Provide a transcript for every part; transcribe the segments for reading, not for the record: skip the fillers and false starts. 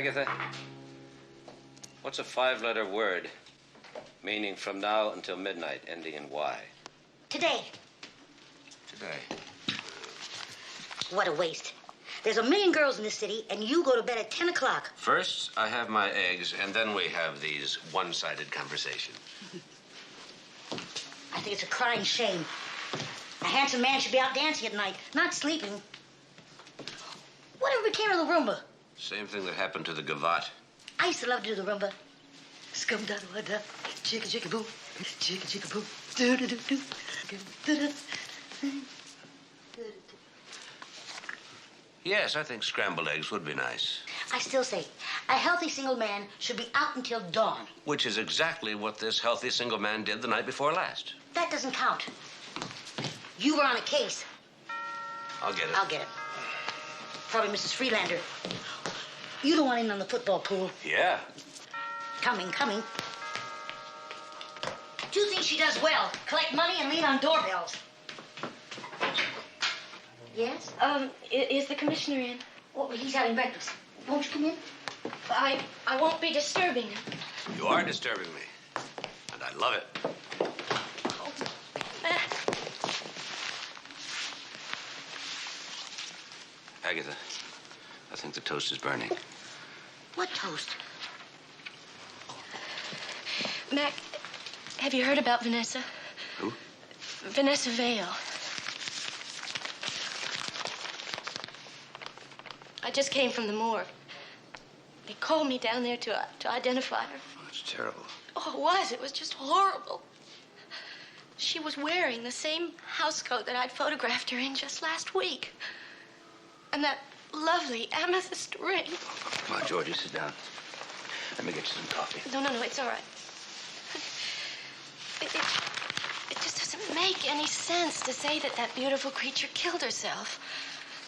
Agatha, what's a 5-letter word meaning from now until midnight, ending in Y? Today. Today. What a waste. There's a million girls in this city, and you go to bed at 10 o'clock. First, I have my eggs, and then we have these one-sided conversations. I think it's a crying shame. A handsome man should be out dancing at night, not sleeping. Whatever became of the rumba? Same thing that happened to the gavotte. I used to love to do the rumba. Scum da da da, chicka chicka boo, chicka chicka boo, do do do do, do do. Yes, I think scrambled eggs would be nice. I still say, a healthy single man should be out until dawn. Which is exactly what this healthy single man did the night before last. That doesn't count. You were on a case. I'll get it. I'll get it. Probably Mrs. Freelander. You don't want in on the football pool. Yeah. Coming. Two things she does well. Collect money and lean on doorbells. Yes? Is the commissioner in? Well, he's having breakfast. Won't you come in? I won't be disturbing him. You are disturbing me. And I love it. Oh, Matt. Agatha, I think the toast is burning. What toast? Mac, have you heard about Vanessa? Who? Vanessa Vale. I just came from the morgue. They called me down there to identify her. Oh, that's terrible. Oh, it was. It was just horrible. She was wearing the same housecoat that I'd photographed her in just last week. And that lovely amethyst ring. Come on, Georgie, sit down. Let me get you some coffee. No, it's all right. It just doesn't make any sense to say that that beautiful creature killed herself.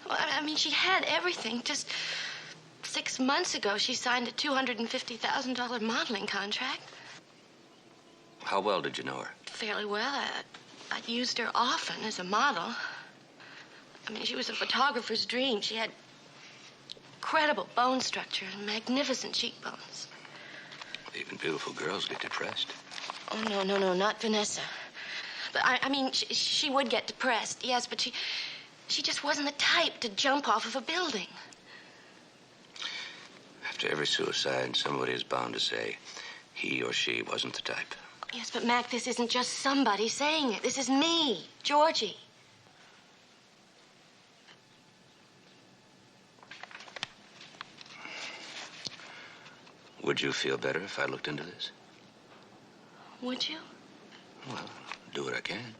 Well, I mean, she had everything. Just 6 months ago, she signed a $250,000 modeling contract. How well did you know her? Fairly well. I'd used her often as a model. I mean, she was a photographer's dream. She had incredible bone structure and magnificent cheekbones. Even beautiful girls get depressed. Oh, no, not Vanessa. But I mean, she would get depressed, yes, but she just wasn't the type to jump off of a building. After every suicide, somebody is bound to say he or she wasn't the type. Yes, but Mac, this isn't just somebody saying it. This is me, Georgie. Would you feel better if I looked into this? Would you? Well, do what I can.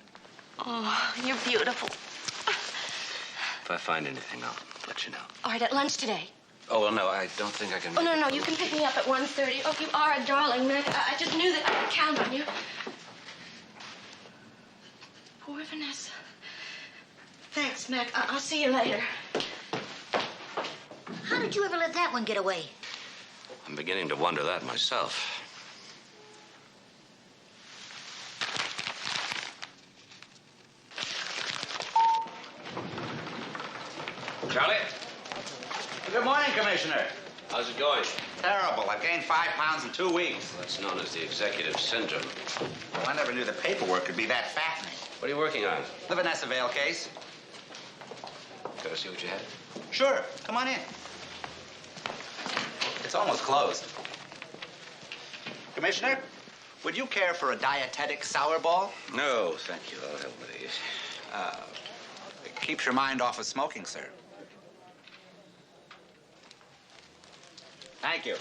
Oh, you're beautiful. If I find anything, I'll let you know. All right, at lunch today. Oh, well, no, I don't think I can. Oh, no, you can pick me up at 1:30. Oh, you are a darling, Mac. I just knew that I could count on you. Poor Vanessa. Thanks, Mac. I'll see you later. How did you ever let that one get away? I'm beginning to wonder that myself. Charlie? Good morning, Commissioner. How's it going? Terrible. I've gained 5 pounds in 2 weeks. That's known as the executive syndrome. Well, I never knew the paperwork could be that fattening. What are you working on? The Vanessa Vale case. Gotta see what you have. Sure. Come on in. It's almost closed. Commissioner, would you care for a dietetic sour ball? No, thank you. I'll have one of these. It keeps your mind off of smoking, sir. Thank you.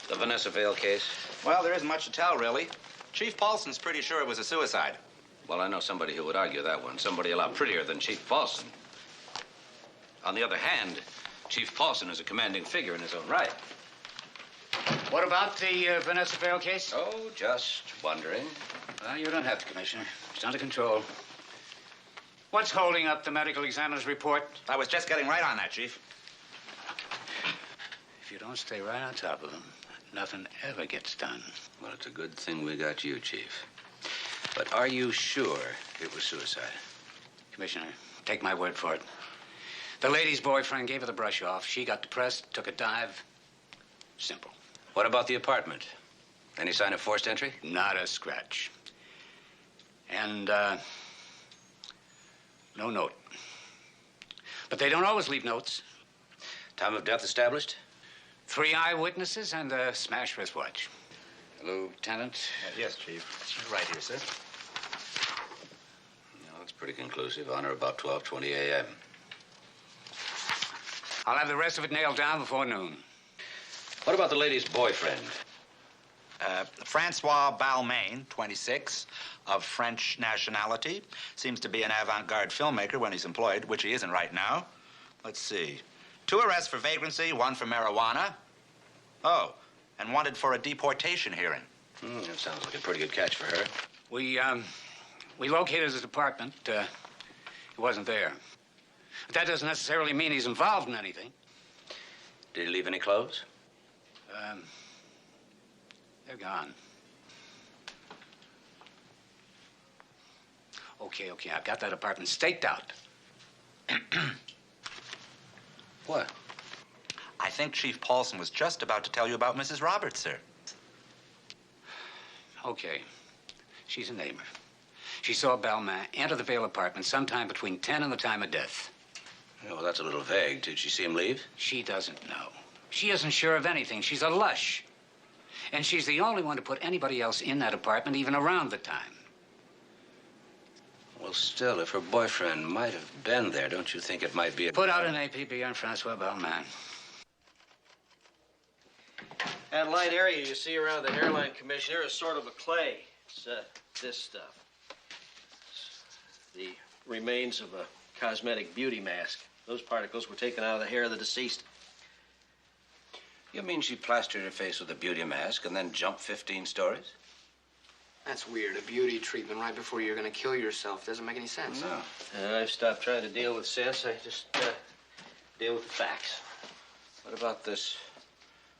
The Vanessa Vale case? Well, there isn't much to tell, really. Chief Paulson's pretty sure it was a suicide. Well, I know somebody who would argue that one. Somebody a lot prettier than Chief Paulson. On the other hand, Chief Paulson is a commanding figure in his own right. What about the Vanessa Vale case? Oh, just wondering. Well, you don't have to, Commissioner. It's under control. What's holding up the medical examiner's report? I was just getting right on that, Chief. If you don't stay right on top of them, nothing ever gets done. Well, it's a good thing we got you, Chief. But are you sure it was suicide? Commissioner, take my word for it. The lady's boyfriend gave her the brush off. She got depressed, took a dive. Simple. What about the apartment? Any sign of forced entry? Not a scratch. And, no note. But they don't always leave notes. Time of death established? 3 eyewitnesses and a smash wristwatch. Lieutenant? Yes, Chief. Right here, sir. No, that's pretty conclusive. On or about 12:20 a.m. I'll have the rest of it nailed down before noon. What about the lady's boyfriend? Francois Balmain, 26, of French nationality. Seems to be an avant-garde filmmaker when he's employed, which he isn't right now. Let's see. 2 arrests for vagrancy, 1 for marijuana. Oh, and wanted for a deportation hearing. That sounds like a pretty good catch for her. We located his apartment. He wasn't there. But that doesn't necessarily mean he's involved in anything. Did he leave any clothes? They're gone. Okay, I've got that apartment staked out. What? I think Chief Paulson was just about to tell you about Mrs. Roberts, sir. Okay. She's a neighbor. She saw Balmain enter the Vale apartment sometime between 10 and the time of death. Oh, well, that's a little vague. Did she see him leave? She doesn't know. She isn't sure of anything. She's a lush. And she's the only one to put anybody else in that apartment even around the time. Well, still, if her boyfriend might have been there, don't you think it might be a... Put out an APB on Francois Balmain. That light area you see around the hairline, Commissioner, is sort of a clay. It's this stuff. It's the remains of a cosmetic beauty mask. Those particles were taken out of the hair of the deceased. You mean she plastered her face with a beauty mask and then jumped 15 stories? That's weird. A beauty treatment right before you're going to kill yourself doesn't make any sense. No. I've stopped trying to deal with sense. I just deal with the facts. What about this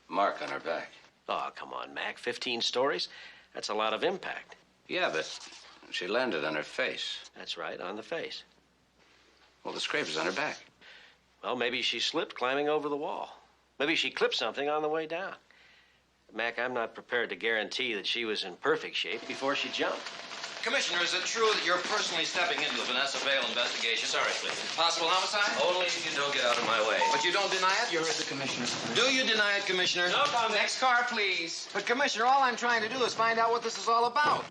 mark on her back? Oh, come on, Mac. 15 stories? That's a lot of impact. Yeah, but she landed on her face. That's right, on the face. Well, the scraper's on her back. Well, maybe she slipped climbing over the wall. Maybe she clipped something on the way down. Mac, I'm not prepared to guarantee that she was in perfect shape before she jumped. Commissioner, is it true that you're personally stepping into the Vanessa Vale investigation? Sorry, Clifton. Possible homicide? Only if you don't get out of my way. But you don't deny it? You heard the commissioner. Do you deny it, Commissioner? No comment. Next car, please. But, Commissioner, all I'm trying to do is find out what this is all about.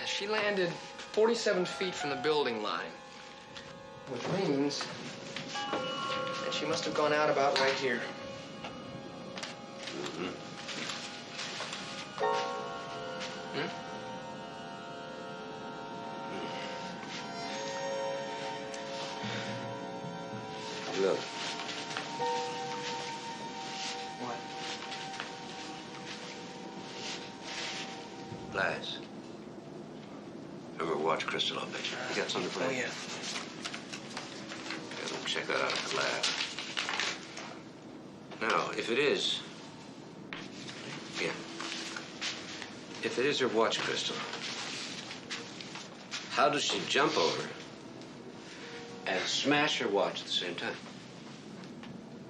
She landed 47 feet from the building line, which means that she must have gone out about right here. Look. What? Glass. Remember watch crystal I'll bet you. You got some to play? Oh, yeah. Yeah, we'll check that out at the lab. Now, if it is... Yeah. If it is her watch crystal, how does she jump over and smash her watch at the same time?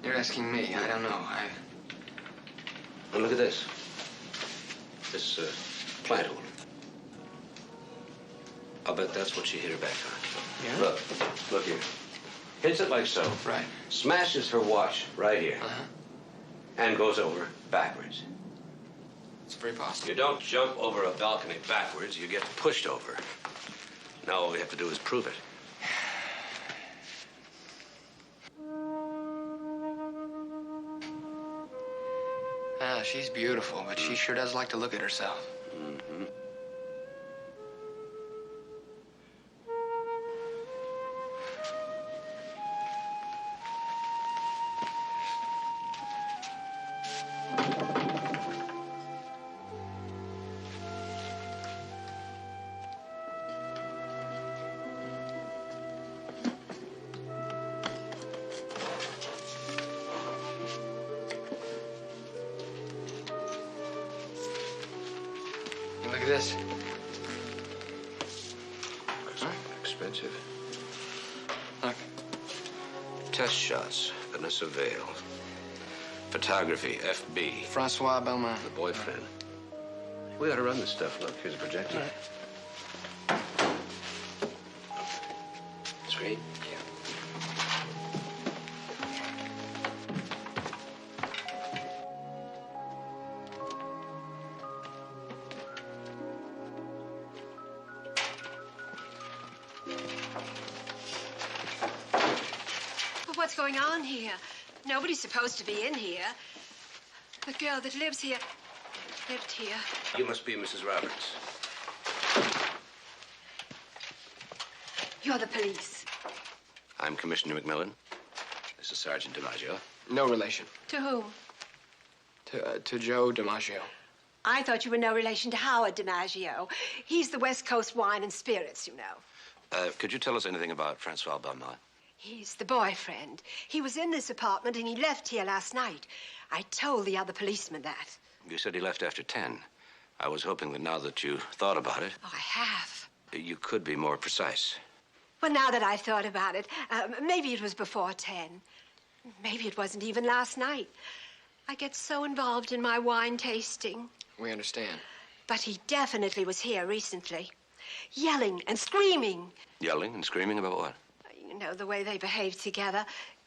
You're asking me. I don't know. Now, look at this. This plant holder. I'll bet that's what she hit her back on. Yeah? Look here. Hits it like so. Right. Smashes her watch right here. Uh-huh. And goes over backwards. It's very possible. You don't jump over a balcony backwards, you get pushed over. Now all we have to do is prove it. She's beautiful, but she sure does like to look at herself. Mm-hmm. this? Expensive. Look. Test shots, Vanessa Vale. Photography, FB. Francois Belmont. The boyfriend. We ought to run this stuff. Look, here's a projector. All right. Straight? Yeah. Well, what's going on here? Nobody's supposed to be in here. The girl that lives here lived here. You must be Mrs. Roberts. You're the police. I'm Commissioner McMillan. This is Sergeant DiMaggio. No relation. To whom? To Joe DiMaggio. I thought you were no relation to Howard DiMaggio. He's the West Coast Wine and Spirits, you know. Could you tell us anything about Francois Belmont? He's the boyfriend. He was in this apartment and he left here last night. I told the other policeman that. You said he left after 10. I was hoping that now that you thought about it, Oh, I have. you could be more precise. Well, now that I've thought about it, maybe it was before 10. Maybe it wasn't even last night. I get so involved in my wine tasting. We understand. But he definitely was here recently. Yelling and screaming. Yelling and screaming about what? You know, the way they behave together.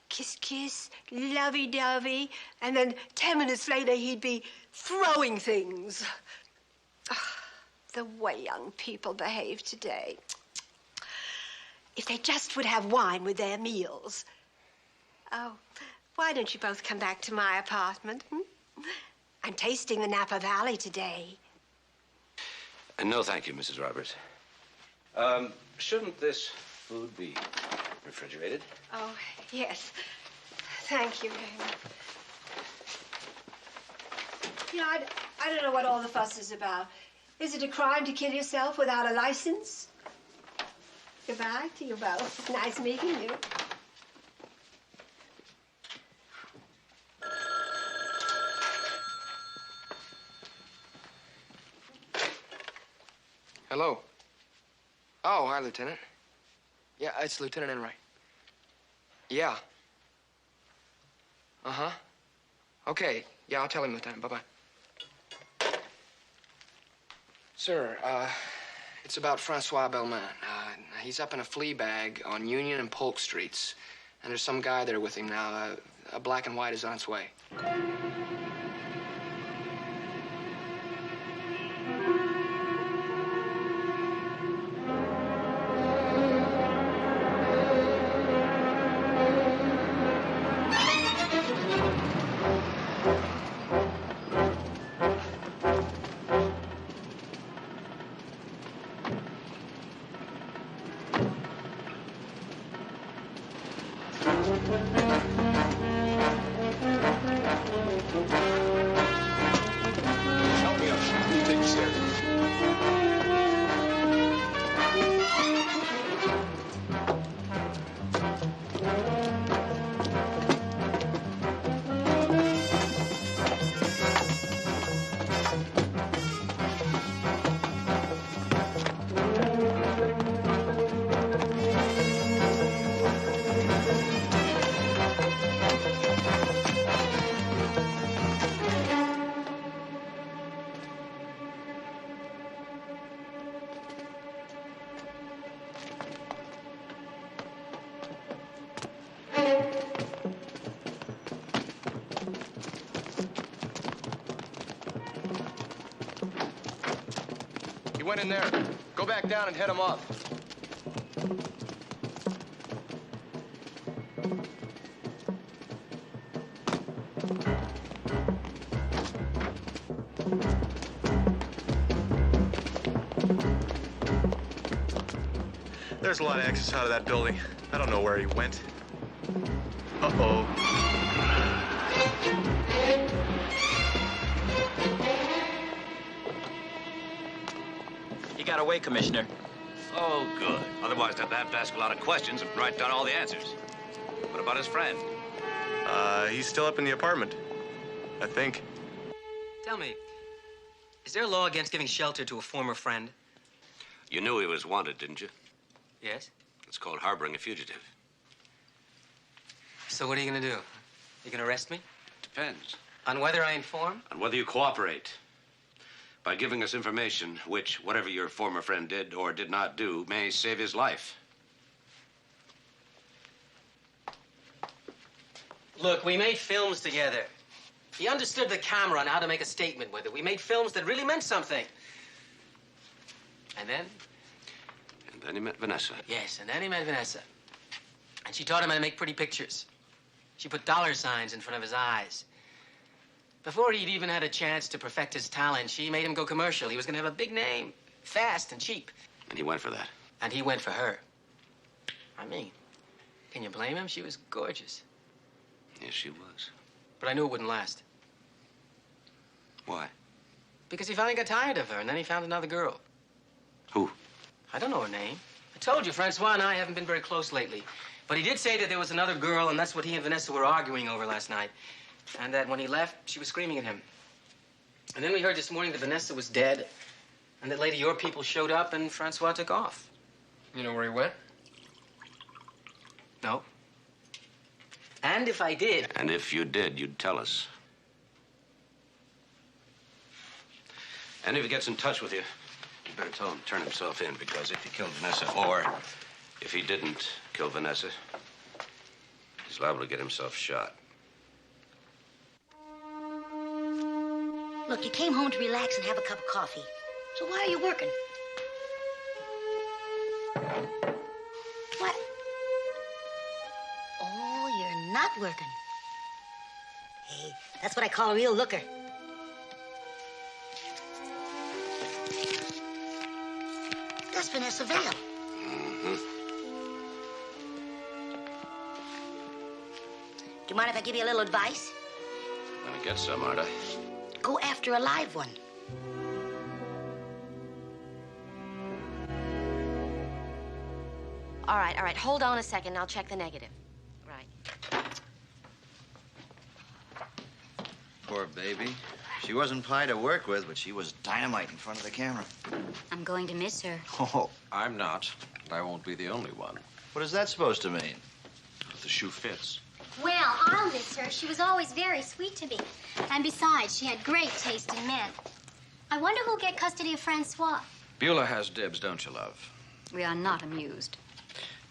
Kiss, kiss, lovey-dovey. And then 10 minutes later, he'd be throwing things. Ah, the way young people behave today. If they just would have wine with their meals. Oh, why don't you both come back to my apartment? I'm tasting the Napa Valley today. No, thank you, Mrs. Roberts. Shouldn't this food be refrigerated? Oh, yes. Thank you very much. You know, I don't know what all the fuss is about. Is it a crime to kill yourself without a license? Goodbye to you both. Nice meeting you. Hello. Oh, hi, Lieutenant. Yeah, it's Lieutenant Enright. Yeah. Uh-huh. Okay. Yeah, I'll tell him, Lieutenant. Bye-bye. Sir, it's about Francois Belmont. He's up in a flea bag on Union and Polk Streets. And there's some guy there with him now. A black and white is on its way. Help me up. Take the stairs. He went in there. Go back down and head him off. There's a lot of exits out of that building. I don't know where he went. Uh-oh. He got away, Commissioner. Oh, good. Otherwise, I'd have to ask a lot of questions and write down all the answers. What about his friend? He's still up in the apartment, I think. Tell me, Is there a law against giving shelter to a former friend? You knew he was wanted, didn't you? Yes. It's called harboring a fugitive. So what are you going to do? You going to arrest me? Depends. On whether I inform? On whether you cooperate. By giving us information which, whatever your former friend did or did not do, may save his life. Look, we made films together. He understood the camera and how to make a statement with it. We made films that really meant something. And then? And then he met Vanessa. Yes, and then he met Vanessa. And she taught him how to make pretty pictures. She put dollar signs in front of his eyes. Before he'd even had a chance to perfect his talent, she made him go commercial. He was going to have a big name, fast and cheap. And he went for that. And he went for her. I mean, can you blame him? She was gorgeous. Yes, she was. But I knew it wouldn't last. Why? Because he finally got tired of her, and then he found another girl. Who? I don't know her name. I told you, Francois and I haven't been very close lately. But he did say that there was another girl, and that's what he and Vanessa were arguing over last night. And that when he left, she was screaming at him. And then we heard this morning that Vanessa was dead, and that later your people showed up, and Francois took off. You know where he went? No. And if I did... And if you did, you'd tell us. And if he gets in touch with you, you better tell him to turn himself in, because if he killed Vanessa, or if he didn't kill Vanessa, he's liable to get himself shot. Look, you came home to relax and have a cup of coffee. So why are you working? What? Oh, you're not working. Hey, that's what I call a real looker. That's Vanessa Vale. Mm-hmm. Do you mind if I give you a little advice? Gonna get some, aren't I? Go after a live one. All right. Hold on a second. I'll check the negative. Right. Poor baby. She wasn't pie to work with, but she was dynamite in front of the camera. I'm going to miss her. Oh, I'm not. I won't be the only one. what is that supposed to mean? The shoe fits. Well, I'll miss her. She was always very sweet to me. And besides, she had great taste in men. I wonder who'll get custody of Francois. Beulah has dibs, don't you, love? We are not amused.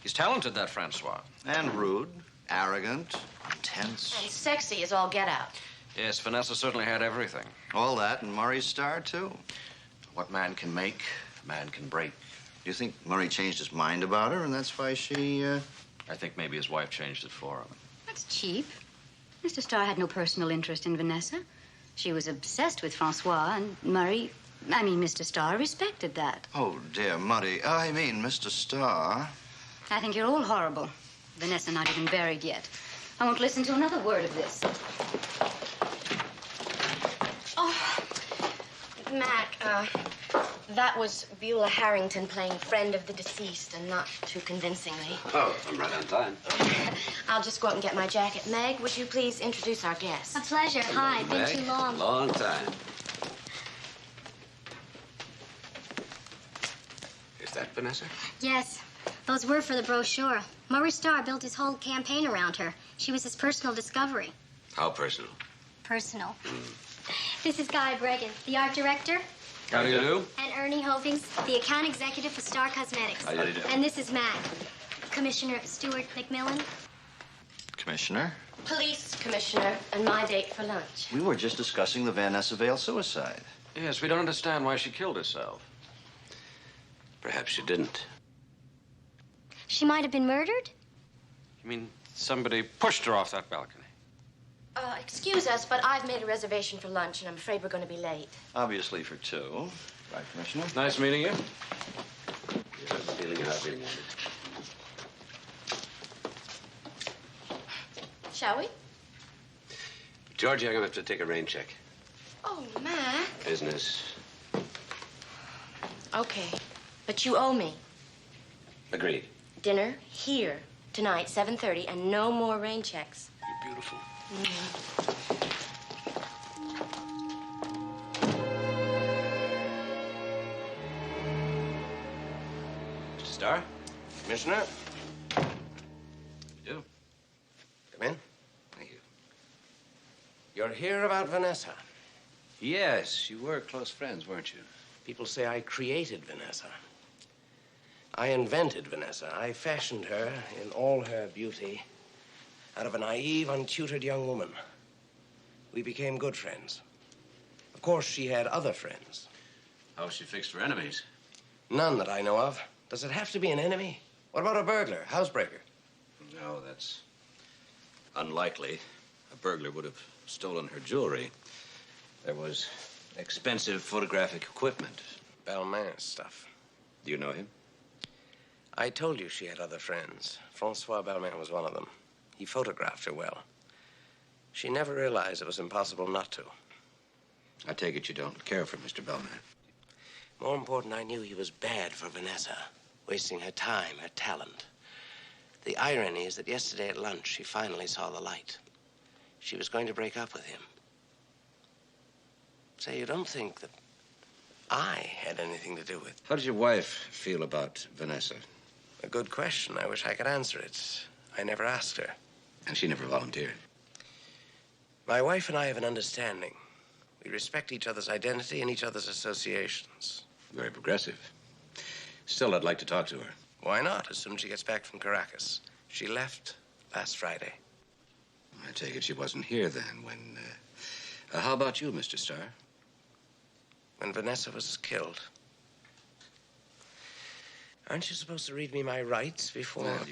He's talented, that Francois. And rude, arrogant, intense. And sexy as all get out. Yes, Vanessa certainly had everything. All that, and Murray's star, too. What man can make, man can break. Do you think Murray changed his mind about her, and that's why she, I think maybe his wife changed it for him. That's cheap. Mr. Starr had no personal interest in Vanessa. She was obsessed with Francois, and Mr. Starr respected that. Oh, dear, Muddy. Mr. Starr. I think you're all horrible. Vanessa not even buried yet. I won't listen to another word of this. Oh, Mac, that was Beulah Harrington playing friend of the deceased, and not too convincingly. Oh, I'm right on time. I'll just go up and get my jacket. Meg, would you please introduce our guest? A pleasure. Hi. Been too long. Long time. Is that Vanessa? Yes. Those were for the brochure. Murray Starr built his whole campaign around her. She was his personal discovery. How personal? Personal. This is Guy Bregan, the art director. How do you do? And Ernie Hovings, the account executive for Star Cosmetics. How do you do? And this is Mac, Commissioner Stuart McMillan. Commissioner? Police commissioner, and my date for lunch. We were just discussing the Vanessa Vale suicide. Yes, we don't understand why she killed herself. Perhaps she didn't. She might have been murdered? You mean somebody pushed her off that balcony? Excuse us, but I've made a reservation for lunch, and I'm afraid we're going to be late. Obviously for two. Right, Commissioner? Nice meeting you. You have the feeling you're not being wanted. Shall we? Georgie, I'm going to have to take a rain check. Oh, Mac. Business. Okay, but you owe me. Agreed. Dinner here tonight, 7:30, and no more rain checks. You're beautiful. Commissioner? You do? Come in. Thank you. You're here about Vanessa? Yes, you were close friends, weren't you? People say I created Vanessa. I invented Vanessa. I fashioned her in all her beauty out of a naive, untutored young woman. We became good friends. Of course, she had other friends. How she fixed her enemies? None that I know of. Does it have to be an enemy? What about a burglar, housebreaker? No, that's unlikely. A burglar would have stolen her jewelry. There was expensive photographic equipment. Balmain stuff. Do you know him? I told you she had other friends. Francois Balmain was one of them. He photographed her well. She never realized it was impossible not to. I take it you don't care for Mr. Balmain. More important, I knew he was bad for Vanessa, wasting her time, her talent. The irony is that yesterday at lunch, she finally saw the light. She was going to break up with him. Say, you don't think that I had anything to do with it? How does your wife feel about Vanessa? A good question. I wish I could answer it. I never asked her. And she never volunteered. My wife and I have an understanding. We respect each other's identity and each other's associations. Very progressive. Still, I'd like to talk to her. Why not, as soon as she gets back from Caracas? She left last Friday. I take it she wasn't here then when... how about you, Mr. Starr? When Vanessa was killed. Aren't you supposed to read me my rights before? Well,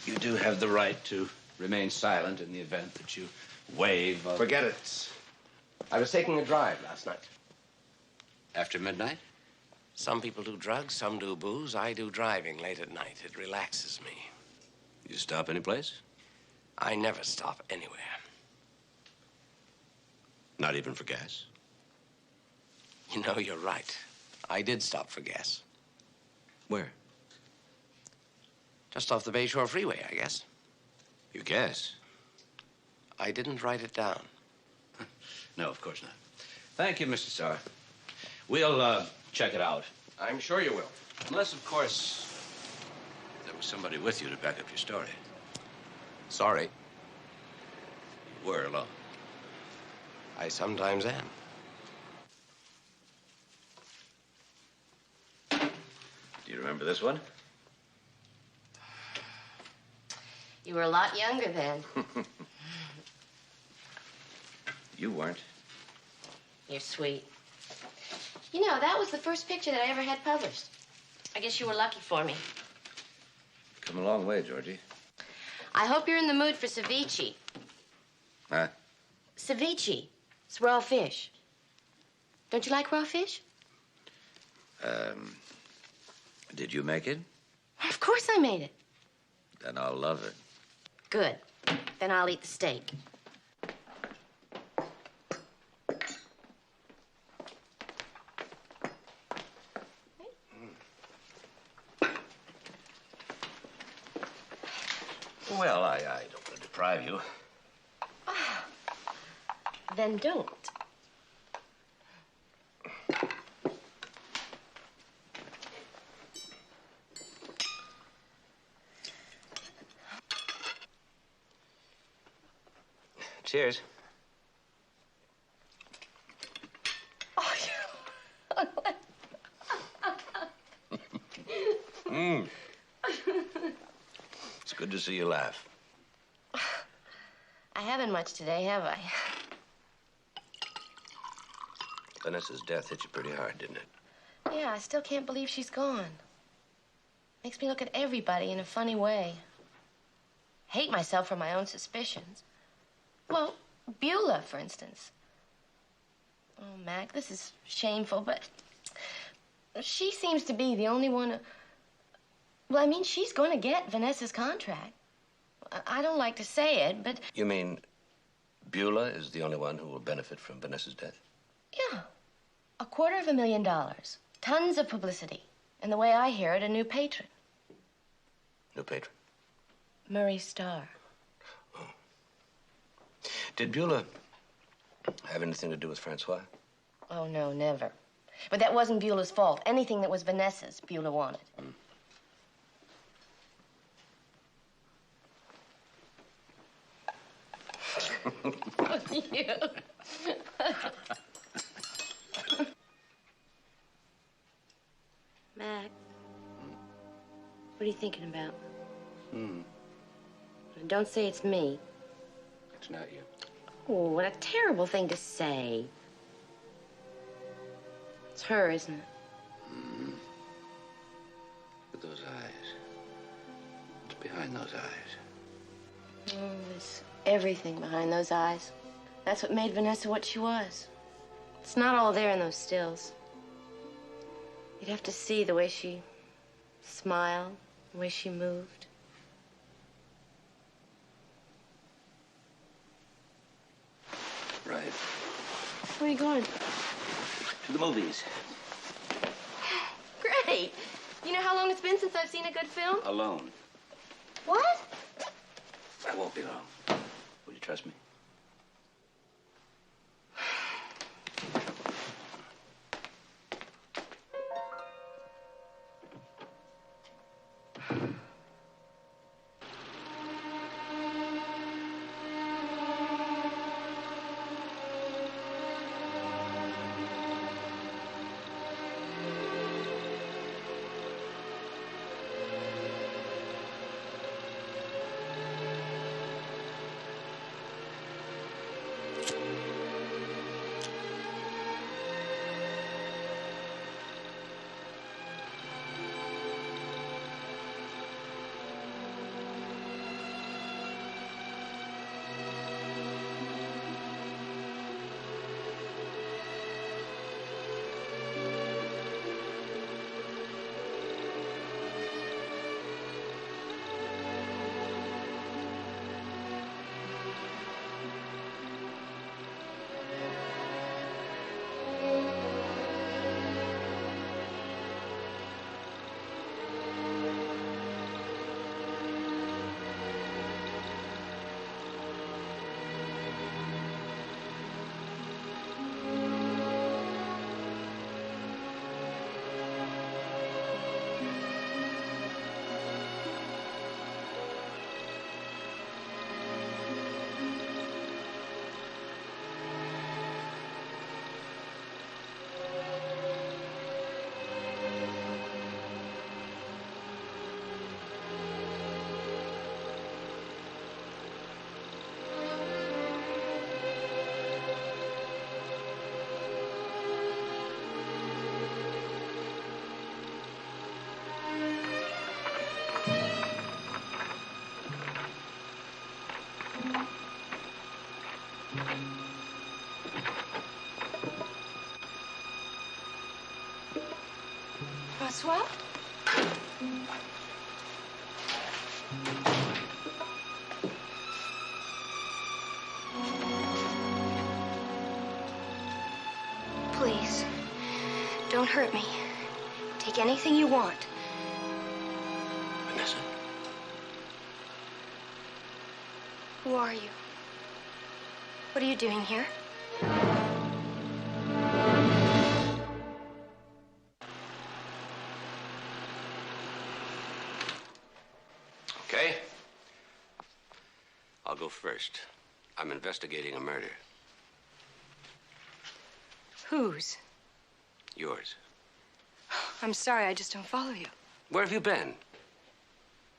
you do have the right to remain silent in the event that you waive... Forget it. I was taking a drive last night. After midnight? Some people do drugs, some do booze. I do driving late at night. It relaxes me. You stop any place? I never stop anywhere. Not even for gas? You know, you're right. I did stop for gas. Where? Just off the Bayshore Freeway, I guess. You guess? I didn't write it down. No, of course not. Thank you, Mr. Starr. We'll, check it out. I'm sure you will. Unless, of course, there was somebody with you to back up your story. Sorry. You were alone. I sometimes am. Do you remember this one? You were a lot younger then. You weren't. You're sweet. You know, that was the first picture that I ever had published. I guess you were lucky for me. Come a long way, Georgie. I hope you're in the mood for ceviche. Huh? Ceviche. It's raw fish. Don't you like raw fish? Did you make it? Of course I made it. Then I'll love it. Good. Then I'll eat the steak. Well, I don't want to deprive you. Then don't. Cheers. Oh, Mm. It's good to see you laugh. I haven't much today, have I? Vanessa's death hit you pretty hard, didn't it? Yeah, I still can't believe she's gone. Makes me look at everybody in a funny way. Hate myself for my own suspicions. Well, Beulah, for instance. Oh, Mac, this is shameful, but she seems to be the only one. Well, I mean, she's going to get Vanessa's contract. I don't like to say it, but... You mean Beulah is the only one who will benefit from Vanessa's death? Yeah. $250,000. Tons of publicity. And the way I hear it, a new patron. New patron? Murray Starr. Did Beulah have anything to do with Francois? Oh, no, never. But that wasn't Beulah's fault. Anything that was Vanessa's, Beulah wanted. You. Mac, what are you thinking about? Don't say it's me. It's not you. Oh, what a terrible thing to say. It's her, isn't it? With those eyes. What's behind those eyes? Oh, there's everything behind those eyes. That's what made Vanessa what she was. It's not all there in those stills. You'd have to see the way she smiled, the way she moved. Right. Where are you going? To the movies. Great. You know how long it's been since I've seen a good film? Alone. What? I won't be long. Will you trust me? Francois? Please, don't hurt me. Take anything you want. Vanessa? Who are you? What are you doing here? Okay. I'll go first. I'm investigating a murder. Whose? Yours. I'm sorry, I just don't follow you. Where have you been?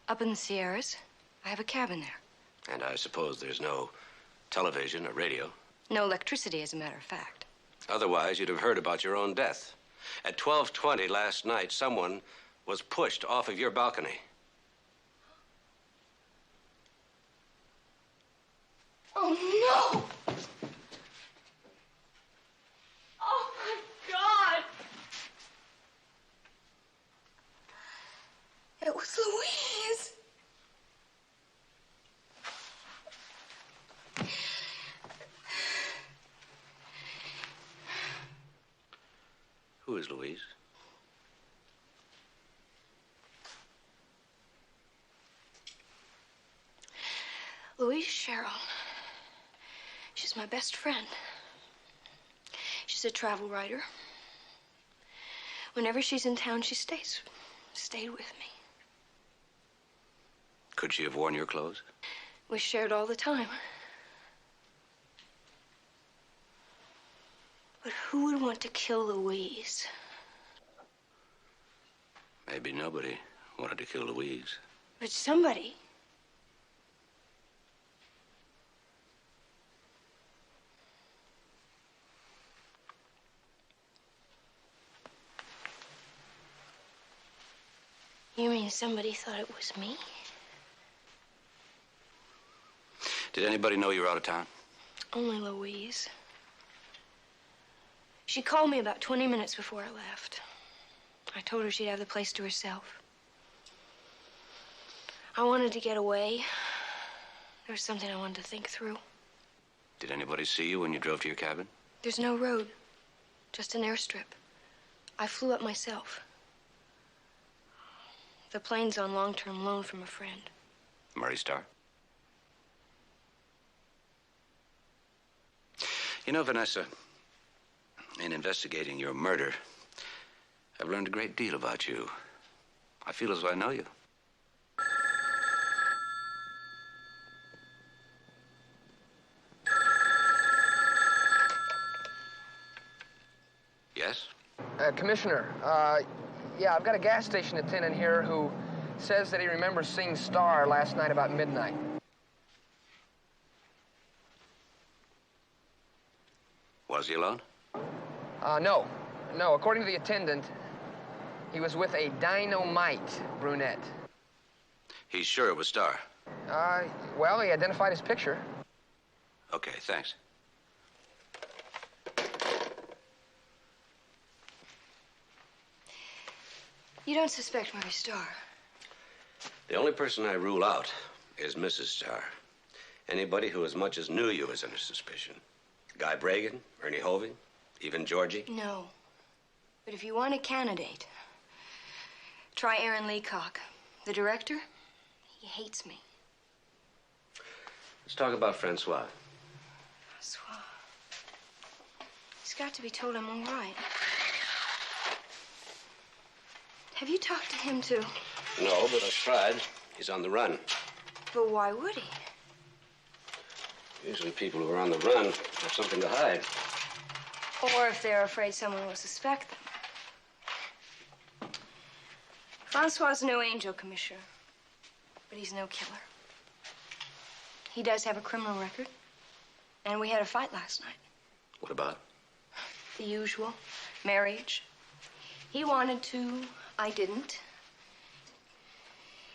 Up in the Sierras. I have a cabin there. And I suppose there's no television or radio. No electricity, as a matter of fact. Otherwise, you'd have heard about your own death. At 12:20 last night, someone was pushed off of your balcony. Oh, no! Oh, my God! It was Louise. Who is Louise? Louise Sherrill. She's my best friend. She's a travel writer. Whenever she's in town, she stayed with me. Could she have worn your clothes? We shared all the time. But who would want to kill Louise? Maybe nobody wanted to kill Louise. But somebody. You mean somebody thought it was me? Did anybody know you were out of town? Only Louise. She called me about 20 minutes before I left. I told her she'd have the place to herself. I wanted to get away. There was something I wanted to think through. Did anybody see you when you drove to your cabin? There's no road, just an airstrip. I flew up myself. The plane's on long-term loan from a friend. Murray Starr? You know, Vanessa, in investigating your murder, I've learned a great deal about you. I feel as though I know you. Yes? Commissioner, yeah, I've got a gas station attendant here who says that he remembers seeing Starr last night about midnight. Was he alone? No. No, according to the attendant, he was with a dynamite brunette. He's sure it was Starr. Well, he identified his picture. Okay, thanks. You don't suspect Murray Starr? The only person I rule out is Mrs. Starr. Anybody who as much as knew you is under suspicion. Guy Bragan, Ernie Hoving, even Georgie? No. But if you want a candidate, try Aaron Leacock. The director, he hates me. Let's talk about Francois. Francois. He's got to be told I'm all right. Have you talked to him, too? No, but I've tried. He's on the run. But why would he? Usually people who are on the run have something to hide. Or if they're afraid someone will suspect them. Francois' no angel, Commissioner. But he's no killer. He does have a criminal record. And we had a fight last night. What about? The usual. Marriage. He wanted to. I didn't.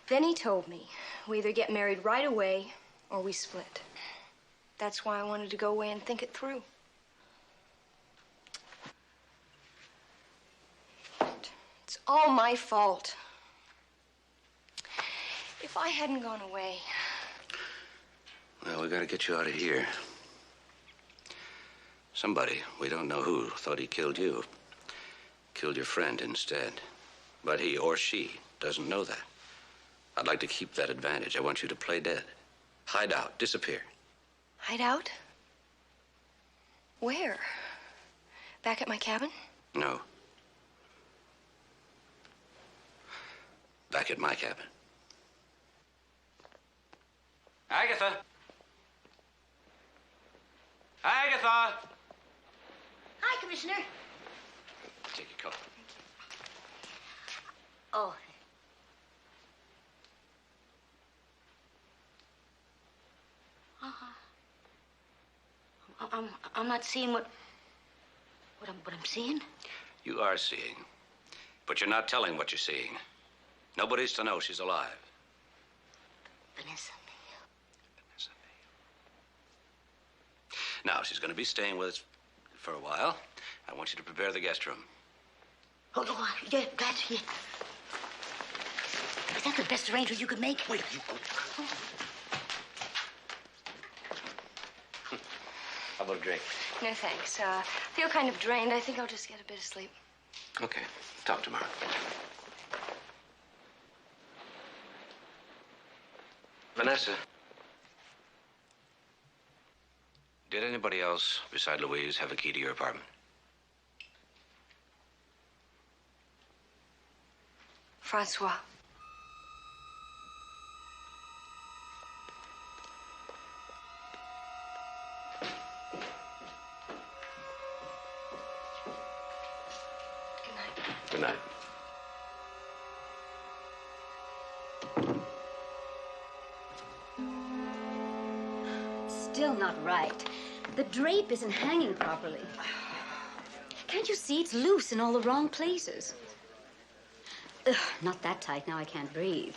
Then he told me we either get married right away or we split. That's why I wanted to go away and think it through. It's all my fault. If I hadn't gone away... Well, we gotta get you out of here. Somebody, we don't know who, thought he killed you. Killed your friend instead. But he or she doesn't know that. I'd like to keep that advantage. I want you to play dead. Hide out, disappear. Hide out? Where? Back at my cabin? No. Back at my cabin. Agatha! Agatha! Hi, Commissioner. Take your coat. Oh. I'm not seeing what I'm seeing. You are seeing. But you're not telling what you're seeing. Nobody's to know she's alive. Vanessa. Now, she's going to be staying with us for a while. I want you to prepare the guest room. Oh, yeah, that's it. Is that the best arrangement you could make? Wait, you... How about a drink? No, thanks. I feel kind of drained. I think I'll just get a bit of sleep. Okay. Talk tomorrow. Vanessa. Did anybody else beside Louise have a key to your apartment? Francois. Good night. Still not right. The drape isn't hanging properly. Can't you see it's loose in all the wrong places? Ugh, not that tight. Now I can't breathe.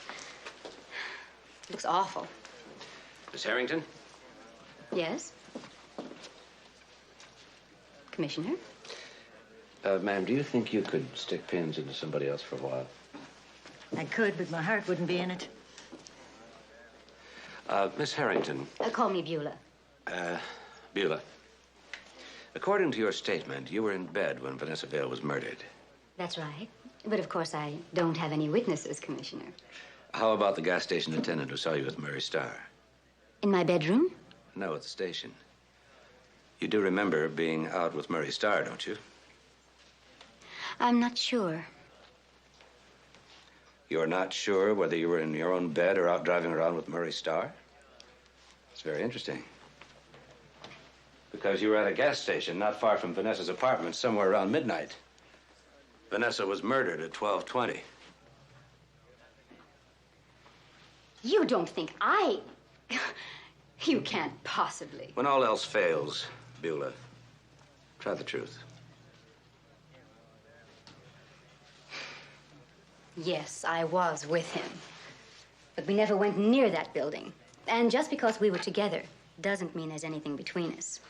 It looks awful. Miss Harrington? Yes? Commissioner? Ma'am, do you think you could stick pins into somebody else for a while? I could, but my heart wouldn't be in it. Miss Harrington. Call me Beulah. Beulah. According to your statement, you were in bed when Vanessa Vale was murdered. That's right. But of course, I don't have any witnesses, Commissioner. How about the gas station attendant who saw you with Murray Starr? In my bedroom? No, at the station. You do remember being out with Murray Starr, don't you? I'm not sure. You're not sure whether you were in your own bed or out driving around with Murray Starr? It's very interesting. Because you were at a gas station not far from Vanessa's apartment somewhere around midnight. Vanessa was murdered at 12:20. You don't think I... You can't possibly. When all else fails, Beulah, try the truth. Yes, I was with him. But we never went near that building. And just because we were together doesn't mean there's anything between us.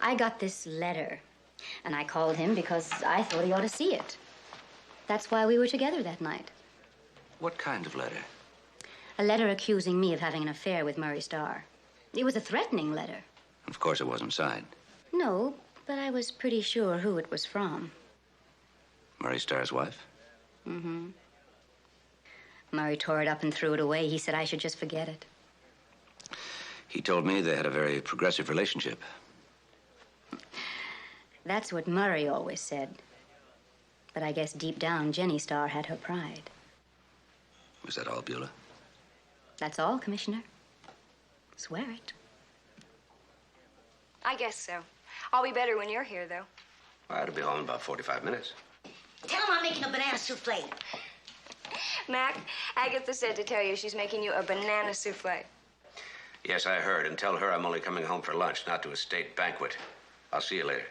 I got this letter, and I called him because I thought he ought to see it. That's why we were together that night. What kind of letter? A letter accusing me of having an affair with Murray Starr. It was a threatening letter. Of course, it wasn't signed. No, but I was pretty sure who it was from. Murray Starr's wife? Mm-hmm. Murray tore it up and threw it away. He said I should just forget it. He told me they had a very progressive relationship. That's what Murray always said. But I guess deep down, Jenny Starr had her pride. Was that all, Beulah? That's all, Commissioner. Swear it. I guess so. I'll be better when you're here, though. I ought to be home in about 45 minutes. Tell him I'm making a banana souffle. Mac, Agatha said to tell you she's making you a banana souffle. Yes, I heard. And tell her I'm only coming home for lunch, not to a state banquet. I'll see you later.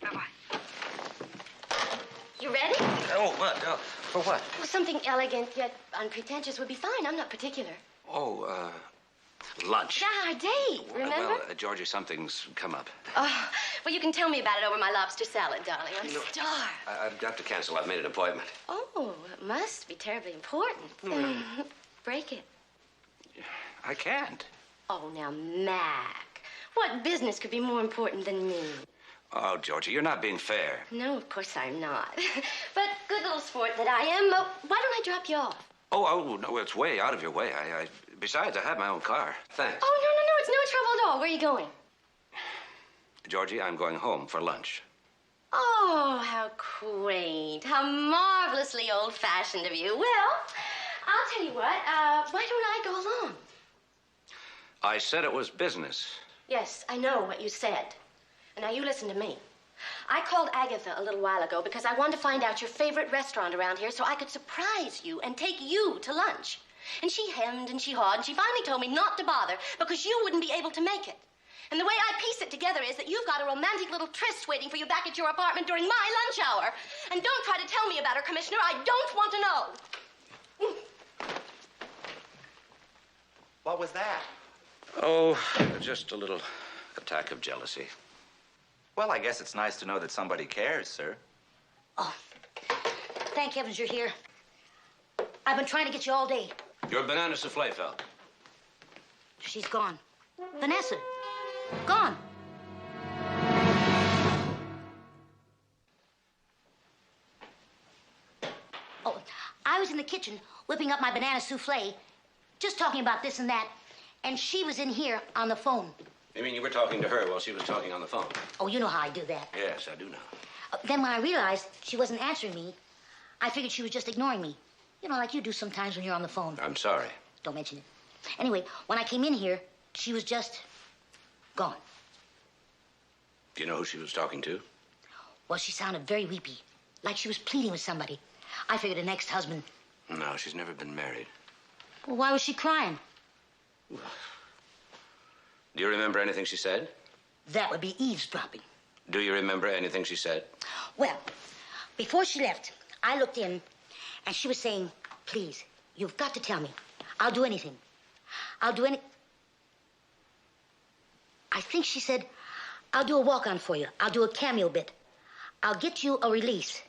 Bye-bye. You ready? Oh, what? For what? Well, something elegant yet unpretentious would be fine. I'm not particular. Oh, lunch. Yeah, our date, remember? Well, Georgie, something's come up. Oh, well, you can tell me about it over my lobster salad, darling. I'm starved. I've got to cancel. I've made an appointment. Oh, it must be terribly important. Break it. I can't. Oh, now, Mac, what business could be more important than me? Oh, Georgie, you're not being fair. No, of course I'm not. But good little sport that I am. Why don't I drop you off? Oh, no, it's way out of your way. Besides, I have my own car. Thanks. Oh, no, it's no trouble at all. Where are you going? Georgie, I'm going home for lunch. Oh, how quaint. How marvelously old-fashioned of you. Well, I'll tell you what. Why don't I go along? I said it was business. Yes, I know what you said. And now you listen to me. I called Agatha a little while ago because I wanted to find out your favorite restaurant around here so I could surprise you and take you to lunch. And she hemmed and she hawed, and she finally told me not to bother because you wouldn't be able to make it. And the way I piece it together is that you've got a romantic little tryst waiting for you back at your apartment during my lunch hour. And don't try to tell me about her, Commissioner. I don't want to know. What was that? Oh, just a little attack of jealousy. Well, I guess it's nice to know that somebody cares, sir. Oh, thank heavens you're here. I've been trying to get you all day. Your banana souffle fell. She's gone. Vanessa, gone. Oh, I was in the kitchen whipping up my banana souffle, just talking about this and that, and she was in here on the phone. You mean you were talking to her while she was talking on the phone? Oh, you know how I do that. Yes, I do know. Then when I realized she wasn't answering me, I figured she was just ignoring me. You know, like you do sometimes when you're on the phone. I'm sorry. Don't mention it. Anyway, when I came in here, she was just gone. Do you know who she was talking to? Well, she sounded very weepy, like she was pleading with somebody. I figured an ex-husband. No, she's never been married. Well, why was she crying? Do you remember anything she said? That would be eavesdropping. Do you remember anything she said? Well, before she left, I looked in, and she was saying, please, you've got to tell me. I'll do anything. I'll do any... I think she said, I'll do a walk-on for you. I'll do a cameo bit. I'll get you a release.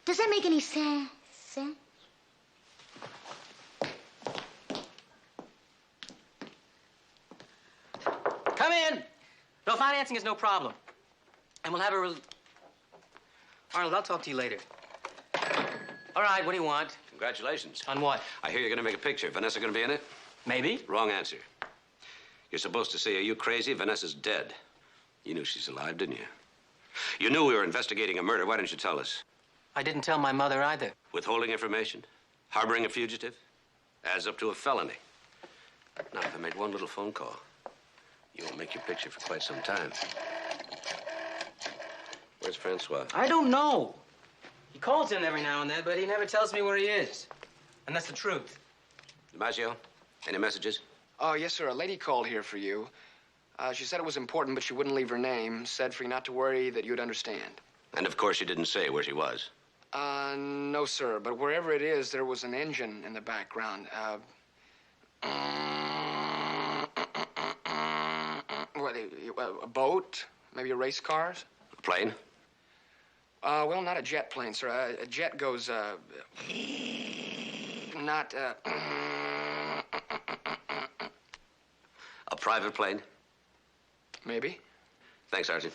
Does that make any sense? Come in. No, financing is no problem. And we'll have a Arnold, I'll talk to you later. All right, what do you want? Congratulations. On what? I hear you're going to make a picture. Vanessa going to be in it? Maybe. Wrong answer. You're supposed to say, are you crazy? Vanessa's dead. You knew she's alive, didn't you? You knew we were investigating a murder. Why didn't you tell us? I didn't tell my mother either. Withholding information? Harboring a fugitive? Adds up to a felony. Now, if I make one little phone call, you won't make your picture for quite some time. Where's Francois? I don't know. He calls in every now and then, but he never tells me where he is. And that's the truth. DiMaggio, any messages? Oh, yes, sir. A lady called here for you. She said it was important, but she wouldn't leave her name. Said for you not to worry, that you'd understand. And of course, she didn't say where she was. No, sir. But wherever it is, there was an engine in the background. What, a boat? Maybe a race cars? A plane? Well, not a jet plane, sir. A jet goes, not, A private plane? Maybe. Thanks, Sergeant.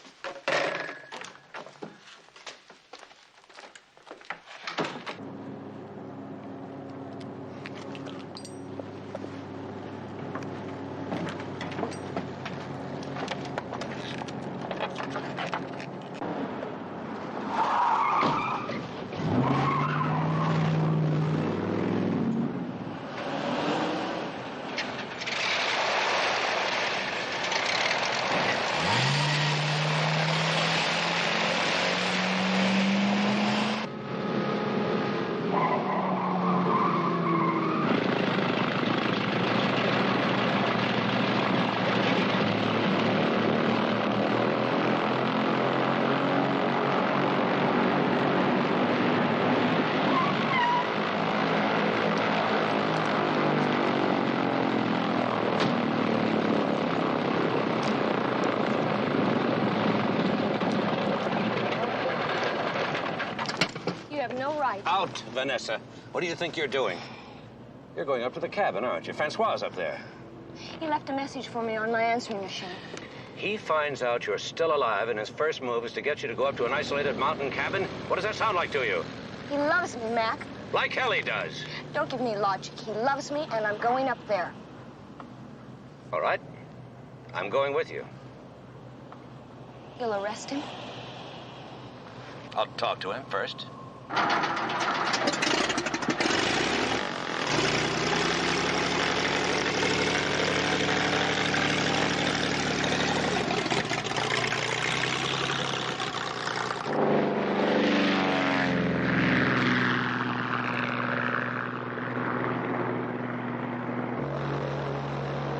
Out, Vanessa. What do you think you're doing? You're going up to the cabin, aren't you? Francois up there. He left a message for me on my answering machine. He finds out you're still alive, and his first move is to get you to go up to an isolated mountain cabin? What does that sound like to you? He loves me, Mac. Like hell he does. Don't give me logic. He loves me, and I'm going up there. All right. I'm going with you. You'll arrest him? I'll talk to him first.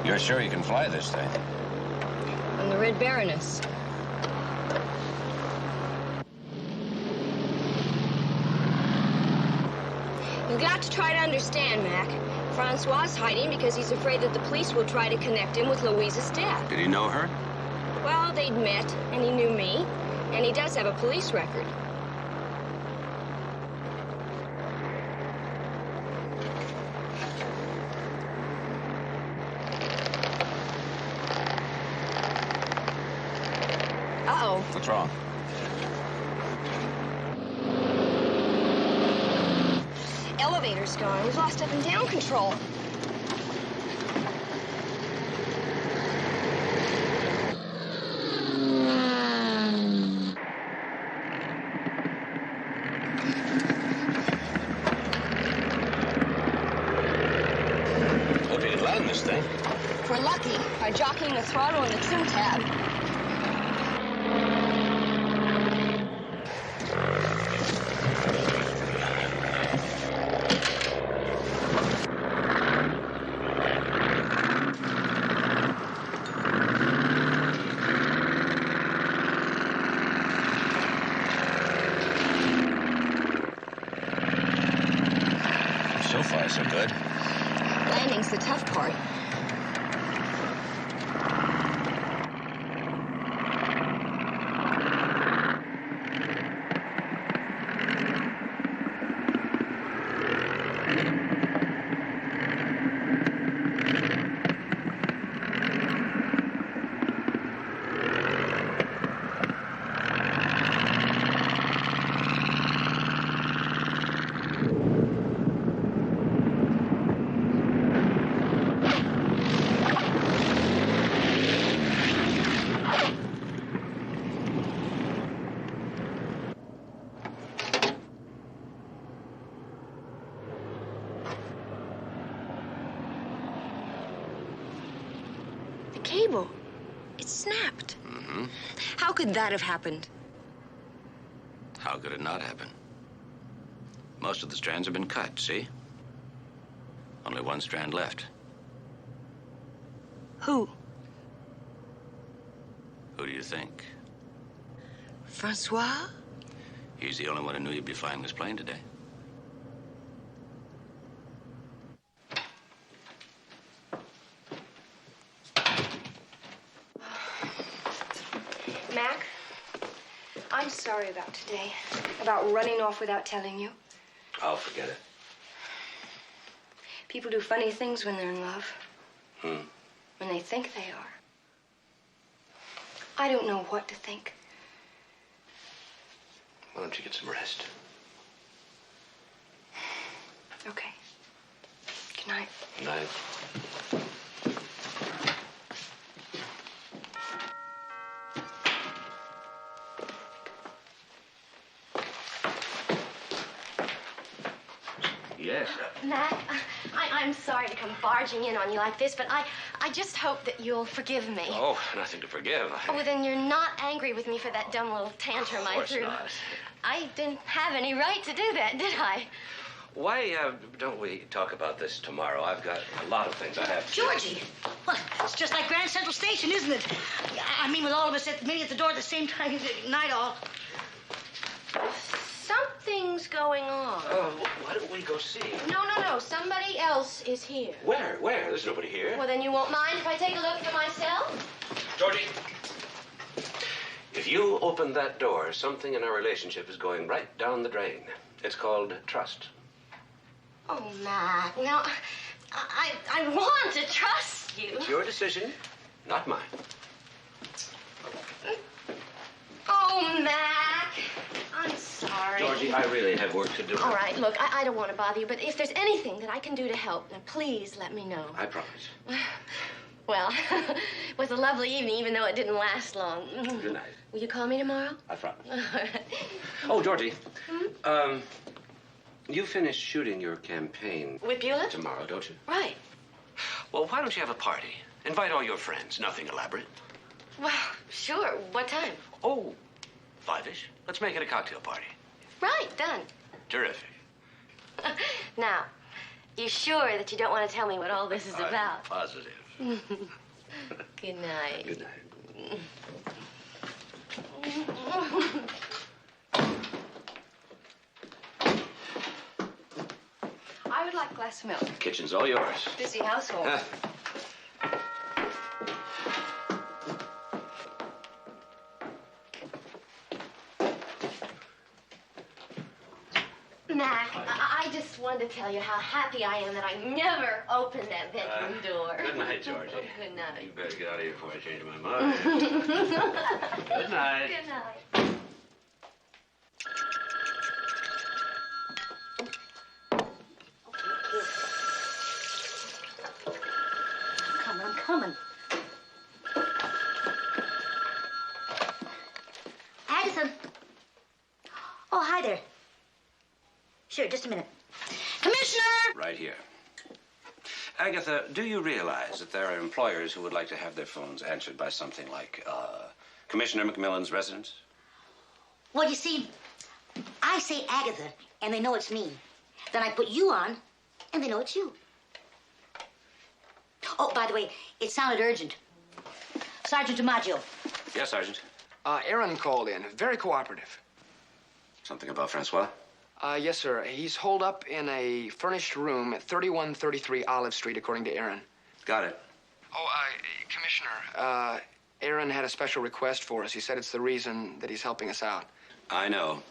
You're sure you can fly this thing? I'm the Red Baroness. You've got to try to understand, Mac. Francois is hiding because he's afraid that the police will try to connect him with Louise's death. Did he know her? Well, they'd met, and he knew me, and he does have a police record. Uh-oh. What's wrong? Elevator's gone. We've lost up and down control. Hope you can land this thing. If we're lucky, by jockeying the throttle and the trim tab. any good. Landing's the tough part. Cable. It snapped. Mm-hmm. How could that have happened? How could it not happen? Most of the strands have been cut, see? Only one strand left. Who? Who do you think? Francois? He's the only one who knew you'd be flying this plane today. Mac, I'm sorry about today. About running off without telling you. I'll forget it. People do funny things when they're in love. Hmm. When they think they are. I don't know what to think. Why don't you get some rest? Okay. Good night. Good night. Yes. Mac, I'm sorry to come barging in on you like this, but I just hope that you'll forgive me. Oh, nothing to forgive. Oh, well, then you're not angry with me for that dumb little tantrum I threw. Of course not. I didn't have any right to do that, did I? Why don't we talk about this tomorrow? I've got a lot of things I have to do. Georgie! Well, it's just like Grand Central Station, isn't it? I mean, with all of us meeting at the door at the same time, night all. Something's going on. Why don't we go see? No. Somebody else is here. Where? There's nobody here. Well, then you won't mind if I take a look for myself? Georgie, if you open that door, something in our relationship is going right down the drain. It's called trust. Oh, Mac, now, I want to trust you. It's your decision, not mine. Oh, Mac, I'm sorry. Georgie, I really have work to do. All right, look, I don't want to bother you, but if there's anything that I can do to help, then please let me know. I promise. Well, it was a lovely evening, even though it didn't last long. Good night. Will you call me tomorrow? I promise. All right. Oh, Georgie, you finish shooting your campaign With Beulah? tomorrow, don't you? Right. Well, why don't you have a party? Invite all your friends. Nothing elaborate. Well, sure. What time? Oh, 5-ish. Let's make it a cocktail party. Right, done. Terrific. Now, you sure that you don't want to tell me what all this is I'm about? positive. Good night. Good night. I would like a glass of milk. Kitchen's all yours. Busy household. Mac, I just wanted to tell you how happy I am that I never opened that bedroom door. Good night, Georgie. Good night. You better get out of here before I change my mind. Good night. Good night. I'm coming. Agatha. Oh, hi there. Sure, just a minute. Commissioner! Right here. Agatha, do you realize that there are employers who would like to have their phones answered by something like, Commissioner McMillan's residence? Well, you see, I say Agatha, and they know it's me. Then I put you on, and they know it's you. Oh, by the way, it sounded urgent. Sergeant DiMaggio. Yes, Sergeant. Aaron called in. Very cooperative. Something about Francois? Yes, sir. He's holed up in a furnished room at 3133 Olive Street, according to Aaron. Got it. Oh, Commissioner. Aaron had a special request for us. He said it's the reason that he's helping us out. I know.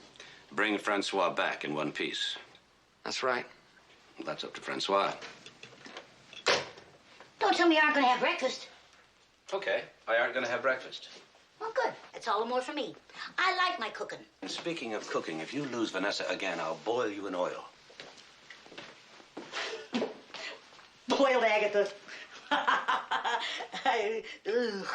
Bring Francois back in one piece. That's right. Well, that's up to Francois. Don't tell me you aren't going to have breakfast. Okay, I aren't going to have breakfast. Well, good. That's all the more for me. I like my cooking. And speaking of cooking, if you lose Vanessa again, I'll boil you in oil. Boiled Agatha. Ugh.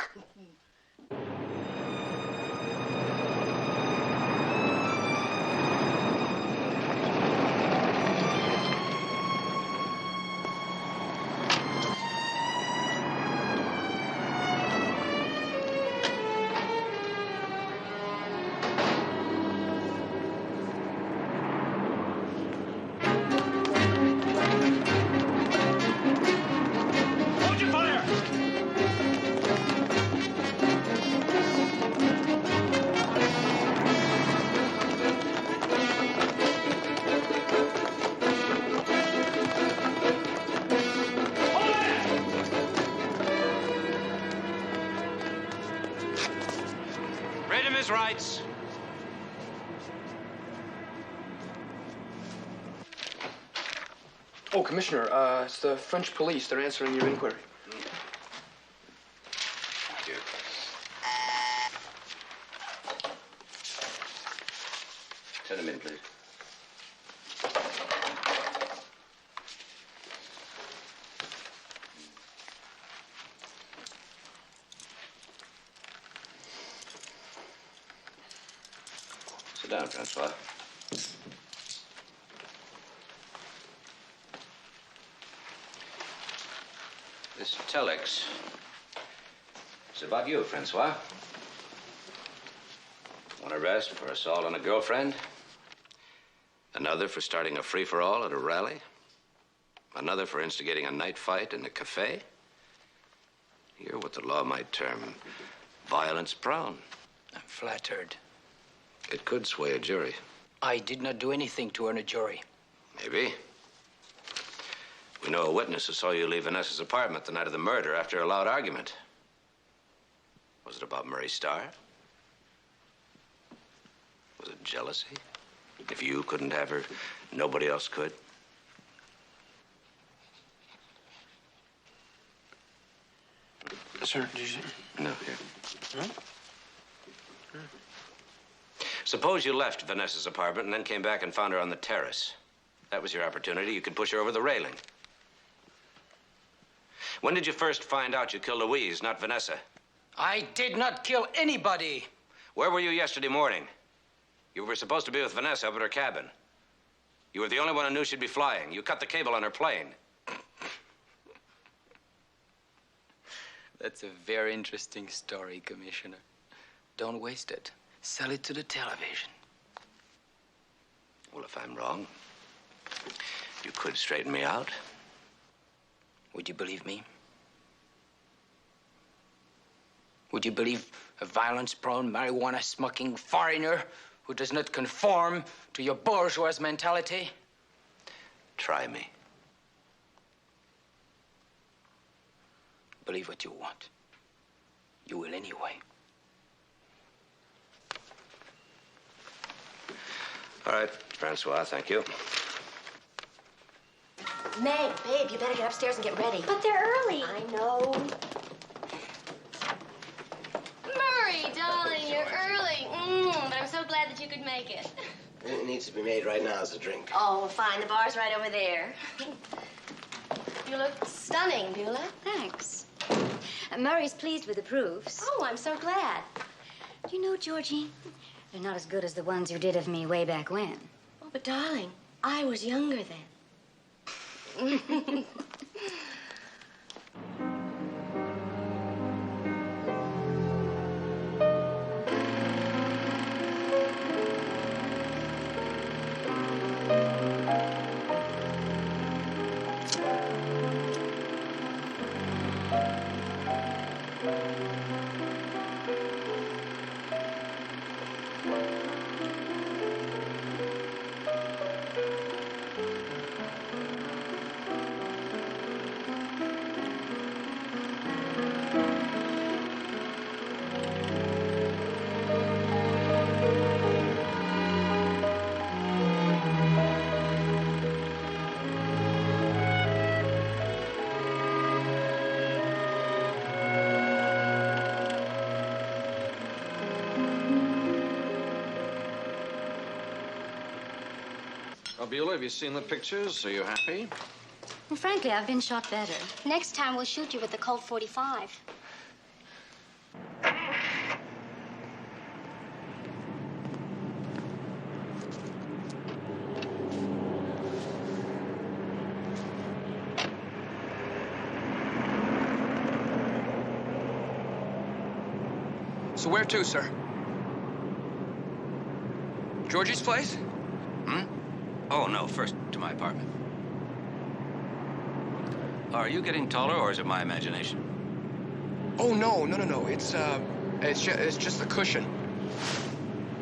Read him his rights. Oh, Commissioner, it's the French police. They're answering your inquiry. Thank you. Send him in, please. Sit down, Francois. This telex is about you, Francois. One arrest for assault on a girlfriend. Another for starting a free-for-all at a rally. Another for instigating a night fight in a cafe. You're what the law might term violence-prone. I'm flattered. It could sway a jury. I did not do anything to earn a jury. Maybe. We know a witness who saw you leave Vanessa's apartment the night of the murder after a loud argument. Was it about Murray Starr? Was it jealousy? If you couldn't have her, nobody else could? Sir, did you... No, here. Huh? Suppose you left Vanessa's apartment and then came back and found her on the terrace. That was your opportunity. You could push her over the railing. When did you first find out you killed Louise, not Vanessa? I did not kill anybody. Where were you yesterday morning? You were supposed to be with Vanessa up at her cabin. You were the only one who knew she'd be flying. You cut the cable on her plane. That's a very interesting story, Commissioner. Don't waste it. Sell it to the television. Well, if I'm wrong, you could straighten me out. Would you believe me? Would you believe a violence-prone, marijuana-smoking foreigner who does not conform to your bourgeois mentality? Try me. Believe what you want. You will anyway. All right, Francois, thank you. Meg, babe, you better get upstairs and get ready. But they're early. I know. Murray, darling, you're early. But I'm so glad that you could make it. It needs to be made right now as a drink. Oh, fine. The bar's right over there. You look stunning, Beulah. Thanks. Murray's pleased with the proofs. Oh, I'm so glad. Do you know, Georgie, they're not as good as the ones you did of me way back when. Oh, but darling, I was younger then. Beulah, have you seen the pictures? Are you happy? Well, frankly, I've been shot better. Next time we'll shoot you with the Colt 45. So where to, sir? Georgie's place? Oh, no, first to my apartment. Are you getting taller, or is it my imagination? Oh, no. It's just the cushion.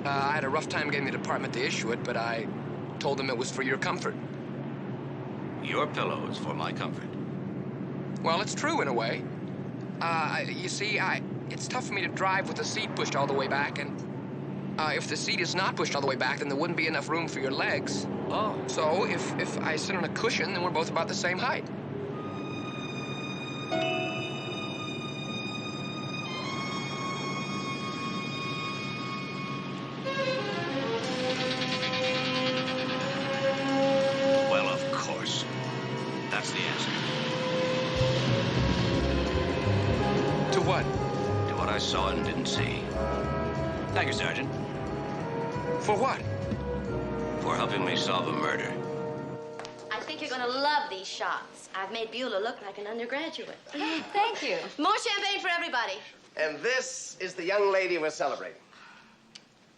I had a rough time getting the department to issue it, but I told them it was for your comfort. Your pillow is for my comfort. Well, it's true in a way. You see, it's tough for me to drive with the seat pushed all the way back, and if the seat is not pushed all the way back, then there wouldn't be enough room for your legs. Oh. So if I sit on a cushion, then we're both about the same height. Well, of course. That's the answer. To what? To what I saw and didn't see. Thank you, Sergeant. For what? For helping me solve a murder. I think you're gonna love these shots. I've made Beulah look like an undergraduate. Thank you. More champagne for everybody. And this is the young lady we're celebrating.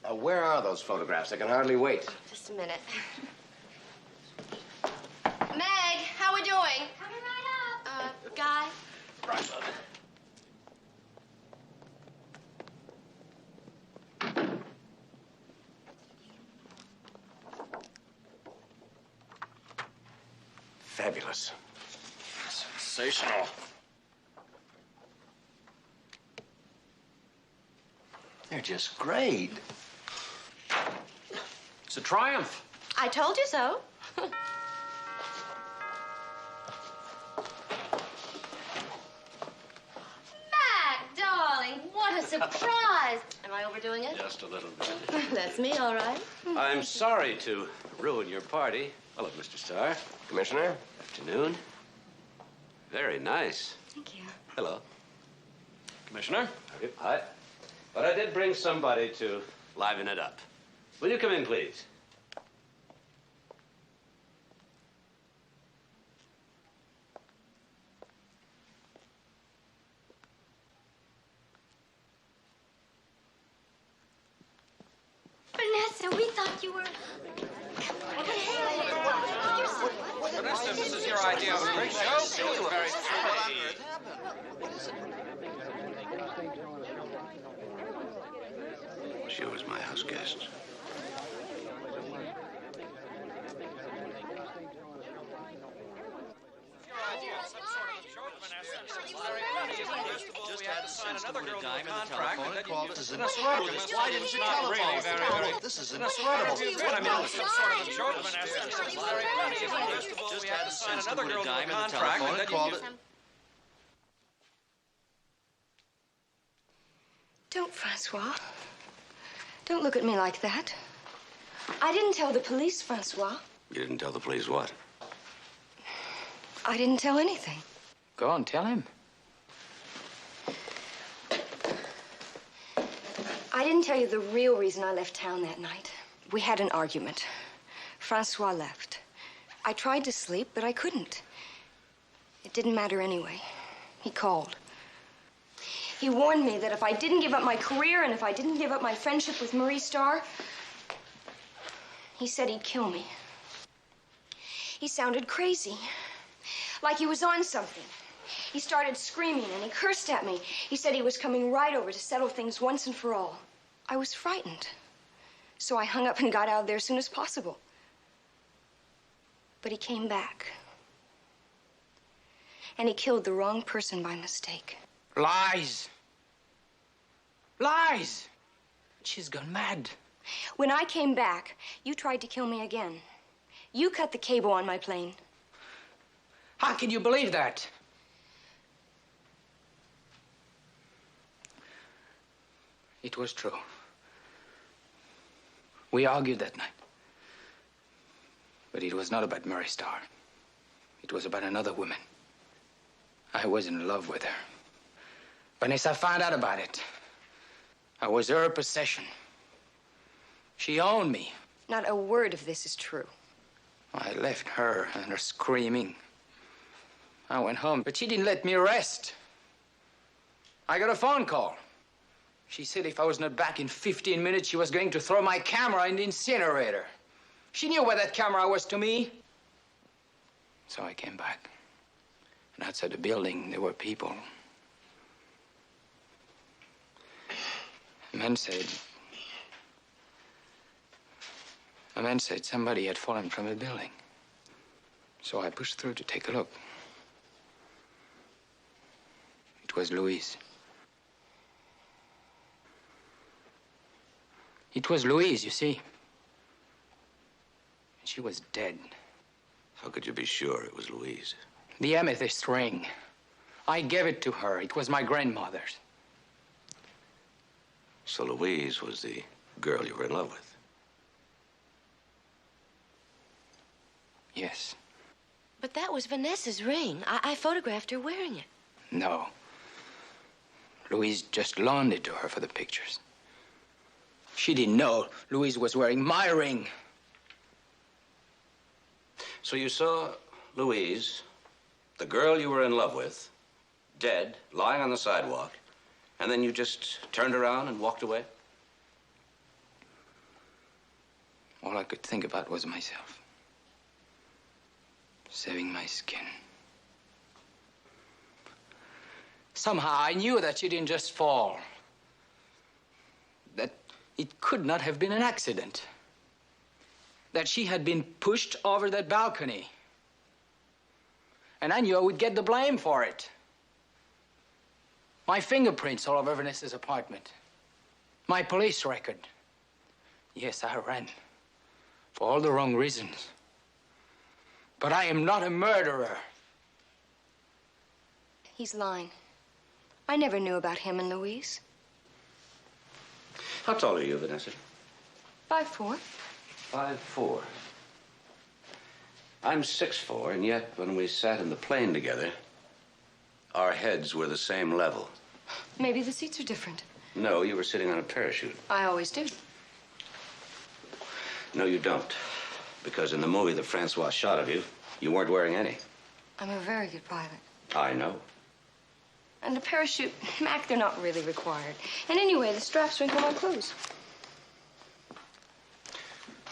Now, where are those photographs? I can hardly wait. Just a minute. Meg, how we doing? Coming right up. Guy? Right, love. Fabulous. Sensational. They're just great. It's a triumph. I told you so. Mac, darling, what a surprise. Am I overdoing it? Just a little bit. That's me, all right. I'm sorry to ruin your party. Hello, Mr. Starr. Commissioner? Afternoon. Very nice. Thank you. Hello. Commissioner? Hi. But I did bring somebody to liven it up. Will you come in, please? Vanessa, we thought you were... Vanessa, this is your idea of a great show. It was very She was my house guest. Just had to sign another girl to a contract. This is incredible. Why didn't you tell us? This is incredible. I mean, it was some sort of a joke, Vanessa. Just had to sign another girl to a contract. And then you... Don't, Francois. Don't look at me like that. I didn't tell the police, Francois. You didn't tell the police what? I didn't tell anything. Go on, tell him. I didn't tell you the real reason I left town that night. We had an argument. Francois left. I tried to sleep, but I couldn't. It didn't matter anyway. He called. He warned me that if I didn't give up my career and if I didn't give up my friendship with Marie Starr, he said he'd kill me. He sounded crazy, like he was on something. He started screaming and he cursed at me. He said he was coming right over to settle things once and for all. I was frightened, so I hung up and got out of there as soon as possible. But he came back, and he killed the wrong person by mistake. Lies. Lies. She's gone mad. When I came back, you tried to kill me again. You cut the cable on my plane. How can you believe that? It was true. We argued that night. But it was not about Mary Starr. It was about another woman. I was in love with her. Vanessa found out about it. I was her possession. She owned me. Not a word of this is true. I left her and her screaming. I went home, but she didn't let me rest. I got a phone call. She said if I was not back in 15 minutes, she was going to throw my camera in the incinerator. She knew what that camera was to me. So I came back. And outside the building, there were people. A man said somebody had fallen from a building. So I pushed through to take a look. It was Louise. It was Louise, you see. She was dead. How could you be sure it was Louise? The amethyst ring. I gave it to her. It was my grandmother's. So Louise was the girl you were in love with? Yes. But that was Vanessa's ring. I photographed her wearing it. No. Louise just loaned it to her for the pictures. She didn't know Louise was wearing my ring. So you saw Louise, the girl you were in love with, dead, lying on the sidewalk, and then you just turned around and walked away? All I could think about was myself. Saving my skin. Somehow I knew that she didn't just fall. That it could not have been an accident. That she had been pushed over that balcony. And I knew I would get the blame for it. My fingerprints all over Vanessa's apartment. My police record. Yes, I ran. For all the wrong reasons. But I am not a murderer. He's lying. I never knew about him and Louise. How tall are you, Vanessa? 5'4". 5'4". I'm 6'4", and yet when we sat in the plane together, our heads were the same level. Maybe the seats are different. No, you were sitting on a parachute. I always do. No, you don't. Because in the movie that Francois shot of you, you weren't wearing any. I'm a very good pilot. I know. And a parachute, Mac, they're not really required. And anyway, the straps wrinkle my clothes.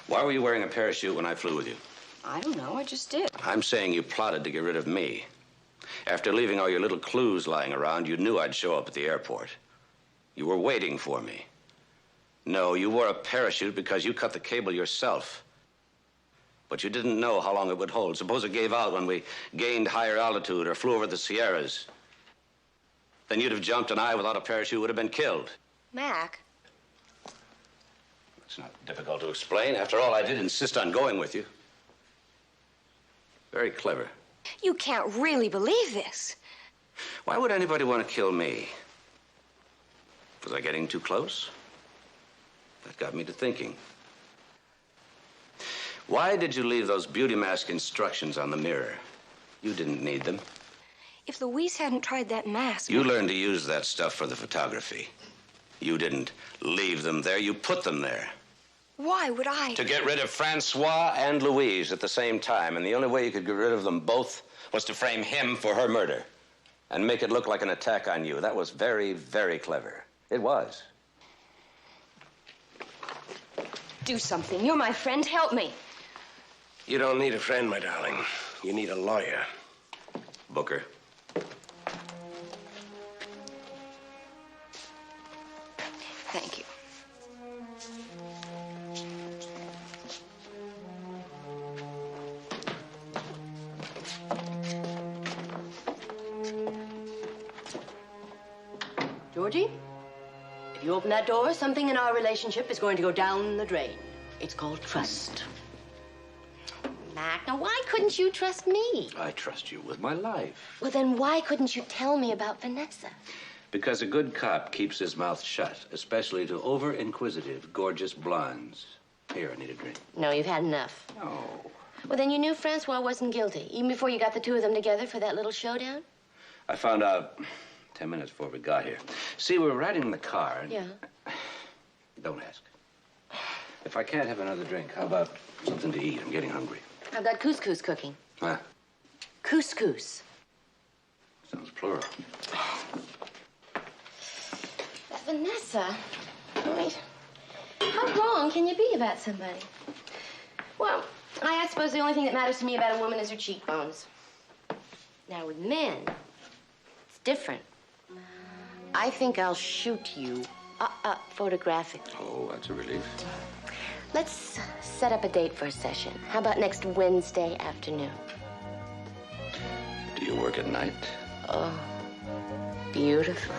Why were you wearing a parachute when I flew with you? I don't know, I just did. I'm saying you plotted to get rid of me. After leaving all your little clues lying around, you knew I'd show up at the airport. You were waiting for me. No, you wore a parachute because you cut the cable yourself. But you didn't know how long it would hold. Suppose it gave out when we gained higher altitude or flew over the Sierras. Then you'd have jumped and I, without a parachute, would have been killed. Mac. It's not difficult to explain. After all, I did insist on going with you. Very clever. You can't really believe this. Why would anybody want to kill me? Was I getting too close? That got me to thinking. Why did you leave those beauty mask instructions on the mirror? You didn't need them. If Louise hadn't tried that mask... You learned to use that stuff for the photography. You didn't leave them there. You put them there. Why would I? To get rid of Francois and Louise at the same time. And the only way you could get rid of them both was to frame him for her murder and make it look like an attack on you. That was very, very clever. It was. Do something. You're my friend. Help me. You don't need a friend, my darling. You need a lawyer. Booker. Thank you. Georgie, if you open that door, something in our relationship is going to go down the drain. It's called trust. Mac, now why couldn't you trust me? I trust you with my life. Well, then why couldn't you tell me about Vanessa? Because a good cop keeps his mouth shut, especially to over-inquisitive, gorgeous blondes. Here, I need a drink. No, you've had enough. No. Well, then you knew Francois wasn't guilty, even before you got the two of them together for that little showdown? I found out 10 minutes before we got here. See, we were riding in the car. And... Yeah. Don't ask. If I can't have another drink, how about something to eat? I'm getting hungry. I've got couscous cooking. Huh? Couscous. Sounds plural. Vanessa, wait. How wrong can you be about somebody? Well, I suppose the only thing that matters to me about a woman is her cheekbones. Now, with men, it's different. I think I'll shoot you photographically. Oh, that's a relief. Let's set up a date for a session. How about next Wednesday afternoon? Do you work at night? Oh, beautifully.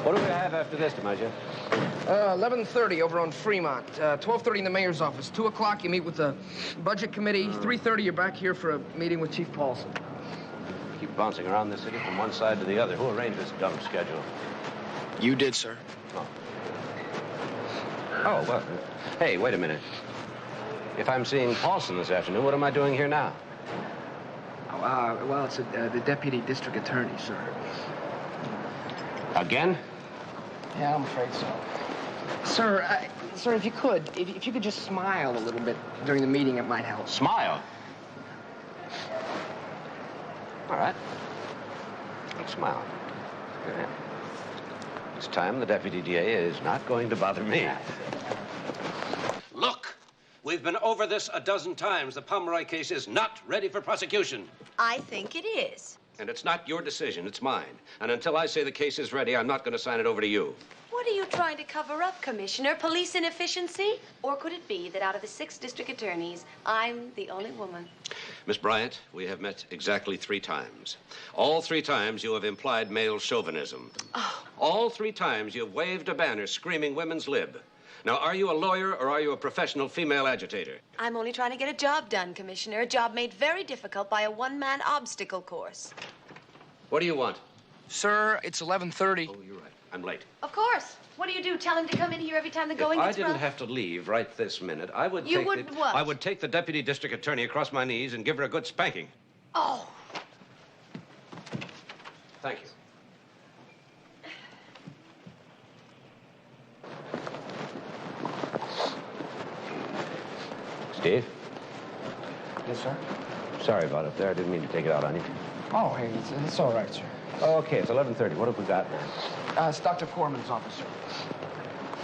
What do we have after this, DiMaggio? 11:30 over on Fremont. 12:30 in the mayor's office. 2 o'clock, you meet with the budget committee. 3:30, you're back here for a meeting with Chief Paulson. Keep bouncing around this city from one side to the other. Who arranged this dumb schedule? You did, sir. Oh, well, hey, wait a minute. If I'm seeing Paulson this afternoon, what am I doing here now? Well, it's the deputy district attorney, sir. Again? Yeah, I'm afraid so. Sir, sir, if you could, if you could just smile a little bit during the meeting, it might help. Smile? All right. I'll smile. Go ahead. This time, the deputy DA is not going to bother me. Look, we've been over this a dozen times. The Pomeroy case is not ready for prosecution. I think it is. And it's not your decision, it's mine. And until I say the case is ready, I'm not going to sign it over to you. What are you trying to cover up, Commissioner? Police inefficiency? Or could it be that out of the 6 district attorneys, I'm the only woman? Miss Bryant, we have met exactly 3 times. All 3 times you have implied male chauvinism. Oh. All 3 times you have waved a banner screaming women's lib. Now, are you a lawyer or are you a professional female agitator? I'm only trying to get a job done, Commissioner. A job made very difficult by a one-man obstacle course. What do you want? Sir, it's 11:30. Oh, you're right. I'm late. Of course. What do you do? Tell him to come in here every time the going If I gets didn't rough? have to leave right this minute, I would You take would the, what? I would take the deputy district attorney across my knees and give her a good spanking. Oh. Thank you. Steve? Yes, sir? Sorry about up there. I didn't mean to take it out on you. Oh, hey, it's all right, sir. Okay, it's 11:30. What have we got now? It's Dr. Corman's office, sir.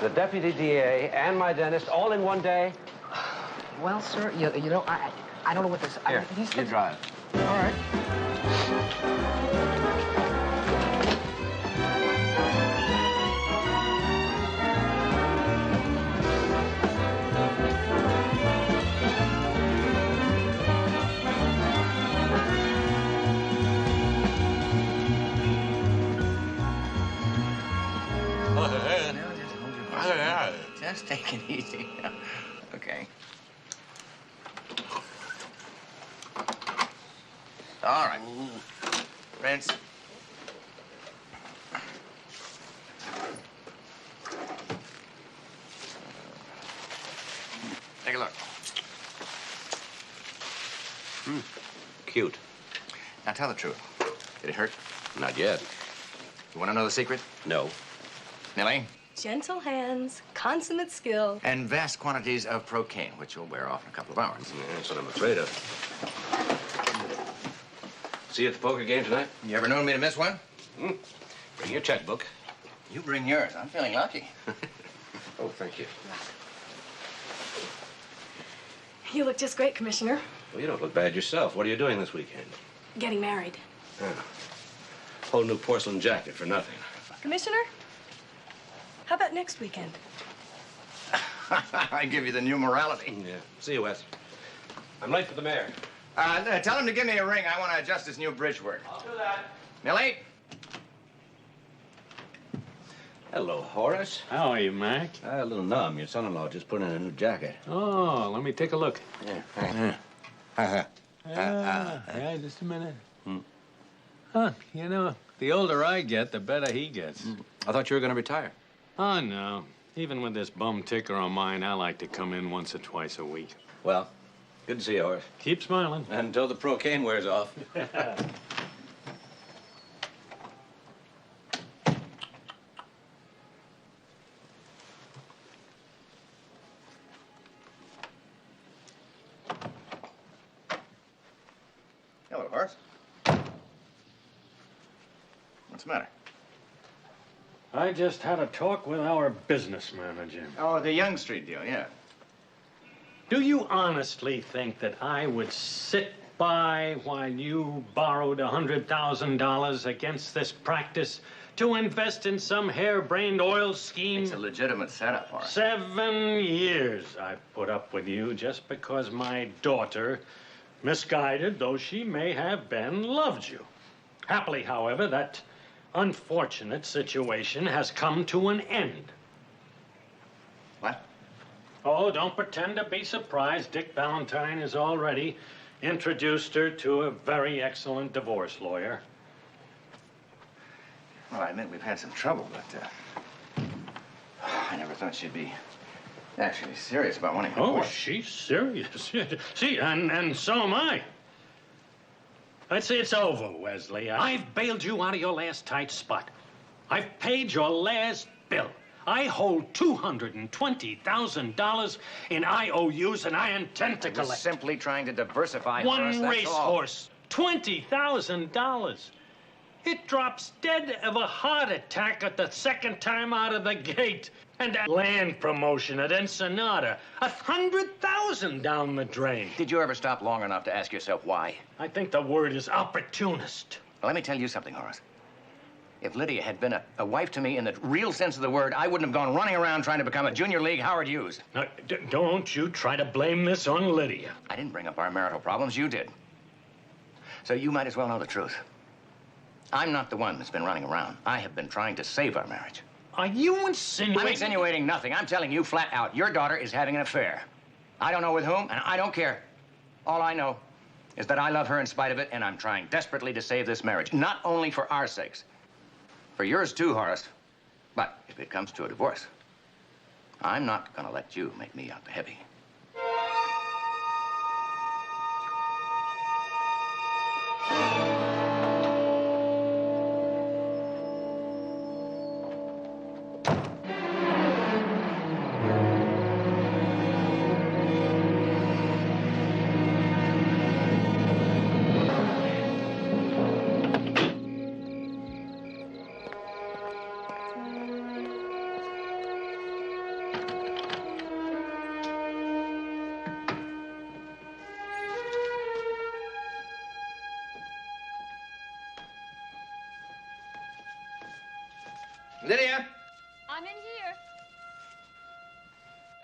The deputy DA and my dentist all in one day? Well, sir, you know, I don't know what this... Here, you drive. All right. Just take it easy. Okay. All right. Rinse. Take a look. Cute. Now tell the truth. Did it hurt? Not yet. You want to know the secret? No. Millie? Gentle hands, consummate skill. And vast quantities of procaine, which will wear off in a couple of hours. Yeah, that's what I'm afraid of. See you at the poker game tonight? You ever known me to miss one? Bring your checkbook. You bring yours. I'm feeling lucky. Oh, thank you. You look just great, Commissioner. Well, you don't look bad yourself. What are you doing this weekend? Getting married. Whole new porcelain jacket for nothing. Commissioner, how about next weekend? I give you the new morality. Yeah. See you, Wes. I'm late for the mayor. Tell him to give me a ring. I want to adjust his new bridge work. I'll do that. Millie? Hello, Horace. How are you, Mac? A little numb. Your son-in-law just put in a new jacket. Oh, let me take a look. Yeah. Yeah, just a minute. Huh, you know, the older I get, the better he gets. I thought you were going to retire. Oh, no. Even with this bum ticker on mine, I like to come in once or twice a week. Well, good to see you, Horace. Keep smiling. Until the procaine wears off. Hello, Horace. What's the matter? I just had a talk with our business manager. Oh, the Young Street deal, yeah. Do you honestly think that I would sit by while you borrowed $100,000 against this practice to invest in some harebrained oil scheme? It's a legitimate setup, Horace. 7 years I've put up with you just because my daughter, misguided though she may have been, loved you. Happily, however, that unfortunate situation has come to an end. What? Oh, don't pretend to be surprised. Dick Valentine has already introduced her to a very excellent divorce lawyer. Well, I admit we've had some trouble, but I never thought she'd be actually serious about wanting a Oh, divorce. she's serious. See, and so am I. It's over, Wesley. I've bailed you out of your last tight spot. I've paid your last bill. I hold $220,000 in IOUs, and I intend to I was collect. simply trying to diversify. Horace, One that's all. racehorse, $20,000. It drops dead of a heart attack at the second time out of the gate. And that land promotion at Ensenada, $100,000 down the drain. Did you ever stop long enough to ask yourself why? I think the word is opportunist. Well, let me tell you something, Horace. If Lydia had been a wife to me in the real sense of the word, I wouldn't have gone running around trying to become a junior league Howard Hughes. Now, don't you try to blame this on Lydia. I didn't bring up our marital problems. You did. So you might as well know the truth. I'm not the one that's been running around. I have been trying to save our marriage. Are you insinuating? I'm insinuating nothing. I'm telling you flat out, your daughter is having an affair. I don't know with whom, and I don't care. All I know is that I love her in spite of it, and I'm trying desperately to save this marriage. Not only for our sakes, for yours too, Horace. But if it comes to a divorce, I'm not gonna let you make me out the heavy. Lydia? I'm in here.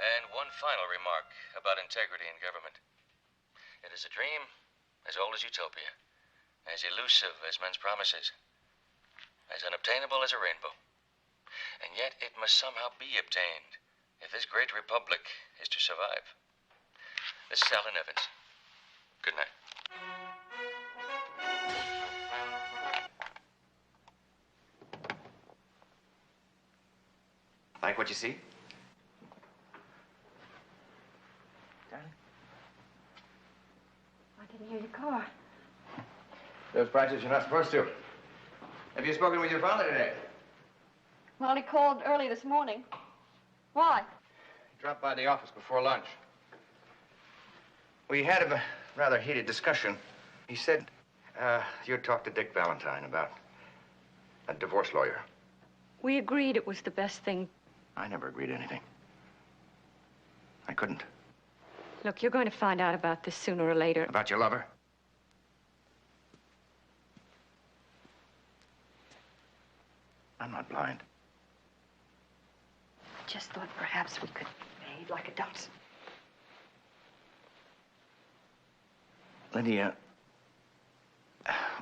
And one final remark about integrity in government. It is a dream as old as utopia, as elusive as men's promises, as unobtainable as a rainbow. And yet it must somehow be obtained if this great republic is to survive. This is Alan Evans. Good night. Like what you see? Darling? I didn't hear your car. Those prices you're not supposed to. Have you spoken with your father today? Well, he called early this morning. Why? He dropped by the office before lunch. We had a rather heated discussion. He said you'd talked to Dick Valentine about a divorce lawyer. We agreed it was the best thing. I never agreed to anything. I couldn't. Look, you're going to find out about this sooner or later. About your lover? I'm not blind. I just thought perhaps we could behave like adults. Lydia,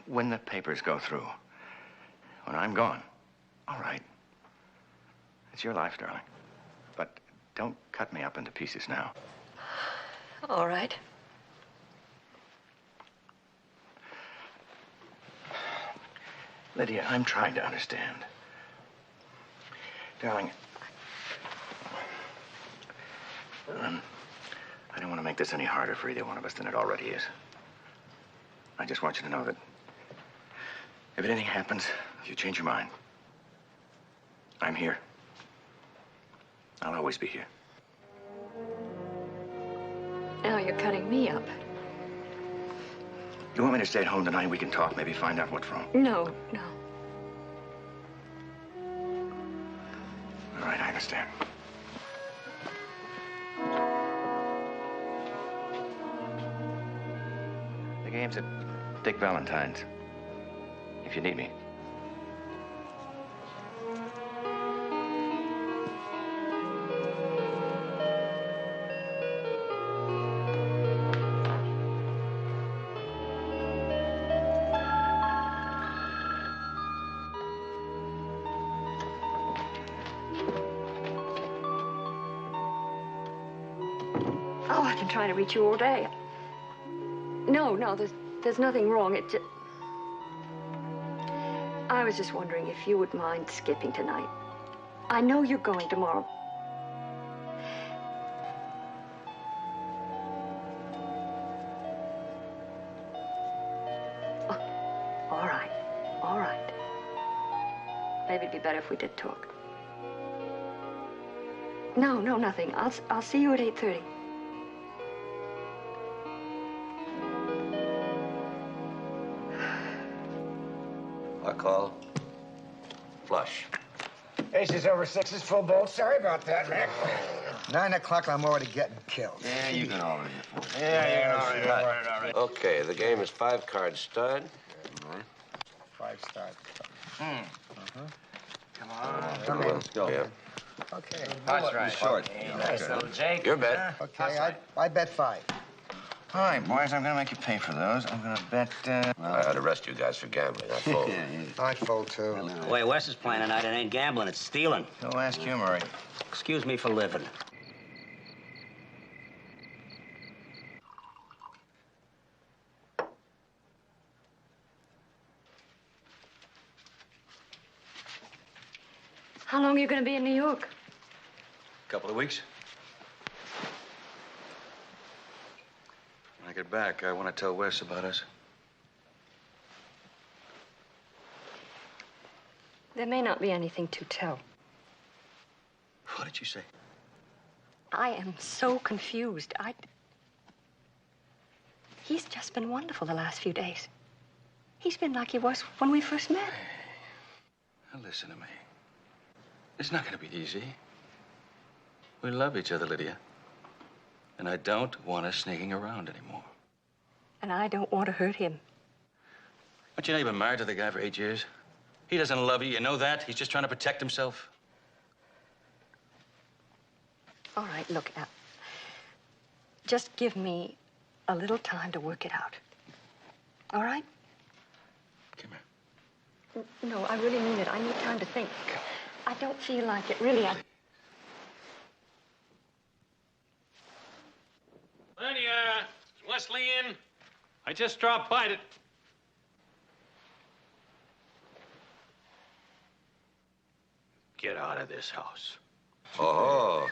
when the papers go through, when I'm gone, all right. It's your life, darling. But don't cut me up into pieces now. All right. Lydia, I'm trying to understand. Darling, I don't want to make this any harder for either one of us than it already is. I just want you to know that if anything happens, if you change your mind, I'm here. I'll always be here. Now you're cutting me up. You want me to stay at home tonight? We can talk, maybe find out what's wrong. No, no. All right, I understand. The game's at Dick Valentine's. If you need me. Oh, I've been trying to reach you all day. No, there's nothing wrong. It just... I was just wondering if you would mind skipping tonight. I know you're going tomorrow. Oh, all right. Maybe it'd be better if we did talk. No, nothing. I'll see you at 8:30. I call. Flush. Aces over sixes, full bolt. Sorry about that, Mac. 9 o'clock, I'm already getting killed. Yeah, you can already afford it. Yeah, all right. Okay, the game is 5-card stud. Five stars. Come on. Let's go. Yeah. Okay. That's right. Short. Nice little Jake. Your bet. Okay, I bet 5. All right, boys, I'm gonna make you pay for those. I'm gonna bet, I ought to arrest you guys for gambling. I fold. I fold, too. The way Wes is playing tonight, it ain't gambling, it's stealing. Don't ask you, Murray. Excuse me for living. How long are you going to be in New York? Couple of weeks. When I get back, I want to tell Wes about us. There may not be anything to tell. What did you say? I am so confused. He's just been wonderful the last few days. He's been like he was when we first met. Now listen to me. It's not going to be easy. We love each other, Lydia. And I don't want us sneaking around anymore. And I don't want to hurt him. Don't you know you've been married to the guy for 8 years? He doesn't love you. You know that? He's just trying to protect himself. All right, look, Al. Just give me a little time to work it out. All right? Come here. No, I really mean it. I need time to think. I don't feel like it, really. Lydia, is Wesley in? I just dropped by to... Get out of this house. Oh,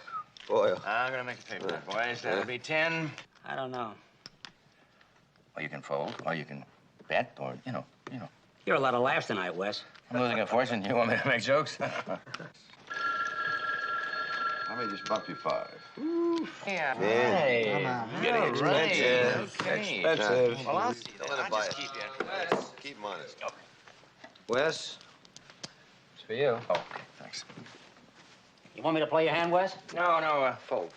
Foil. I'm gonna make a paper, boys. That'll be 10. I don't know. Or you can fold, or you can bet, or, you know. You're a lot of laughs tonight, Wes. I'm losing a fortune. You want me to make jokes? I may just bump you 5. Yeah, Man. hey. Come on. You're getting expensive. Okay. Expensive. Well, I'll see that. I'll just keep you. Keep him honest. Wes? It's for you. Oh, okay, thanks. You want me to play your hand, Wes? No, fold.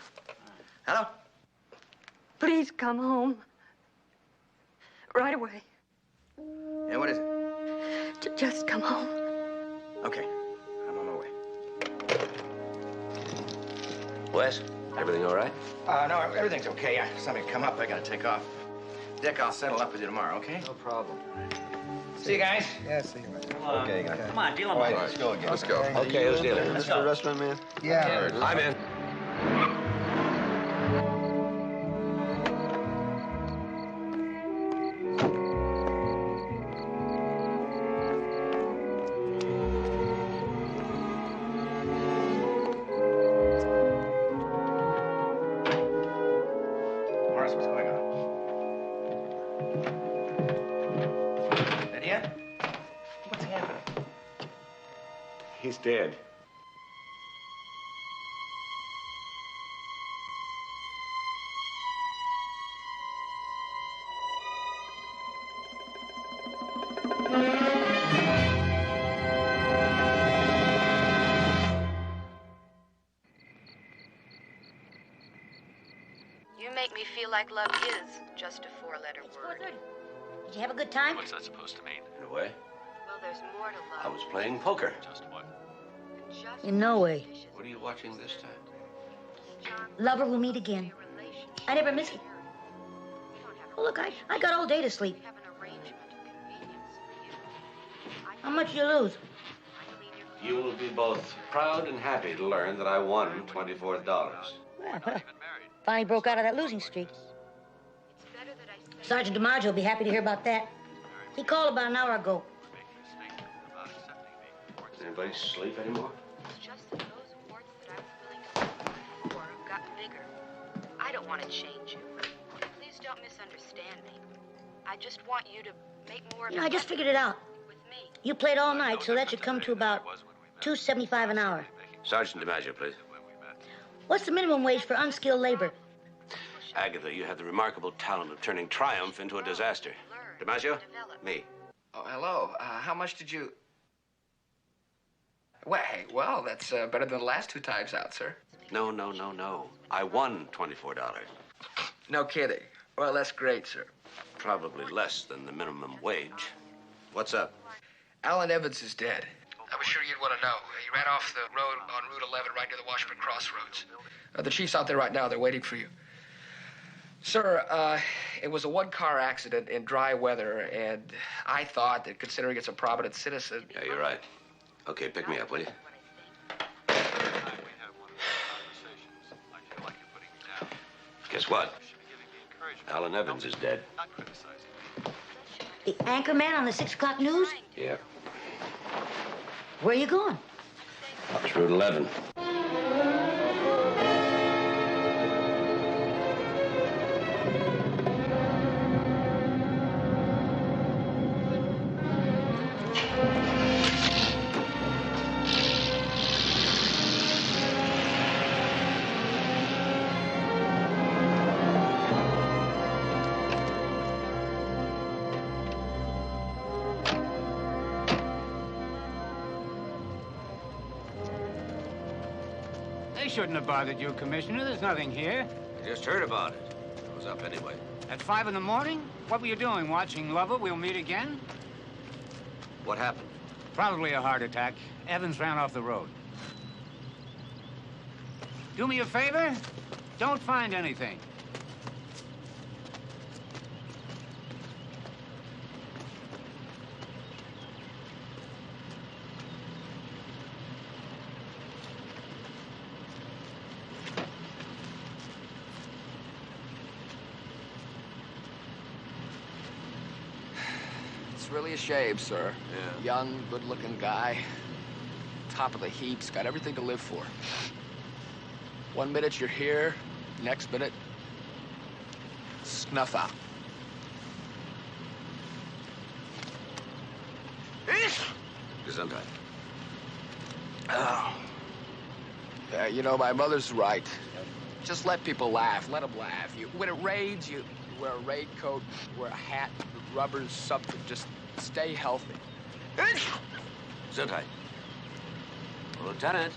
Hello? Please come home. Right away. Yeah, what is it? Just come home. Okay, I'm on my way. Wes, everything all right? No, everything's okay. Something come up, I gotta take off. Dick, I'll settle up with you tomorrow, okay? No problem. See you guys. Yeah, see you, man. Okay, guys. Come on, deal him All right, up. let's go again. Let's go. Okay, who's dealing? Mr. Restaurant Man? Yeah. I'm in. Morris, what's going on? Lydia? What's happening? He's dead. You make me feel like love is just a four-letter word. Did you have a good time? What's that supposed to mean? In a way. Well, there's more to I love. was playing poker. Just what? In no way. What are you watching this time? Lover will meet again. I never miss it. Oh, look, I got all day to sleep. How much you lose? You will be both proud and happy to learn that I won $24. Well, finally broke out of that losing streak. Sergeant DiMaggio will be happy to hear about that. He called about an hour ago. Does anybody sleep anymore? It's just that those warts that I was willing to fight for have gotten bigger. I don't want to change you. Please don't misunderstand me. I just want you to make more of You know, I just figured it out. You played all night, so that should come to about $2.75 an hour. Sergeant DiMaggio, please. What's the minimum wage for unskilled labor? Agatha, you have the remarkable talent of turning triumph into a disaster. DiMaggio? Me. Oh, hello. How much did you... Well, that's better than the last 2 times out, sir. No. I won $24. No kidding. Well, that's great, sir. Probably less than the minimum wage. What's up? Alan Evans is dead. I was sure you'd want to know. He ran off the road on Route 11 right near the Washburn Crossroads. The chief's out there right now. They're waiting for you. Sir, it was a one-car accident in dry weather, and I thought that considering it's a Providence citizen... Yeah, you're right. Okay, pick me up, will you? Guess what? Alan Evans is dead. The anchor man on the 6 o'clock news? Yeah. Where are you going? It's Route 11. They shouldn't have bothered you, Commissioner. There's nothing here. I just heard about it. I was up anyway. At 5 in the morning? What were you doing? Watching Lover? We'll meet again? What happened? Probably a heart attack. Evans ran off the road. Do me a favor. Don't find anything. It's really a shame, sir. Yeah. Young, good-looking guy. Top of the heaps, got everything to live for. One minute you're here, next minute, snuff out. Gesundheit. Oh. Yeah, you know, my mother's right. Just let people laugh. Let them laugh. When it rains, you wear a raincoat, wear a hat, rubbers, something. Just stay healthy. Gesundheit. Lieutenant.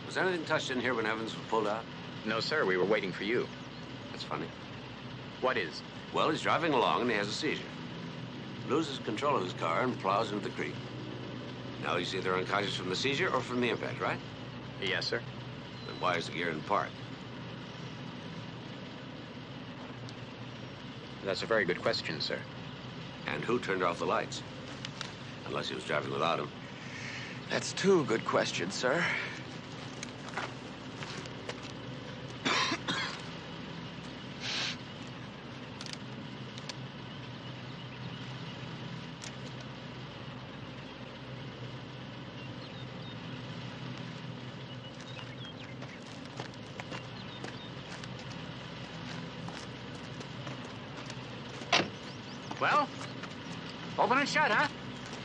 Was anything touched in here when Evans was pulled out? No, sir. We were waiting for you. That's funny. What is? Well, he's driving along and he has a seizure. Loses control of his car and plows into the creek. Now he's either unconscious from the seizure or from the impact, right? Yes, sir. Then why is the gear in park? That's a very good question, sir. And who turned off the lights? Unless he was driving without them. That's two good questions, sir. Well, open and shut, huh?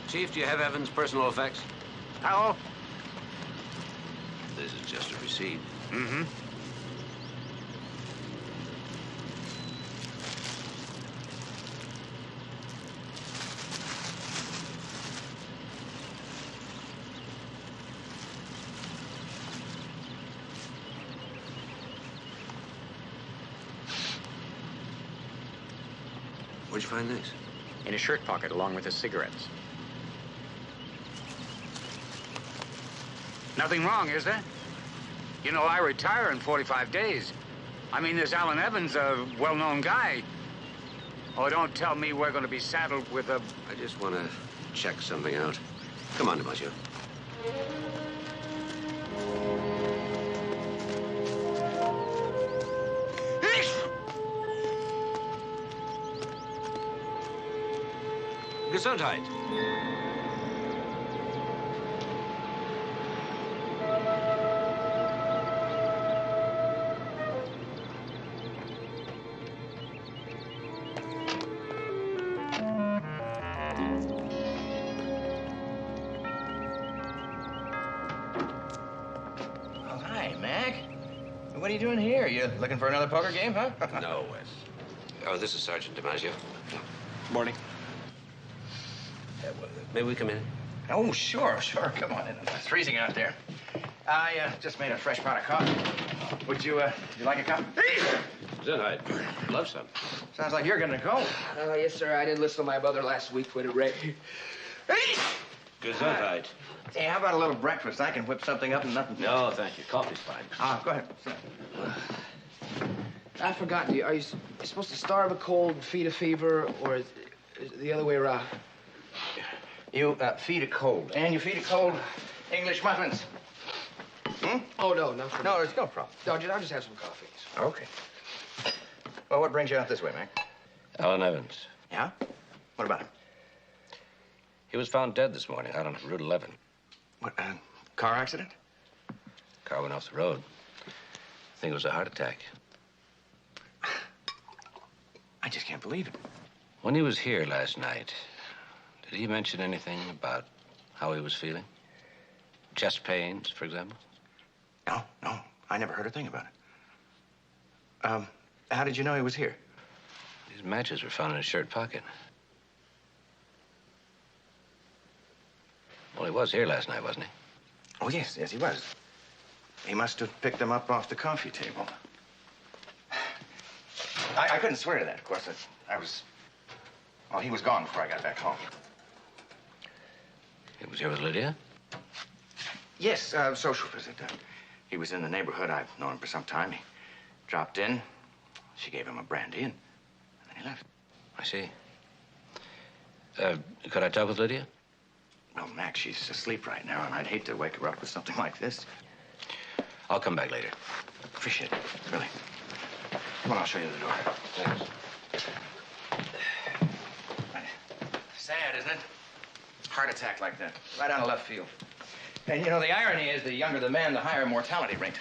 Chief, do you have Evans' personal effects? Hello? This is just a receipt. Mm-hmm. Where'd you find this? In his shirt pocket, along with his cigarettes. Nothing wrong, is there? You know, I retire in 45 days. I mean, this Alan Evans, a well-known guy. Oh, don't tell me we're going to be saddled with a... I just want to check something out. Come on, monsieur. Gesundheit. Oh, hi, Mac. What are you doing here? You looking for another poker game, huh? No, Wes. Oh, this is Sergeant DiMaggio. Morning. Maybe we come in? Oh, sure. Come on in. It's freezing out there. I just made a fresh pot of coffee. Would you like a cup? Gesundheit. Love some. Sounds like you're gonna go. Yes, sir. I didn't listen to my mother last week when it rained. Gesundheit. Hey, how about a little breakfast? I can whip something up and nothing. No, thank you. Coffee's fine. Go ahead. I forgot. Are you supposed to starve a cold and feed a fever, or is it the other way around? You feed a cold, and you feed a cold English muffins. Hmm? Oh, no, not for me. No, there's no problem. No, I'll just have some coffee. Okay. Well, what brings you out this way, Mac? Alan Evans. Yeah? What about him? He was found dead this morning out on Route 11. What, car accident? Car went off the road. I think it was a heart attack. I just can't believe it. When he was here last night, did he mention anything about how he was feeling? Chest pains, for example? No. I never heard a thing about it. How did you know he was here? These matches were found in his shirt pocket. Well, he was here last night, wasn't he? Oh, yes, he was. He must have picked them up off the coffee table. I couldn't swear to that, of course. Well, he was gone before I got back home. He was here with Lydia? Yes, social visit. He was in the neighborhood. I've known him for some time. He dropped in. She gave him a brandy, and then he left. I see. Could I talk with Lydia? Well, Max, she's asleep right now, and I'd hate to wake her up with something like this. I'll come back later. Appreciate it, really. Come on, I'll show you the door. Thanks. Sad, isn't it? Heart attack like that, right out of left field. And you know, the irony is the younger the man, the higher mortality rate.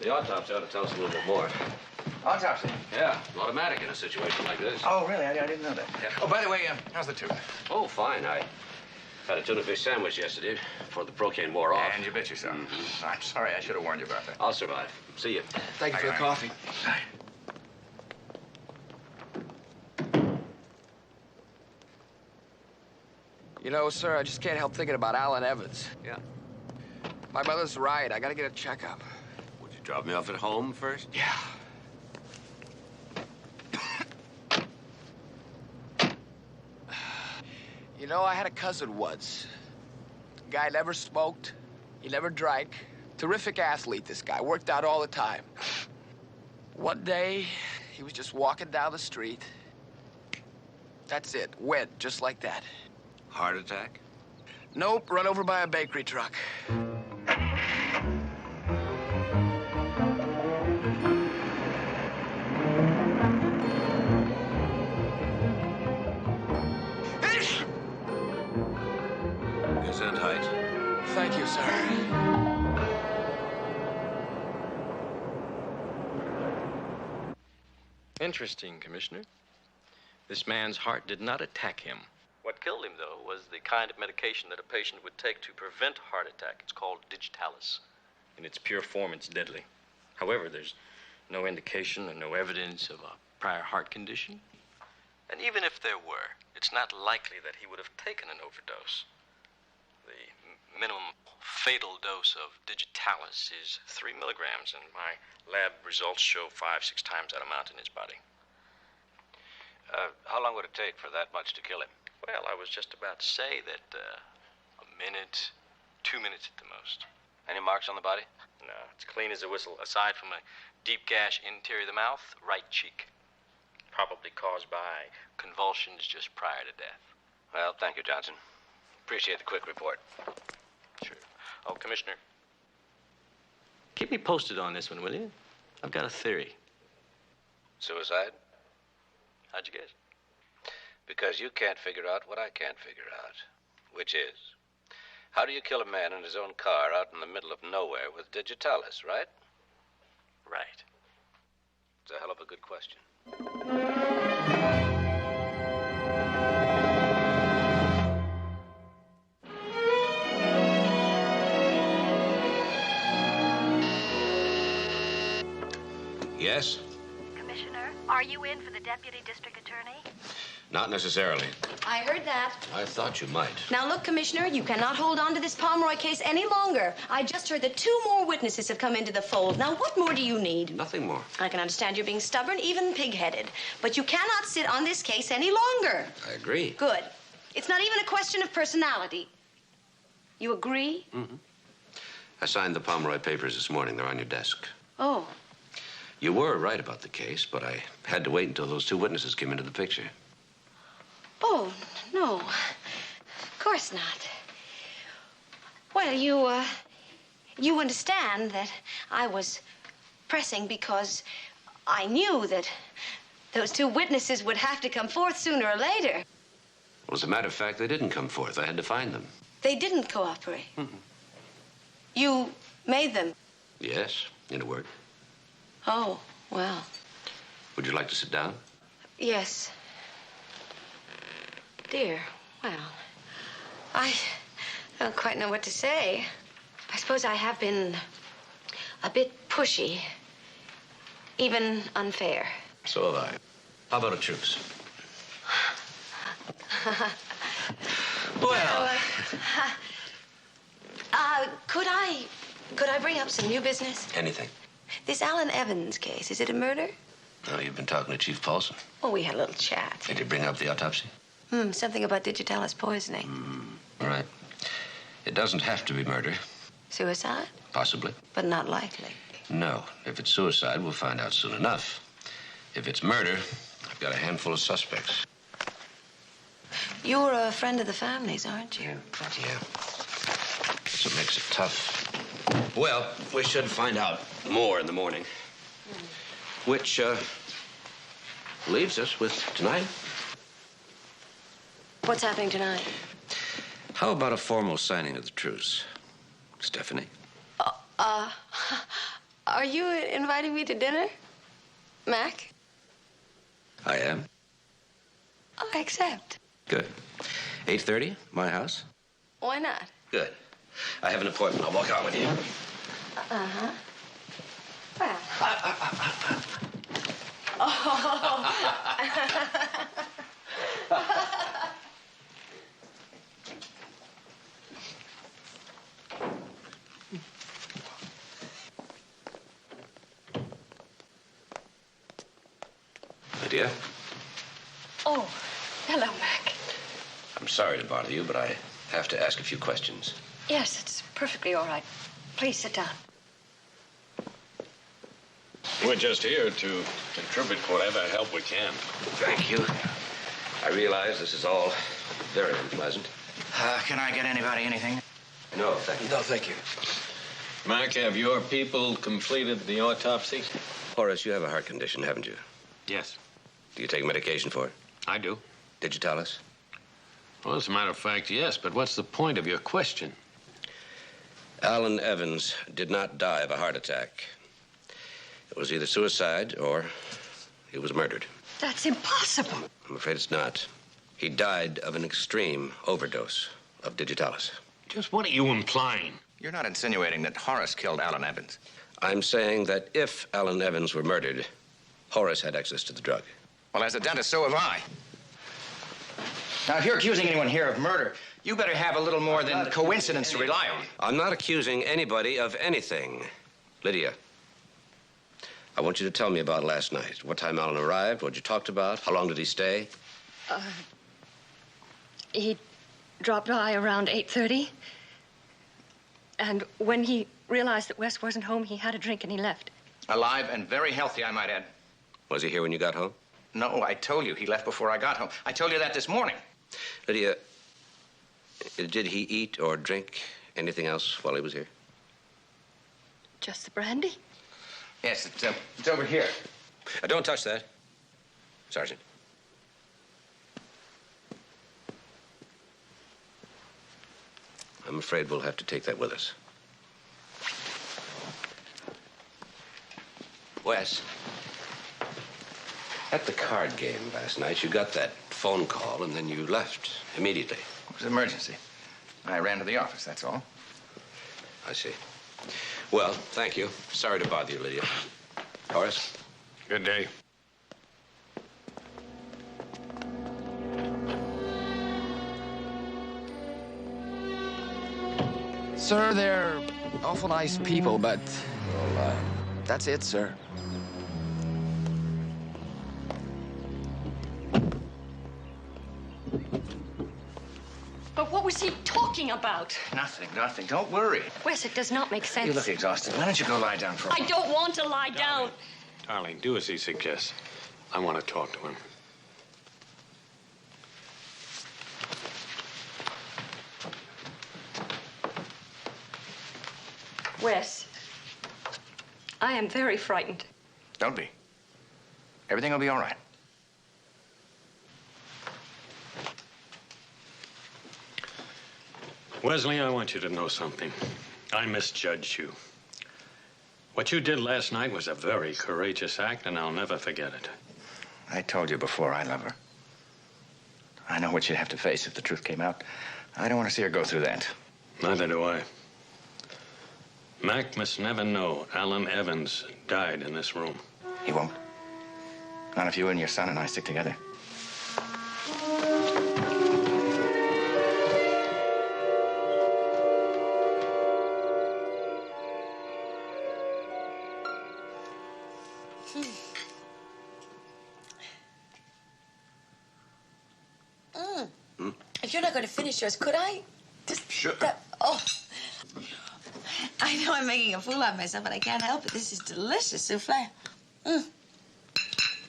The autopsy ought to tell us a little bit more. Autopsy? Yeah, automatic in a situation like this. Oh, really? I didn't know that. Yeah. Oh, by the way, how's the tooth? Oh, fine. I had a tuna fish sandwich yesterday before the procaine wore off. And you bet yourself. I'm sorry. I should have warned you about that. I'll survive. See you. Thank you for the coffee. You know, sir, I just can't help thinking about Alan Evans. Yeah. My mother's right. I gotta get a checkup. Would you drop me off at home first? Yeah. You know, I had a cousin once. Guy never smoked. He never drank. Terrific athlete, this guy. Worked out all the time. One day, he was just walking down the street. That's it. Went just like that. Heart attack? Nope, run over by a bakery truck. Gesundheit. Thank you, sir. Interesting, Commissioner. This man's heart did not attack him. What killed him, though, was the kind of medication that a patient would take to prevent a heart attack. It's called digitalis. In its pure form, it's deadly. However, there's no indication and no evidence of a prior heart condition. And even if there were, it's not likely that he would have taken an overdose. The minimum fatal dose of digitalis is 3 milligrams, and my lab results show 5-6 times that amount in his body. How long would it take for that much to kill him? Well, I was just about to say that a minute, 2 minutes at the most. Any marks on the body? No, it's clean as a whistle, aside from a deep gash interior of the mouth, right cheek. Probably caused by convulsions just prior to death. Well, thank you, Johnson. Appreciate the quick report. Sure. Oh, Commissioner, keep me posted on this one, will you? I've got a theory. Suicide? How'd you guess? Because you can't figure out what I can't figure out, which is, how do you kill a man in his own car out in the middle of nowhere with digitalis, right? Right. It's a hell of a good question. Yes? Commissioner, are you in for the Deputy District Attorney? Not necessarily. I heard that. I thought you might. Now, look, Commissioner, you cannot hold on to this Pomeroy case any longer. I just heard that 2 more witnesses have come into the fold. Now, what more do you need? Nothing more. I can understand you're being stubborn, even pig-headed. But you cannot sit on this case any longer. I agree. Good. It's not even a question of personality. You agree? Mm-hmm. I signed the Pomeroy papers this morning. They're on your desk. Oh. You were right about the case, but I had to wait until those 2 witnesses came into the picture. Oh, no. Of course not. Well, you understand that I was pressing because I knew that those 2 witnesses would have to come forth sooner or later. Well, as a matter of fact, they didn't come forth. I had to find them. They didn't cooperate. Mm-hmm. You made them. Yes, in a word. Oh, well. Would you like to sit down? Yes. Dear, well, I don't quite know what to say. I suppose I have been a bit pushy, even unfair. So have I. How about a truce? Well, could I bring up some new business? Anything. This Alan Evans case, is it a murder? No, you've been talking to Chief Paulson. Oh, we had a little chat. Did he bring up the autopsy? Something about digitalis poisoning. All right. It doesn't have to be murder. Suicide? Possibly. But not likely. No. If it's suicide, we'll find out soon enough. If it's murder, I've got a handful of suspects. You're a friend of the family's, aren't you? Yeah. That's what makes it tough. Well, we should find out more in the morning. Which, leaves us with tonight. What's happening tonight? How about a formal signing of the truce? Stephanie? Are you inviting me to dinner, Mac? I am. I accept. Good. 8:30, my house? Why not? Good. I have an appointment. I'll walk out with you. Uh-huh. Well. Lydia, Oh, hello, Mac. I'm sorry to bother you, but I have to ask a few questions. Yes, it's perfectly all right. Please sit down. We're just here to contribute whatever help we can. Thank you. I realize this is all very unpleasant. Can I get anybody anything? No, thank you. No, thank you. Mark, have your people completed the autopsy? Horace, you have a heart condition, haven't you? Yes, Do you take medication for it? I do. Did you tell us? Well, as a matter of fact, yes, but what's the point of your question? Alan Evans did not die of a heart attack. It was either suicide or he was murdered. That's impossible. I'm afraid it's not. He died of an extreme overdose of digitalis. Just what are you implying? You're not insinuating that Horace killed Alan Evans. I'm saying that if Alan Evans were murdered, Horace had access to the drug. Well, as a dentist, so have I. Now, if you're accusing anyone here of murder, you better have a little more than coincidence to rely on. I'm not accusing anybody of anything. Lydia, I want you to tell me about last night. What time Alan arrived, what you talked about, how long did he stay? He dropped by around 8:30. And when he realized that Wes wasn't home, he had a drink and he left. Alive and very healthy, I might add. Was he here when you got home? No, I told you he left before I got home. I told you that this morning. Lydia, did he eat or drink anything else while he was here? Just the brandy? Yes, it's over here. Don't touch that, Sergeant. I'm afraid we'll have to take that with us. Wes, at the card game last night, you got that phone call and then you left immediately. It was an emergency. I ran to the office, that's all. I see. Well, thank you. Sorry to bother you, Lydia. Horace? Good day. Sir, they're awful nice people, but that's it, sir. But what was he talking about? Nothing. Don't worry. Wes, it does not make sense. You look exhausted. Why don't you go lie down for a I while? don't want to lie down. Darling, do as he suggests. I want to talk to him. Wes, I am very frightened. Don't be. Everything will be all right. Wesley, I want you to know something. I misjudged you. What you did last night was a very courageous act, and I'll never forget it. I told you before I love her. I know what she'd have to face if the truth came out. I don't want to see her go through that. Neither do I. Mac must never know Alan Evans died in this room. He won't. Not if you and your son and I stick together. If you're not going to finish yours, could I? Just sure. Oh. I know I'm making a fool out of myself, but I can't help it. This is delicious souffle.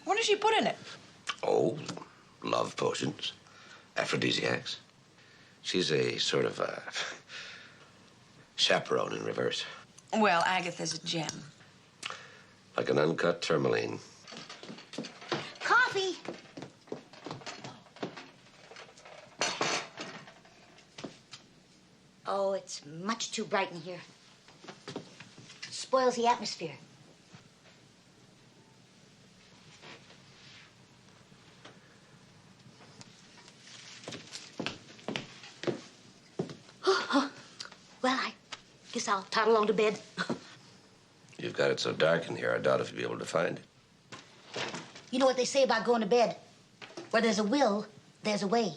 What does she put in it? Oh, love potions, aphrodisiacs. She's a sort of a chaperone in reverse. Well, Agatha's a gem. Like an uncut tourmaline. Coffee. Oh, it's much too bright in here. Spoils the atmosphere. Well, I guess I'll toddle on to bed. You've got it so dark in here, I doubt if you'll be able to find it. You know what they say about going to bed? Where there's a will, there's a way.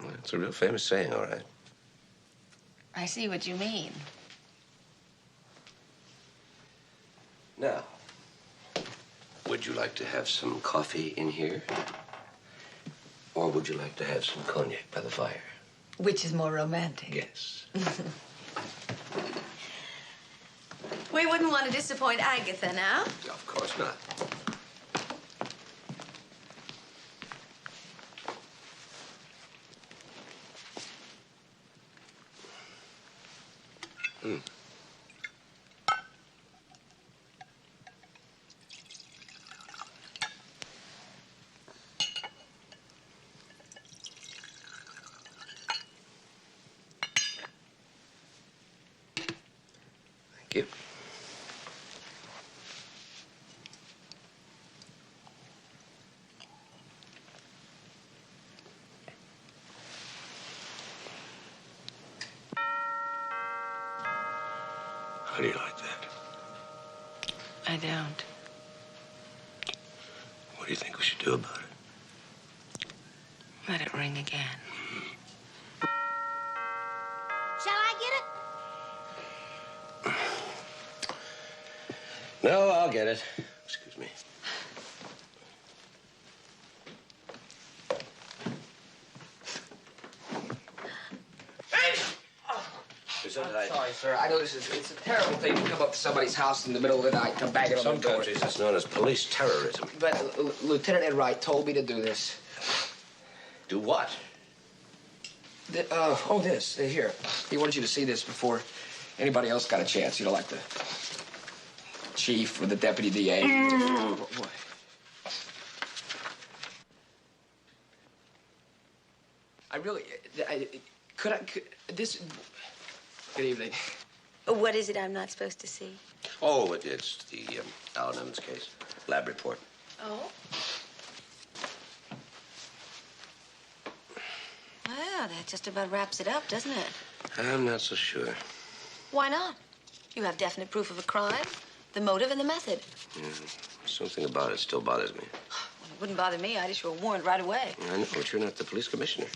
Well, it's a real famous saying, all right. I see what you mean. Now, would you like to have some coffee in here? Or would you like to have some cognac by the fire? Which is more romantic? Yes. We wouldn't want to disappoint Agatha now. Of course not. Thank you. How do you like that? I don't. What do you think we should do about it? Let it ring again. Shall I get it? No, I'll get it. Excuse me. Sorry, sir. I know it's a terrible thing to come up to somebody's house in the middle of the night and bang it on Some the door. countries, it's known as police terrorism. But Lieutenant Ed Wright told me to do this. Do what? This. Here. He wanted you to see this before anybody else got a chance. You know, like the chief or the deputy DA. What? I really... Could this... Good evening. What is it I'm not supposed to see? Oh, it's the Alan Evans case. Lab report. Oh? Well, that just about wraps it up, doesn't it? I'm not so sure. Why not? You have definite proof of a crime, the motive and the method. Yeah, something about it still bothers me. Well, it wouldn't bother me. I'd issue a warrant right away. I know, but you're not the police commissioner.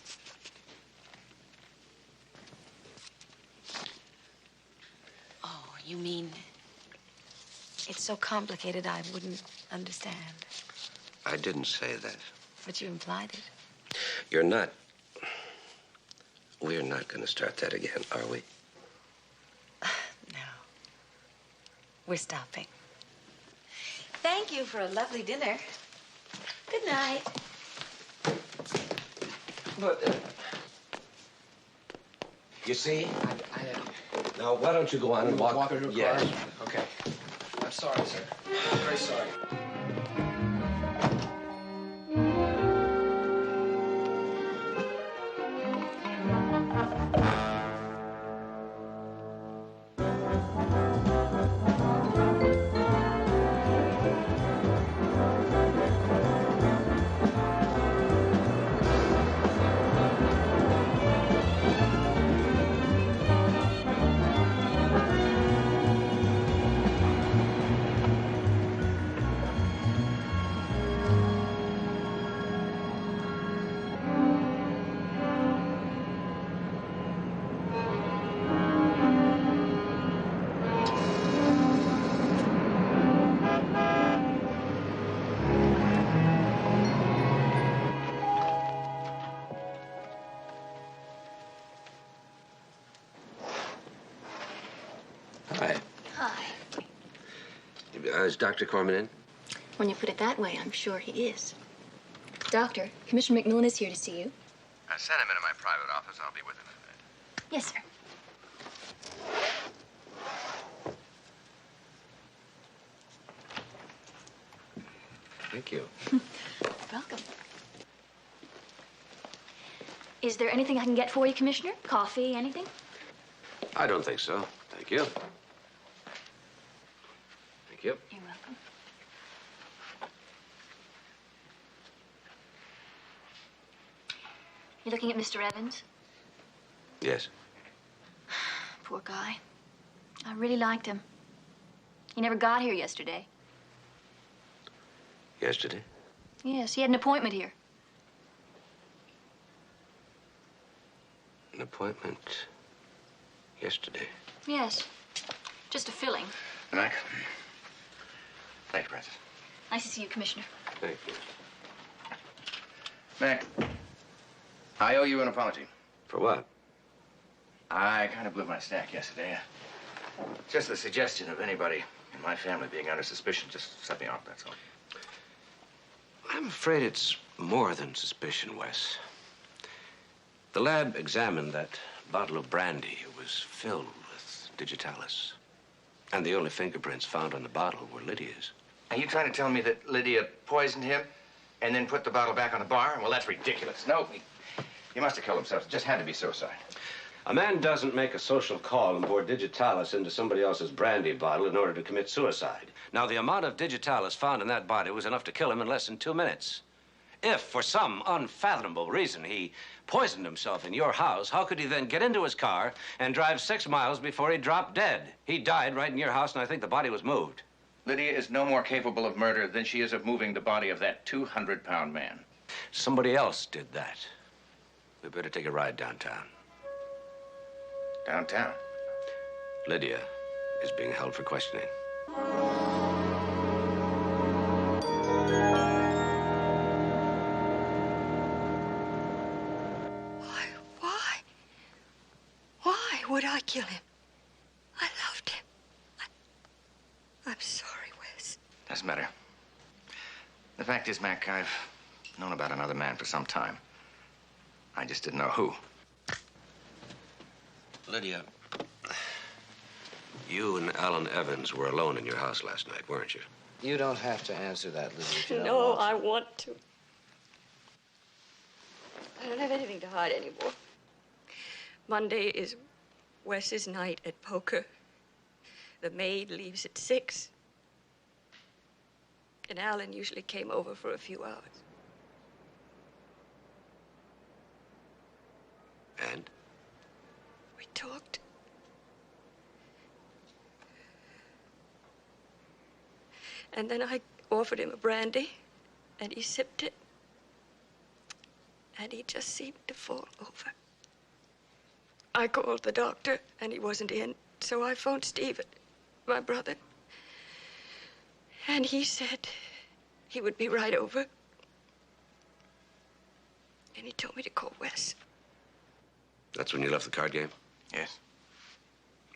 Oh, you mean it's so complicated I wouldn't understand. I didn't say that. But you implied it. You're not. We're not going to start that again, are we? No. We're stopping. Thank you for a lovely dinner. Good night. But, You see? Now, why don't you go on and walk? Walk her to her Yes. car? Okay. I'm sorry, sir. I'm very sorry. Hi. Hi. Is Dr. Corman in? When you put it that way, I'm sure he is. Doctor, Commissioner McMillan is here to see you. Send him into my private office. I'll be with him in a minute. Yes, sir. Thank you. Welcome. Is there anything I can get for you, Commissioner? Coffee, anything? I don't think so. Thank you. Thank you. You're welcome. You looking at Mr. Evans? Yes. Poor guy. I really liked him. He never got here yesterday. Yesterday? Yes, he had an appointment here. An appointment yesterday. Yes. Just a filling. Mac. Thanks, Francis. Nice to see you, Commissioner. Thank you. Mac, I owe you an apology. For what? I kind of blew my stack yesterday. Just the suggestion of anybody in my family being under suspicion just set me off, that's all. I'm afraid it's more than suspicion, Wes. The lab examined that bottle of brandy. It was filled with digitalis. And the only fingerprints found on the bottle were Lydia's. Are you trying to tell me that Lydia poisoned him and then put the bottle back on the bar? Well, that's ridiculous. No, he must have killed himself. It just had to be suicide. A man doesn't make a social call and pour digitalis into somebody else's brandy bottle in order to commit suicide. Now, the amount of digitalis found in that body was enough to kill him in less than 2 minutes. If, for some unfathomable reason, he poisoned himself in your house, how could he then get into his car and drive 6 miles before he dropped dead? He died right in your house, and I think the body was moved. Lydia is no more capable of murder than she is of moving the body of that 200-pound man. Somebody else did that. We better take a ride downtown. Downtown? Lydia is being held for questioning. Why would I kill him? I loved him. I'm sorry, Wes. Doesn't matter. The fact is, Mac, I've known about another man for some time. I just didn't know who. Lydia, you and Alan Evans were alone in your house last night, weren't you? You don't have to answer that, Lydia, if you don't No, want to. I want to. I don't have anything to hide anymore. Monday is Wes's night at poker. The maid leaves at 6. And Alan usually came over for a few hours. And? We talked. And then I offered him a brandy, and he sipped it. And he just seemed to fall over. I called the doctor, and he wasn't in, so I phoned Stephen, my brother. And he said he would be right over. And he told me to call Wes. That's when you left the card game? Yes.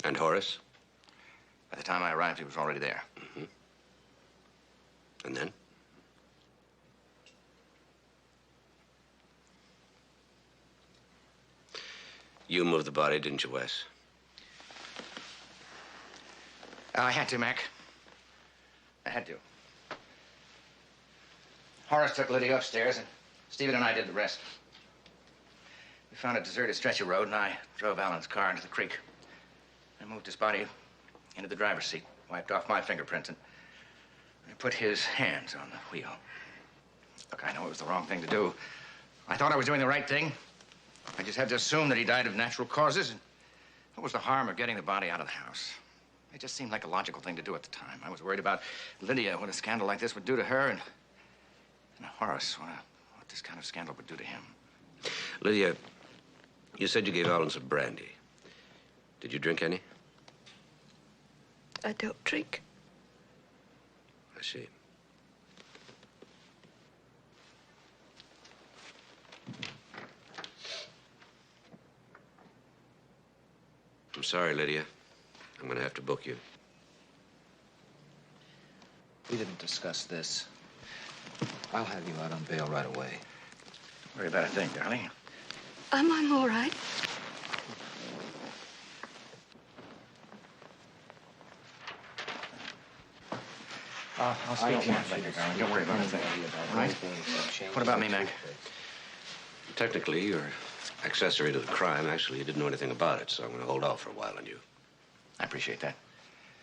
And Horace? By the time I arrived, he was already there. Mm-hmm. And then? You moved the body, didn't you, Wes? I had to, Mac. I had to. Horace took Lydia upstairs, and Stephen and I did the rest. We found a deserted stretch of road, and I drove Alan's car into the creek. I moved his body into the driver's seat, wiped off my fingerprints, and I put his hands on the wheel. Look, I know it was the wrong thing to do. I thought I was doing the right thing. I just had to assume that he died of natural causes. And what was the harm of getting the body out of the house? It just seemed like a logical thing to do at the time. I was worried about Lydia, what a scandal like this would do to her, and Horace, what this kind of scandal would do to him. Lydia, you said you gave Alan some brandy. Did you drink any? I don't drink. I see. I'm sorry, Lydia. I'm going to have to book you. We didn't discuss this. I'll have you out on bail right away. Don't worry about a thing, darling. I'm all right. I'll speak to you later, darling. Don't worry about a thing. All right? What about me, Mac? Technically, you're accessory to the crime. Actually, you didn't know anything about it, so I'm going to hold off for a while on you. I appreciate that.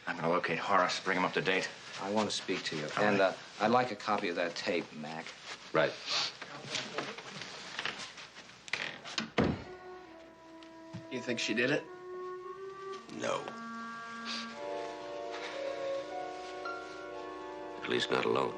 I'm going to locate Horace, bring him up to date. I want to speak to you. All And right. I'd like a copy of that tape, Mac. Right. You think she did it? No. At least not alone.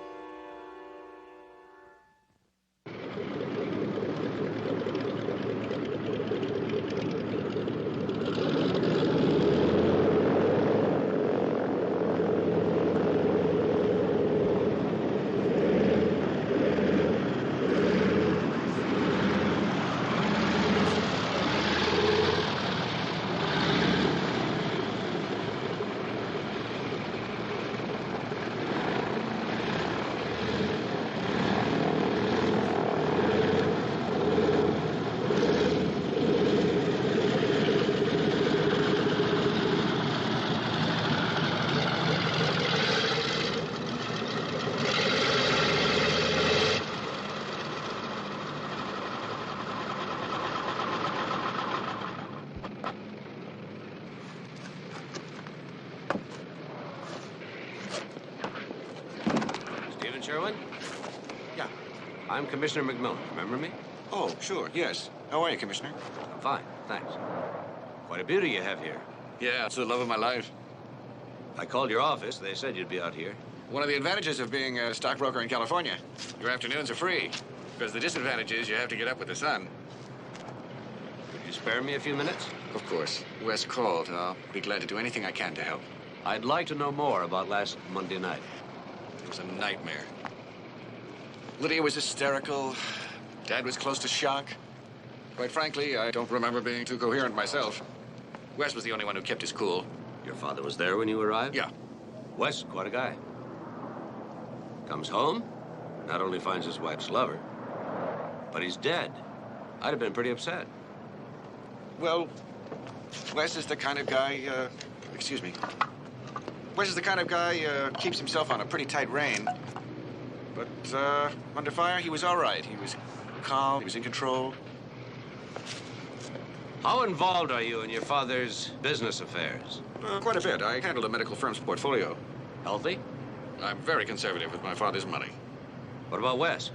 Sherwin? Yeah. I'm Commissioner McMillan. Remember me? Oh, sure, yes. How are you, Commissioner? I'm fine, thanks. Quite a beauty you have here. Yeah, it's the love of my life. I called your office. They said you'd be out here. One of the advantages of being a stockbroker in California, your afternoons are free. Because the disadvantage is you have to get up with the sun. Could you spare me a few minutes? Of course. Wes called. I'll be glad to do anything I can to help. I'd like to know more about last Monday night. It was a nightmare. Lydia was hysterical. Dad was close to shock. Quite frankly, I don't remember being too coherent myself. Wes was the only one who kept his cool. Your father was there when you arrived? Yeah. Wes, quite a guy. Comes home, not only finds his wife's lover, but he's dead. I'd have been pretty upset. Well, Wes is the kind of guy, excuse me. Wes is the kind of guy, keeps himself on a pretty tight rein. But, under fire, he was all right. He was calm, he was in control. How involved are you in your father's business affairs? Quite a bit. I handled a medical firm's portfolio. Healthy? I'm very conservative with my father's money. What about Wes?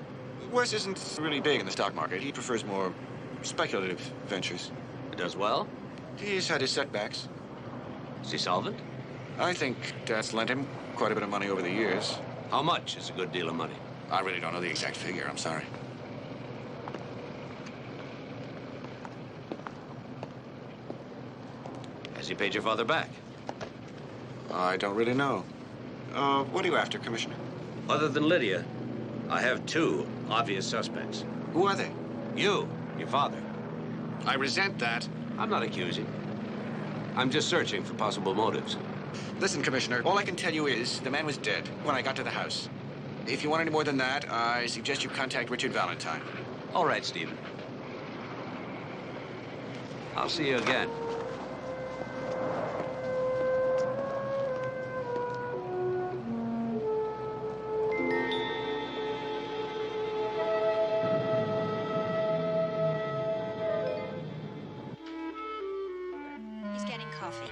Wes isn't really big in the stock market. He prefers more speculative ventures. He does well? He's had his setbacks. Is he solvent? I think Dad's lent him quite a bit of money over the years. How much is a good deal of money? I really don't know the exact figure. I'm sorry. Has he paid your father back? I don't really know. What are you after, Commissioner? Other than Lydia, I have two obvious suspects. Who are they? You, your father. I resent that. I'm not accusing. I'm just searching for possible motives. Listen, Commissioner, all I can tell you is the man was dead when I got to the house. If you want any more than that, I suggest you contact Richard Valentine. All right, Stephen. I'll see you again. He's getting coffee.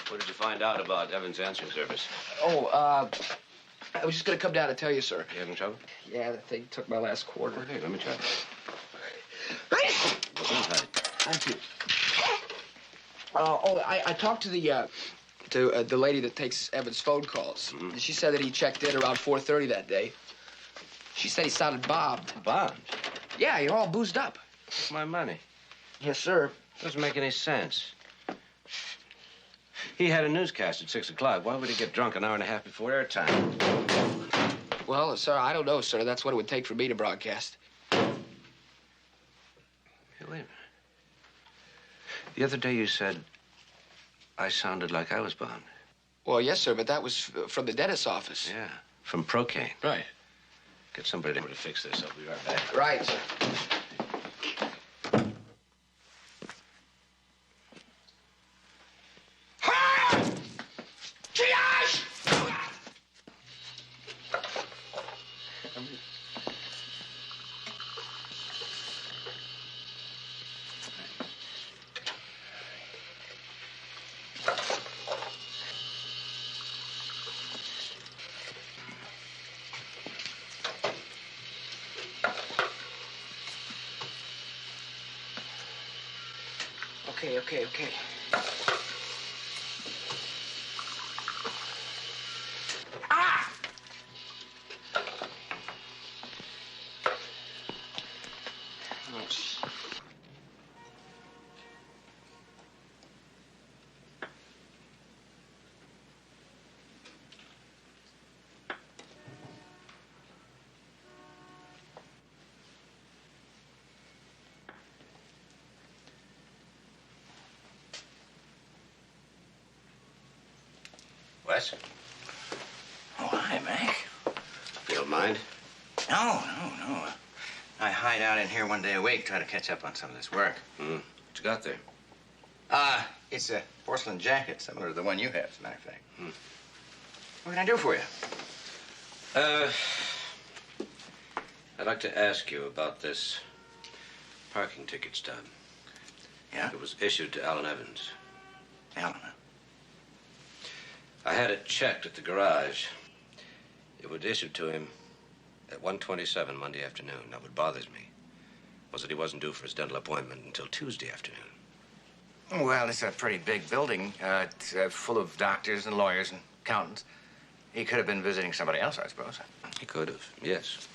What did you find out about Evan's answering service? Oh, I was just gonna come down and tell you, sir. You having trouble? Yeah, the thing took my last quarter. Okay, let me try. Thank you. I talked to the lady that takes Evan's phone calls. Mm-hmm. She said that he checked in around 4:30 that day. She said he sounded bombed. Bombed? Yeah, you're all boozed up. What's my money? Yes, sir. Doesn't make any sense. He had a newscast at 6 o'clock. Why would he get drunk an hour and a half before airtime? Well, sir, I don't know, sir. That's what it would take for me to broadcast. Hey, wait a minute. The other day you said I sounded like I was bombed. Well, yes, sir, but that was from the dentist's office. Yeah, from Procaine. Right. Get somebody to fix this. I'll be right back. Right, sir. Okay. Wes? Oh, hi, Mac. You don't mind? No. I hide out in here one day a week, try to catch up on some of this work. What you got there? It's a porcelain jacket, similar to the one you have, as a matter of fact. What can I do for you? I'd like to ask you about this parking ticket stub. Yeah? It was issued to Alan Evans. Alan? I had it checked at the garage. It was issued to him at 1:27 Monday afternoon. Now, what bothers me was that he wasn't due for his dental appointment until Tuesday afternoon. Well, it's a pretty big building. It's full of doctors and lawyers and accountants. He could have been visiting somebody else, I suppose. He could have, yes.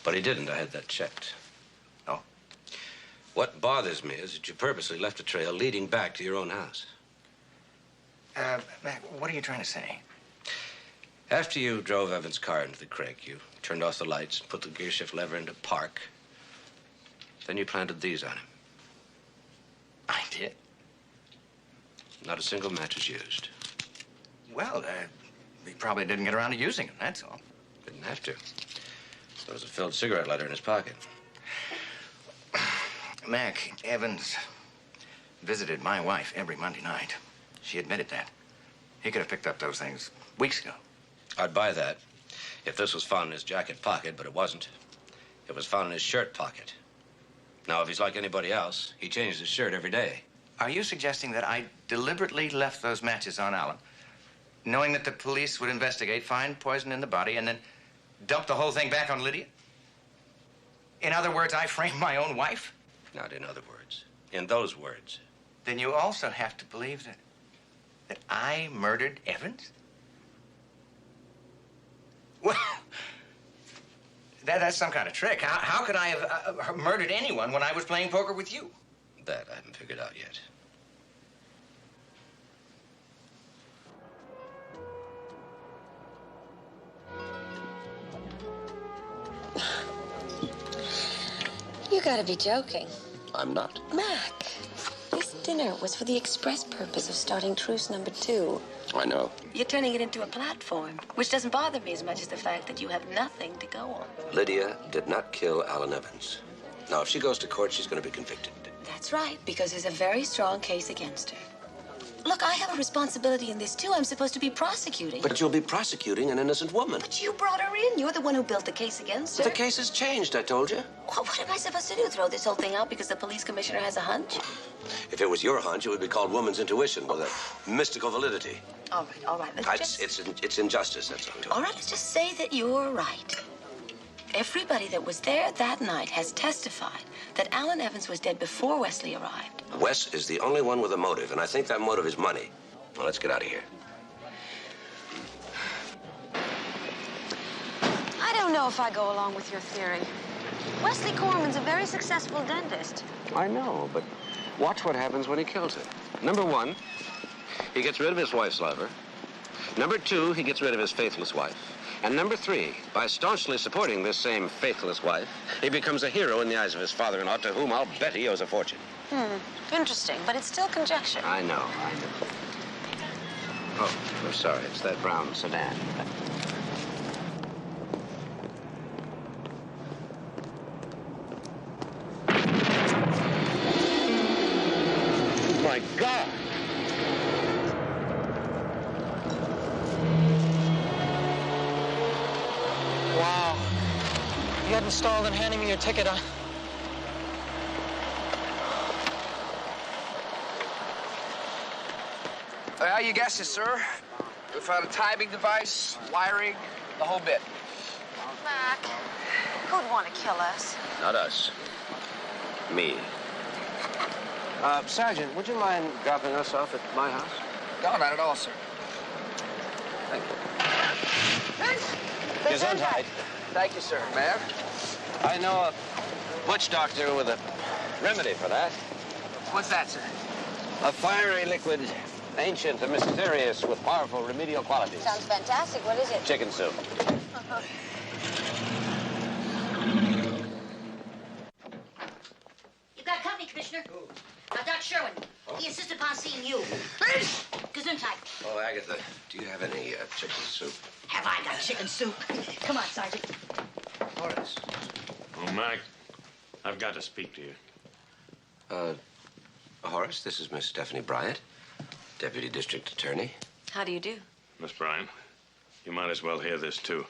But he didn't. I had that checked. Oh? What bothers me is that you purposely left a trail leading back to your own house. Mac, what are you trying to say? After you drove Evans' car into the creek, you turned off the lights, put the gear shift lever into park. Then you planted these on him. I did? Not a single match was used. Well, he probably didn't get around to using them, that's all. Didn't have to. There was a filled cigarette lighter in his pocket. Mac, Evans visited my wife every Monday night. She admitted that. He could have picked up those things weeks ago. I'd buy that if this was found in his jacket pocket, but it wasn't. It was found in his shirt pocket. Now, if he's like anybody else, he changed his shirt every day. Are you suggesting that I deliberately left those matches on Alan, knowing that the police would investigate, find poison in the body, and then dump the whole thing back on Lydia? In other words, I framed my own wife? Not in other words. In those words. Then you also have to believe that I murdered Evans? Well, that's some kind of trick. How could I have murdered anyone when I was playing poker with you? That I haven't figured out yet. You gotta be joking. I'm not. Mac, this dinner was for the express purpose of starting truce number 2. I know. You're turning it into a platform, which doesn't bother me as much as the fact that you have nothing to go on. Lydia did not kill Alan Evans. Now, if she goes to court, she's going to be convicted. That's right, because there's a very strong case against her. Look, I have a responsibility in this, too. I'm supposed to be prosecuting. But you'll be prosecuting an innocent woman. But you brought her in. You're the one who built the case against her. The case has changed, I told you. Well, what am I supposed to do? Throw this whole thing out because the police commissioner has a hunch? If it was your hunch, it would be called woman's intuition with a mystical validity. All right. It's injustice, that's all. All right, let's just say that you're right. Everybody that was there that night has testified that Alan Evans was dead before Wesley arrived. Wes is the only one with a motive, and I think that motive is money. Well, let's get out of here. I don't know if I go along with your theory. Wesley Corman's a very successful dentist. I know, but watch what happens when he kills her. Number 1, he gets rid of his wife's lover. Number 2, he gets rid of his faithless wife. And number 3, by staunchly supporting this same faithless wife, he becomes a hero in the eyes of his father-in-law, to whom I'll bet he owes a fortune. Interesting, but it's still conjecture. I know. Oh, I'm sorry. It's that brown sedan. getting stalled and handing me your ticket. Well, you guessed it, sir. We found a timing device, wiring, the whole bit. Mac, who'd want to kill us? Not us. Me. Sergeant, would you mind dropping us off at my house? No, not at all, sir. Thank you. Gesundheit. Thank you, sir. Ma'am? I know a witch doctor with a remedy for that. What's that, sir? A fiery liquid, ancient and mysterious, with powerful remedial qualities. Sounds fantastic. What is it? Chicken soup. You got company, Commissioner. Doc Sherwin. He insisted upon seeing you. Gesundheit. Oh, Agatha, do you have any chicken soup? Have I got chicken soup? Come on, Sergeant. Horace. Oh, Mac, I've got to speak to you. Horace, this is Miss Stephanie Bryant, Deputy District Attorney. How do you do? Miss Bryant, you might as well hear this, too.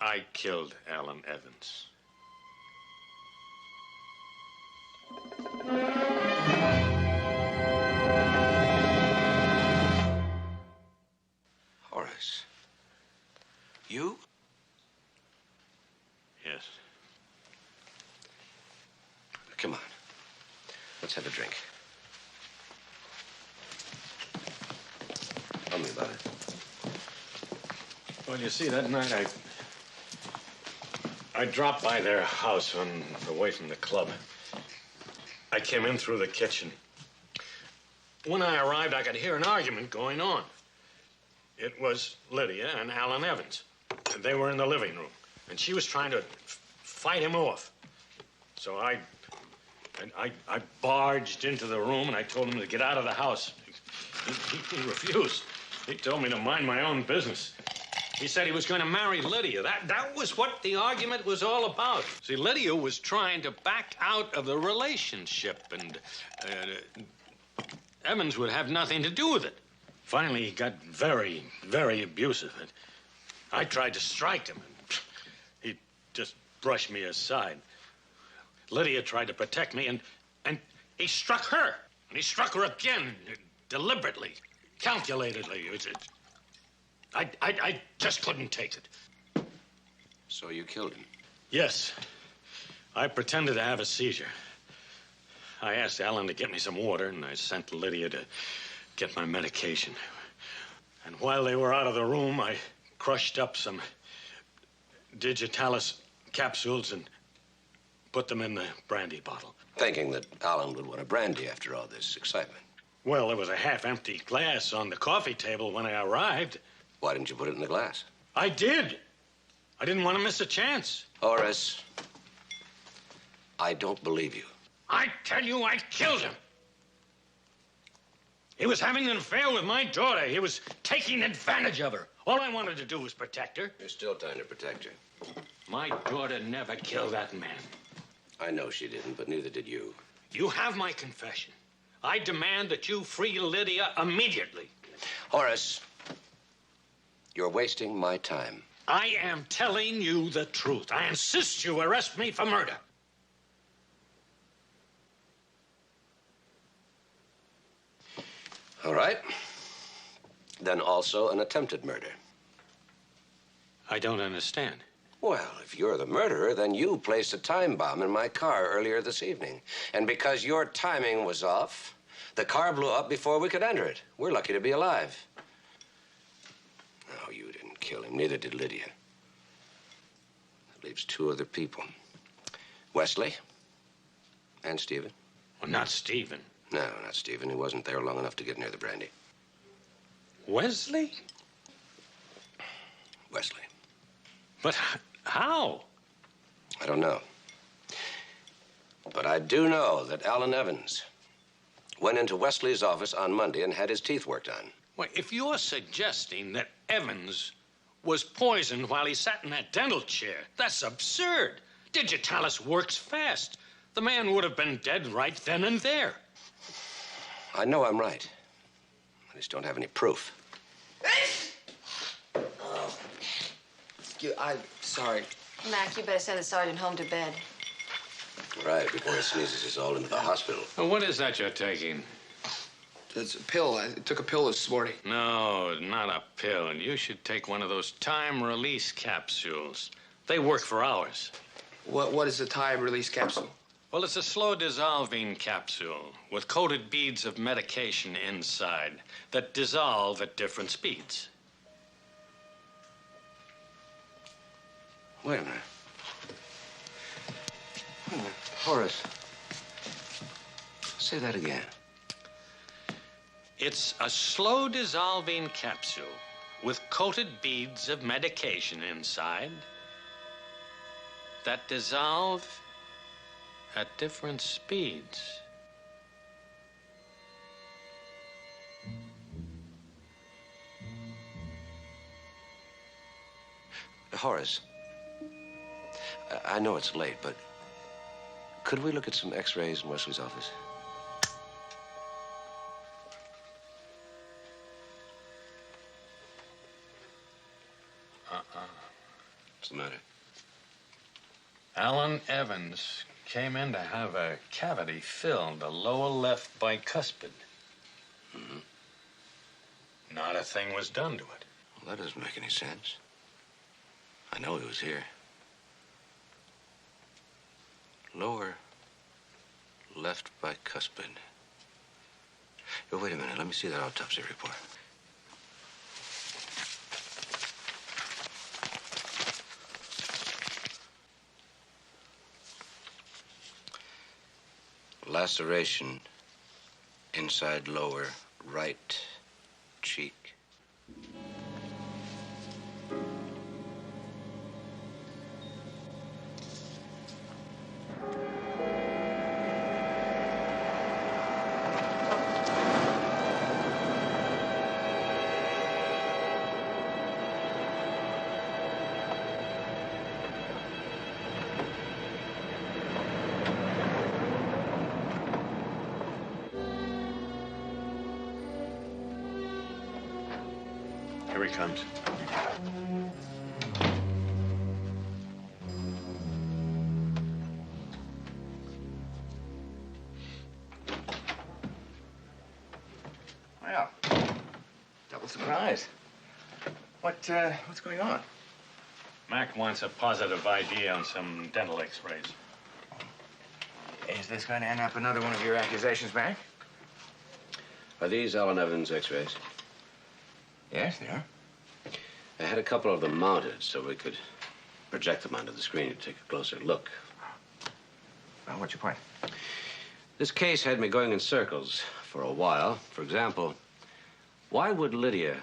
I killed Alan Evans. Horace. You? Yes. Come on. Let's have a drink. Tell me about it. Well, you see, that night I dropped by their house on the way from the club. I came in through the kitchen. When I arrived, I could hear an argument going on. It was Lydia and Alan Evans. They were in the living room, and she was trying to fight him off. So I barged into the room, and I told him to get out of the house. He refused. He told me to mind my own business. He said he was going to marry Lydia. That was what the argument was all about. See, Lydia was trying to back out of the relationship, and Evans would have nothing to do with it. Finally, he got very, very abusive. And I tried to strike him, and he just brushed me aside. Lydia tried to protect me, and he struck her. And he struck her again, deliberately, calculatedly. I just couldn't take it. So you killed him? Yes. I pretended to have a seizure. I asked Alan to get me some water, and I sent Lydia to get my medication. And while they were out of the room, I crushed up some digitalis capsules and put them in the brandy bottle. Thinking that Alan would want a brandy after all this excitement. Well, there was a half-empty glass on the coffee table when I arrived. Why didn't you put it in the glass? I did. I didn't want to miss a chance. Horace, I don't believe you. I tell you, I killed him. He was having an affair with my daughter. He was taking advantage of her. All I wanted to do was protect her. You're still trying to protect her. My daughter never killed that man. I know she didn't, but neither did you. You have my confession. I demand that you free Lydia immediately. Horace, you're wasting my time. I am telling you the truth. I insist you arrest me for murder. All right. Then also an attempted murder. I don't understand. Well, if you're the murderer, then you placed a time bomb in my car earlier this evening. And because your timing was off, the car blew up before we could enter it. We're lucky to be alive. No, you didn't kill him. Neither did Lydia. That leaves two other people. Wesley and Stephen. Well, not Stephen. No, not Stephen. He wasn't there long enough to get near the brandy. Wesley? Wesley. But how? I don't know. But I do know that Alan Evans went into Wesley's office on Monday and had his teeth worked on. Well, if you're suggesting that Evans was poisoned while he sat in that dental chair, that's absurd. Digitalis works fast. The man would have been dead right then and there. I know I'm right. I just don't have any proof. I'm sorry. Mac, you better send the sergeant home to bed. Right, before he sneezes us all into the hospital. Well, what is that you're taking? It's a pill. I took a pill this morning. No, not a pill. You should take one of those time-release capsules. They work for hours. What is a time-release capsule? Well, it's a slow-dissolving capsule with coated beads of medication inside that dissolve at different speeds. Wait a minute. Horace, say that again. It's a slow-dissolving capsule with coated beads of medication inside that dissolve at different speeds. Horace, I know it's late, but could we look at some x-rays in Wesley's office? What's the matter? Alan Evans came in to have a cavity filled, the lower left bicuspid. Mm-hmm. Not a thing was done to it. Well, that doesn't make any sense. I know he was here. Lower left bicuspid. Oh, wait a minute. Let me see that autopsy report. Laceration inside lower right cheek. Here he comes. Well, double surprise. What's going on? Mac wants a positive ID on some dental x-rays. Is this going to end up another one of your accusations, Mac? Are these Alan Evans x-rays? Yes, they are. I had a couple of them mounted so we could project them onto the screen to take a closer look. Well, what's your point? This case had me going in circles for a while. For example, why would Lydia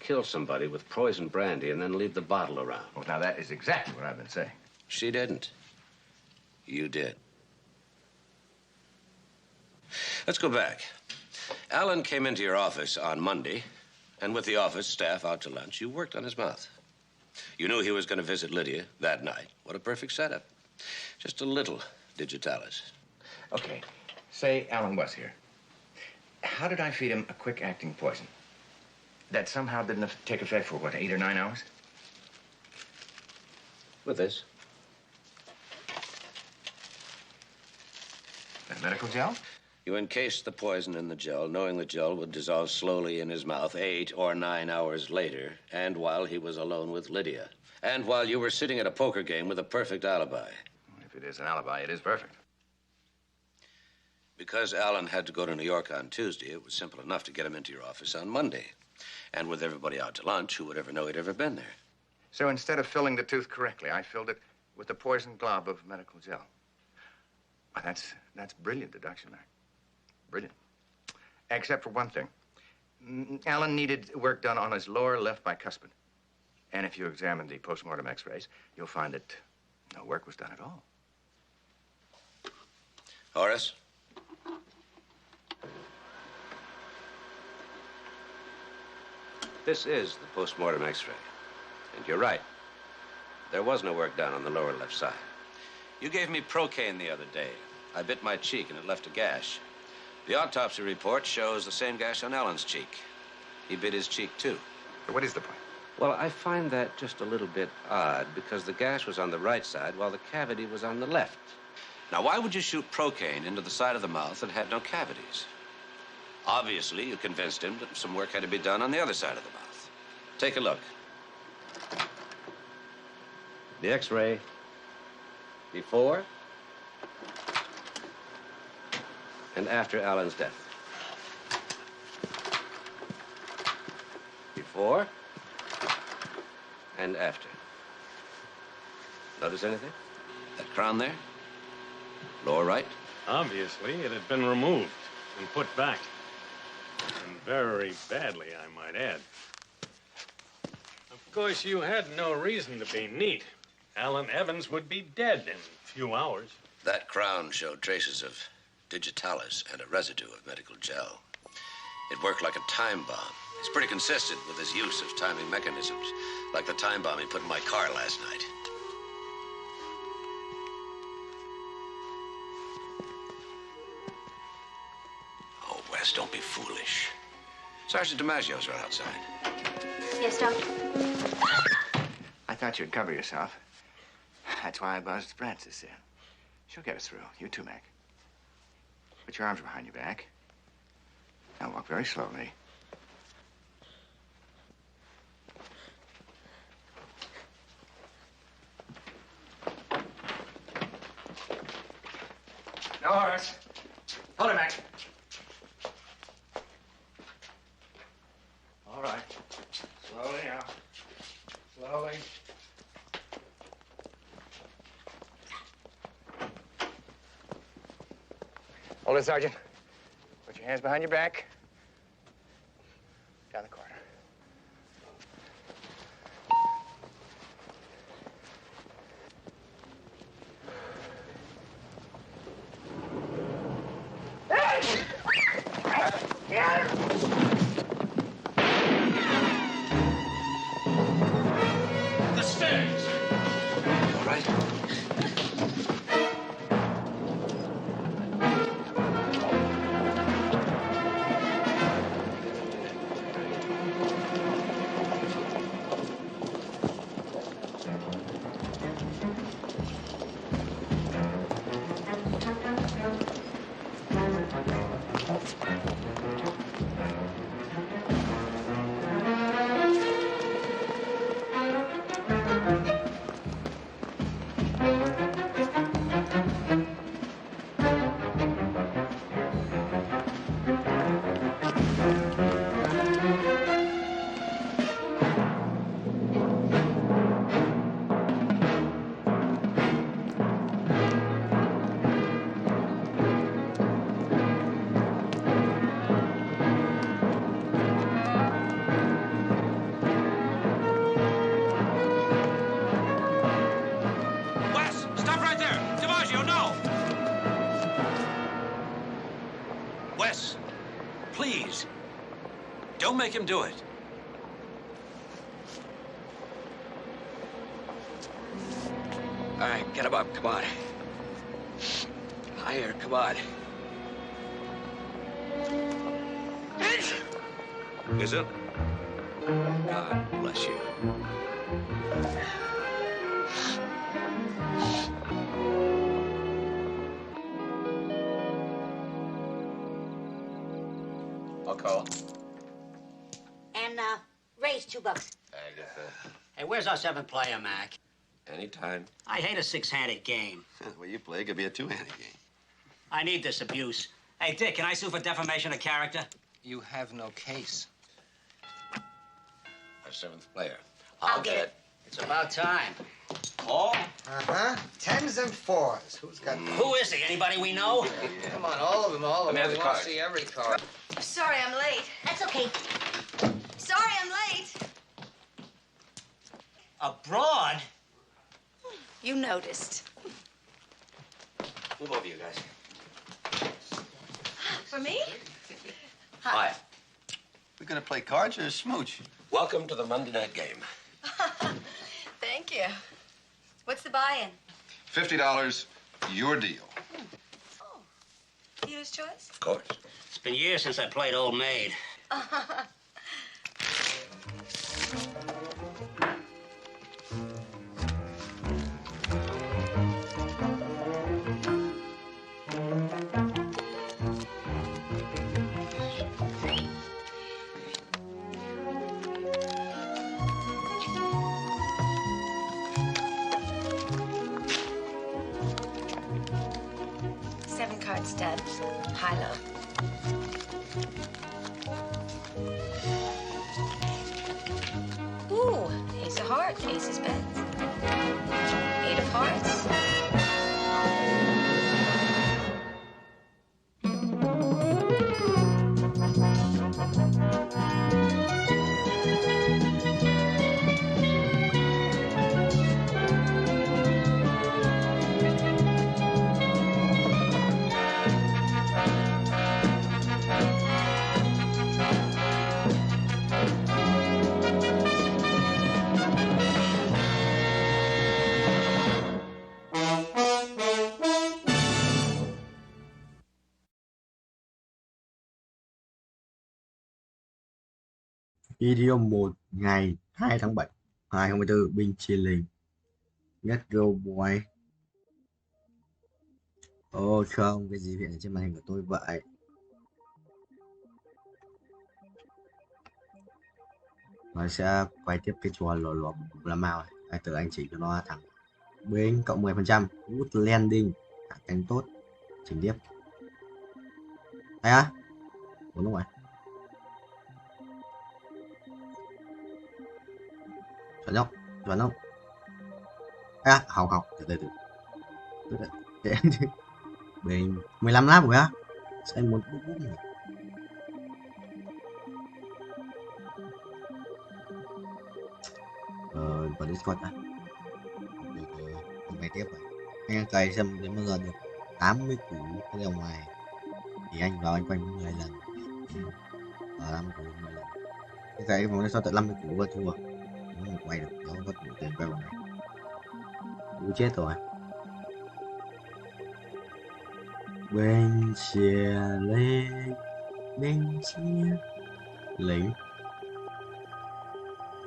kill somebody with poison brandy and then leave the bottle around? Well, now, that is exactly what I've been saying. She didn't. You did. Let's go back. Alan came into your office on Monday, and with the office staff out to lunch, you worked on his mouth. You knew he was going to visit Lydia that night. What a perfect setup. Just a little digitalis. Okay, say Alan was here. How did I feed him a quick-acting poison that somehow didn't take effect for, what, 8 or 9 hours? With this. The medical gel? You encased the poison in the gel, knowing the gel would dissolve slowly in his mouth 8 or 9 hours later, and while he was alone with Lydia. And while you were sitting at a poker game with a perfect alibi. If it is an alibi, it is perfect. Because Alan had to go to New York on Tuesday, it was simple enough to get him into your office on Monday. And with everybody out to lunch, who would ever know he'd ever been there? So instead of filling the tooth correctly, I filled it with a poison glob of medical gel. Well, that's brilliant deduction, Mac. Brilliant. Except for one thing. Alan needed work done on his lower left bicuspid. And if you examine the postmortem x-rays, you'll find that no work was done at all. Horace? This is the postmortem x-ray. And you're right. There was no work done on the lower left side. You gave me Procaine the other day. I bit my cheek and it left a gash. The autopsy report shows the same gash on Alan's cheek. He bit his cheek, too. What is the point? Well, I find that just a little bit odd because the gash was on the right side while the cavity was on the left. Now, why would you shoot procaine into the side of the mouth that had no cavities? Obviously, you convinced him that some work had to be done on the other side of the mouth. Take a look. The X-ray before and after Alan's death. Before and after. Notice anything? That crown there? Lower right? Obviously, it had been removed and put back. And very badly, I might add. Of course, you had no reason to be neat. Alan Evans would be dead in a few hours. That crown showed traces of digitalis and a residue of medical gel. It worked like a time bomb. It's pretty consistent with his use of timing mechanisms, like the time bomb he put in my car last night. Oh, Wes, don't be foolish. Sergeant DiMaggio's right outside. Yes, Doctor? I thought you'd cover yourself. That's why I buzzed Francis in. She'll get us through. You too, Mac. Put your arms behind your back. Now walk very slowly. No horse. Hold it, Mac. All right. Slowly now. Slowly. Hold it, Sergeant. Put your hands behind your back. Down the corner. The stairs! All right. Wes, stop right there! DiMaggio, no! Wes, please. Don't make him do it. All right, get him up. Come on. Higher, come on. Is it? God bless you. I'll call. And raise $2. Agatha. Hey, where's our seventh player, Mac? Anytime. I hate a six-handed game. The way you play, it could be a two-handed game. I need this abuse. Hey, Dick, can I sue for defamation of character? You have no case. Our seventh player. I'll get it. It's about time. Call? Uh-huh. 10s and 4s. Who's got Who is he? Anybody we know? Come on, all of them, all of Let me them. have We the want card. to see every card. Sorry I'm late. That's okay. Sorry I'm late. Abroad? You noticed. Move over, you guys. For me? Hi. We gonna play cards or smooch? Welcome to the Monday night game. Thank you. What's the buy-in? $50, your deal. Dealer's choice? Of course. It's been years since I played Old Maid. High low. Ooh, ace of hearts, ace of spades. Eight of hearts. Video 1 ngày 2 tháng 7 2024, binh chia linh. Let's go boy. Ô không, cái gì hiện ở trên màn hình của tôi vậy? Nó sẽ quay tiếp cái trò lò lò của Lamau này. Ai từ anh chỉnh cho nó thẳng binh cộng 10%. Good landing. Hạ cánh tốt. Chỉnh tiếp. Đây á. Ủa đúng rồi. Chuẩn không? Chuẩn không? À, học từ từ bên 15 lap rồi á. Sao anh muốn bút bút này? Vào Discord á. Ngày tiếp rồi. Anh cày xem đến bao giờ được 80 củ cái dòng ngoài thì anh vào anh quanh 10 lần. Vào 5 củ 10 lần. Cái cày vòng này sao tận 50 củ và thua. Nó một quay được, nó có đủ tiền quay vòng này. Cú chết rồi. Bên chia lên, bên chia lính.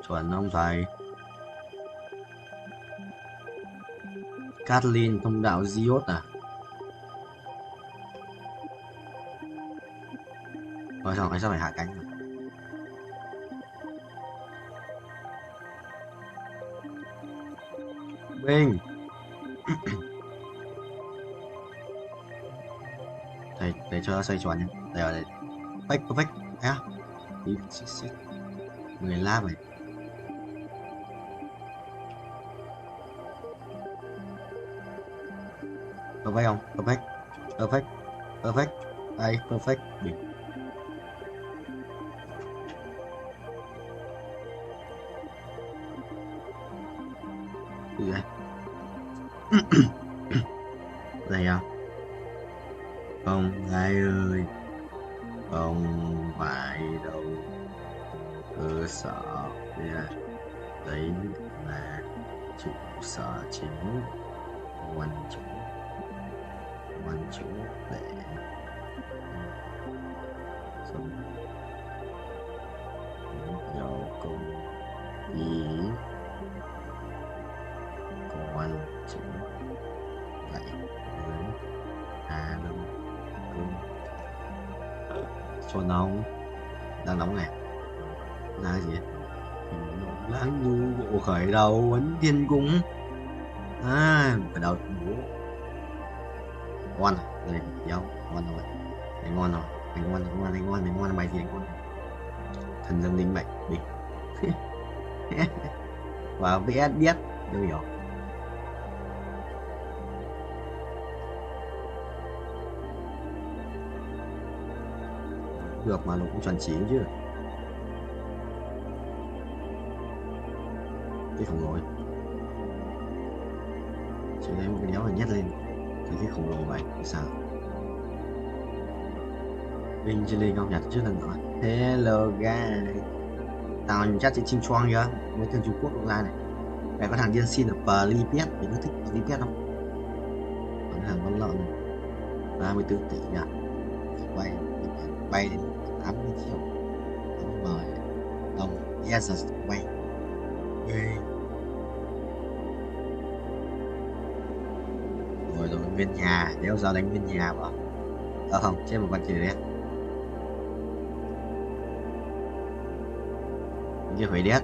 Chuẩn ông thầy. Kathleen thông đạo Diốt à? Rồi sao anh sao phải hạ cánh rồi? Binh. Thầy cho xoay tròn nhé. Đây ở đây. Perfect. À. Đi xích. 10 lap này. Perfect không? Perfect. Đây, perfect. Bình. Gì đây? Đây à? Không ai ơi, không phải đâu. Cơ sở đấy là trụ sở chính, quan chủ để sống nhiều công ý quan chính lại hướng Hà Đông công cho nóng đang nóng này là gì lãng nhu bộ khởi đầu vấn thiên cung khởi đầu bố ngon rồi nhau ngon rồi này ngon rồi này ngon bài gì này ngon thần dân linh mệnh đi và vẽ biết đâu hiểu được mà nó cũng chuẩn chỉ chứ cái khổng lồ chỉ lấy một cái đéo là nhét lên cái khổng lồ vậy thì sao Vinh trên lên không nhặt trước lần nữa hello guys tao chắc sẽ chinh choang chưa mấy thằng Trung Quốc ra này mẹ có thằng điên xin ở Pripyat mày có thích Pripyat không còn thằng con lợn 34 tỷ nhỉ bay đến 80 triệu mời đồng yes bay rồi nguyên nhà đéo giờ đánh nguyên nhà vào không trên một con chỉ đấy như phải đét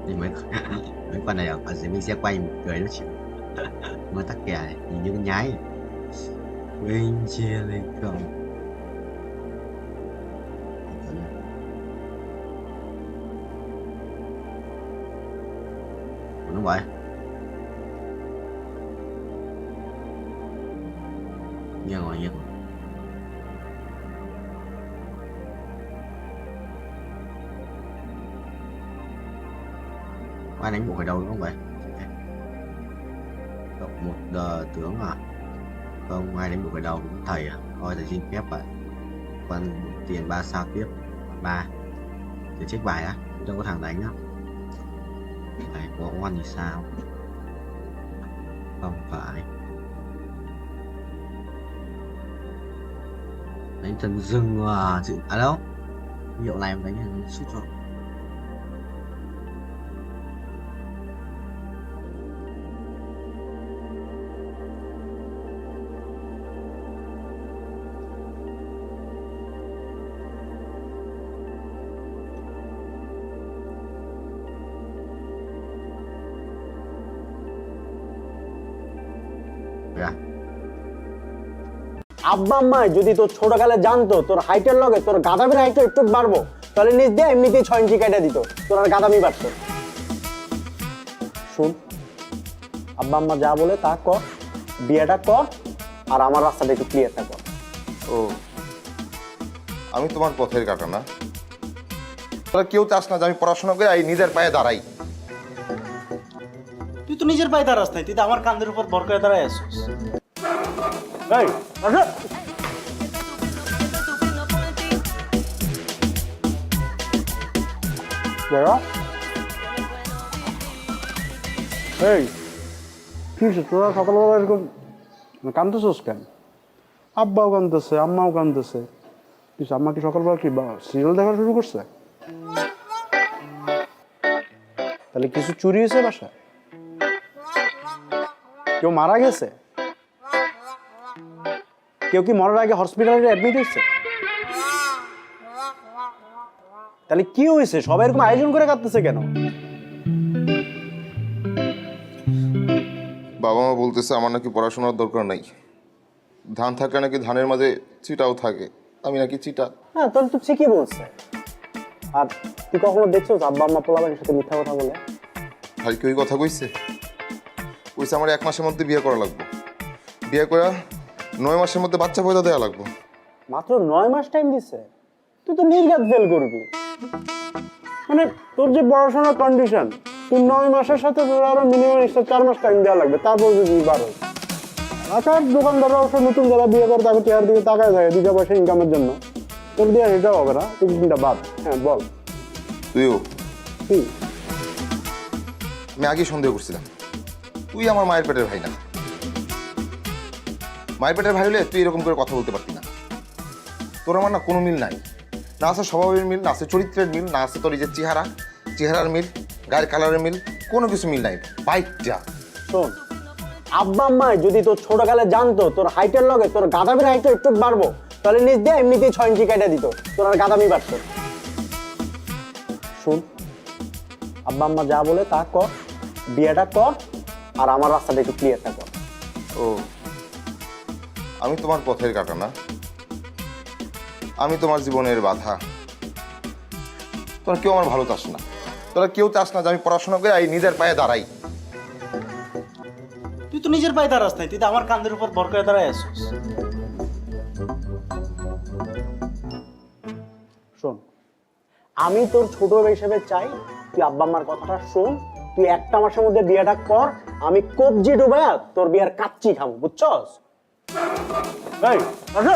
thì mấy con này ở dưới mình sẽ quay một cười nó chịu mới tắc kè này nhìn như con nhái Angelica. Đúng vậy. Nghe ngồi nghe. Ai đánh bộ khởi đầu đúng không vậy? Cộng một tướng à? Không, ai đánh bộ khởi đầu cũng thầy à? Thôi thầy xin phép vậy. Quan tiền 3 sao tiếp 3. Để check bài á, không có thằng đánh á. Này có quan thì sao? Không phải. Đánh thần rừng à? Chữ à đâu? Hiệu này em đánh sút cho. আব্বা আম্মা যদি তোর ছোটকালে জানতো তোর হাইটের লগে তোর গাদামির হাইটটা একটু বাড়বো, তাহলে নিজ দিয়ে এমনিতেই 6 ইঞ্চি কেটে দিত, তোর আর গাদামি বাড়তো। শুন, আব্বা আম্মা যা বলে তা কর, বিয়েটা কর, আর আমার রাস্তাটা একটু ক্লিয়ারটা কর। ও, আমি তোমার পথের কাটা না? তোরা কেউ চাস না যে আমি পড়াশোনা করে এই নিজের পায়ে দাঁড়াই? তুই তো নিজের পায়ে দাঁড়াস নাই, তুই তো আমার কাঁধের উপর ভর করে দাঁড়ায় আসছিস। এই আসো। এই কি তোরা সকালবেলা এরকম কাঁদতেছিস কেন? আব্বাও কাঁদতেছে, আম্মাও কাঁদতেছে। কিছু আম্মা কি সকালবেলা কি সিরিয়াল দেখা শুরু করছে? তাহলে কিছু চুরি হয়েছে বাসায়? কেউ মারা গেছে? কেউ কি মরার আগে হসপিটালে অ্যাডমিট হয়েছে? তাহলে কি হয়েছে? সবাই এরকম আয়োজন করে কাঁদতেছে কেন? বাবা মা বলতেছে আমার নাকি পড়াশোনার দরকার নাই, ধান থাকলে নাকি ধানের মাঝে চিটাও থাকে, আমি নাকি চিটা। হ্যাঁ, তোর তো ঠিকই বলছে। আর তুই কখনো দেখছো আব্বা আম্মা পোলাপানের সাথে মিথ্যা কথা বলে? ভাই কি ওই কথা কইছে? কইছে আমার 1 মাসের মধ্যে বিয়ে করা লাগবে, বিয়ে করে 9 মাসের মধ্যে বাচ্চা পয়দা দেওয়া লাগবে। মাত্র 9 মাস টাইম দিছে? তুই তো নির্ঘাত ফেল করবি। মানে তোর যে পড়াশোনার কন্ডিশন, তুই 9 মাসের সাথে তোর আরো মিনিমাম 4 মাস টাইম দেওয়া লাগবে, তারপর যদি 12। আকার দোকানদাররা অবশ্য নতুন যারা বিয়ে করে তাকে চেয়ার দিকে তাকায় থাকে 2 পয়সা ইনকামের জন্য। তোর দিয়ে সেটাও হবে না, তুই চিন্তা বাদ। হ্যাঁ বল। তুইও? কি? আমি আগে সন্দেহ করছিলাম তুই আমার মায়ের পেটের ভাই না। মায়ের পেটের ভাই হলে তুই এরকম করে কথা বলতে পারতি না। তোর আমার না কোনো মিল নাই, না আছে স্বভাবের মিল, না আছে চরিত্রের মিল, না আছে তোর এই যে চেহারার মিল, গায়ের কালারের মিল, কোনো কিছু মিল নাই। বাইকটা শোন, আব্বা আম্মা যদি তোর ছোটকালে জানতো তোর হাইটের লগে তোর গাদামির হাইটটা একটু বাড়বো, তাহলে নিজ দিয়ে এমনিতেই 6 ইঞ্চি কেটে দিত, তোর আর গাদামি বাড়তো। শুন, আব্বা আম্মা যা বলে তা কর, বিয়েটা কর, আর আমার রাস্তাটা একটু ক্লিয়ারটা কর। ও, আমি তোমার পথের কাটা না? আমি তোমার জীবনের বাধা? তোরা কেউ আমার ভালো চাস না, তোরা কেউ চাস না যে আমি পড়াশোনা করে এই নিজের পায়ে দাঁড়াই। তুই তো নিজের পায়ে দাঁড়াস নাই, তুই তো আমার কাঁধের উপর ভর করে দাঁড়ায় আসছিস। শোন, আমি তোর ছোট হিসেবে চাই তুই আব্বা আম্মার কথাটা শোন, তুই 1 মাসের মধ্যে বিয়েটা কর, আমি কবজি ডুবায়া তোর বিয়ের কাচ্চি খাবো, বুঝছস? এই আসো।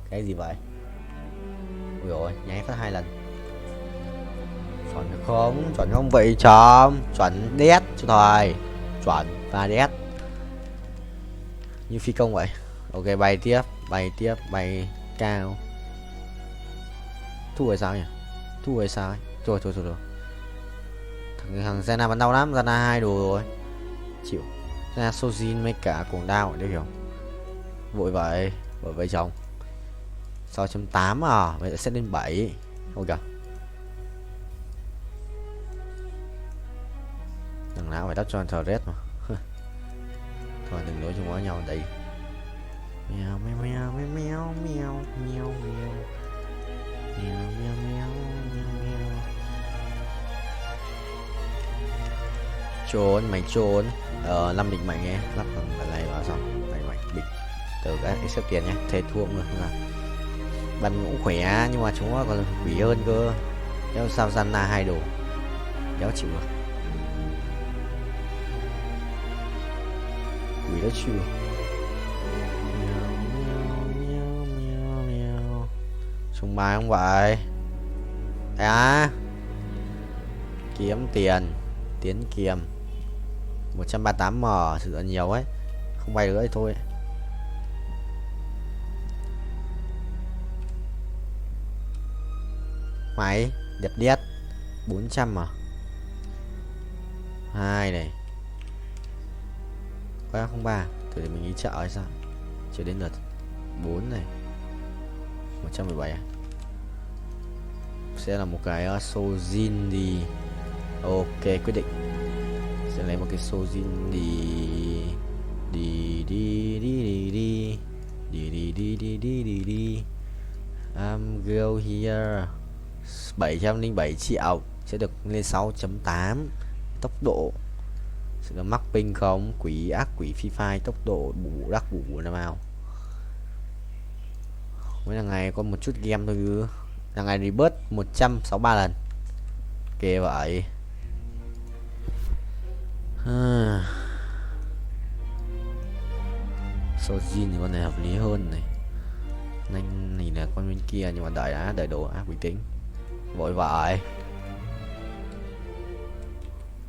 Cái gì vậy? Ui ôi, nháy có 2 lần. Chuẩn không vị chọn, chuẩn đét cho thôi, chuẩn và đét như phi công vậy. Ok, bay tiếp, bay cao. Thu rồi sao nhỉ? Thu rồi sao ấy? Thôi. Thằng Zena bắn đau lắm, Zena 2 đồ rồi. Chịu. Zena Sojin mấy cả cuồng đau ở đây hiểu. Vội vậy chồng. 6.8 à, vậy sẽ lên 7. Ok. Đằng nào phải đắp cho thờ rét mà. Thôi đừng đối chung với nhau đây. Mèo mèo mèo mèo mèo mèo mèo mèo mèo mèo mèo mèo. Trốn mày trốn. Lâm định mạnh nghe, lắp phần này vào xong mạnh mạnh bịch từ cái xếp tiền nhé, thề thua cũng được là bắn cũng khỏe nhưng mà chúng nó còn quỷ hơn cơ. Nếu sao gian là 2 đồ đéo chịu được, quỷ đó chịu. Sùng bài không vậy à? Kiếm tiền tiến kiềm 138m sự nhiều ấy, không bay nữa thì thôi. Máy đẹp đét 400 mà 2 này quá 03 từ để mình nghĩ chợ hay sao chưa đến lượt 4 này 117 à? Sẽ là một cái Sojin đi. Ok quyết định sẽ lấy một cái Sojin đi đi đi đi đi đi đi đi đi đi đi đi. I'm go here 707 triệu sẽ được lên 6.8 tốc độ. Sẽ là mắc ping không? Quỷ ác quỷ phi phai tốc độ bù đắc bù nào nào. Mấy thằng này có một chút game thôi chứ. Thằng này rebirth 163 lần. Kê vậy. Sojin thì con này hợp lý hơn này. Nhanh này là con bên kia nhưng mà đợi đồ bình tĩnh. Vội vội.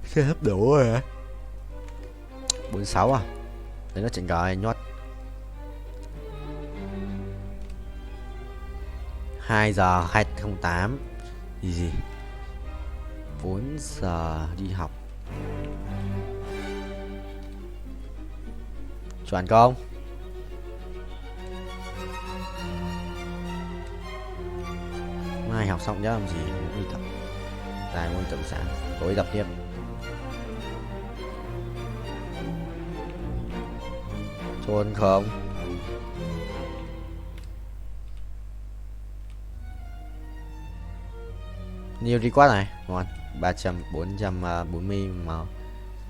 Sẽ hấp đủ rồi hả? 46 à? Đấy nó chỉnh rồi nhót. 2 giờ 208 gì 4 giờ đi học. Chuẩn không? Mai học xong nhá làm gì muốn đi tập. Tài muốn tập sáng tối tập tiếp. Trốn không? Nhiều record này, ngon. 300 440 mà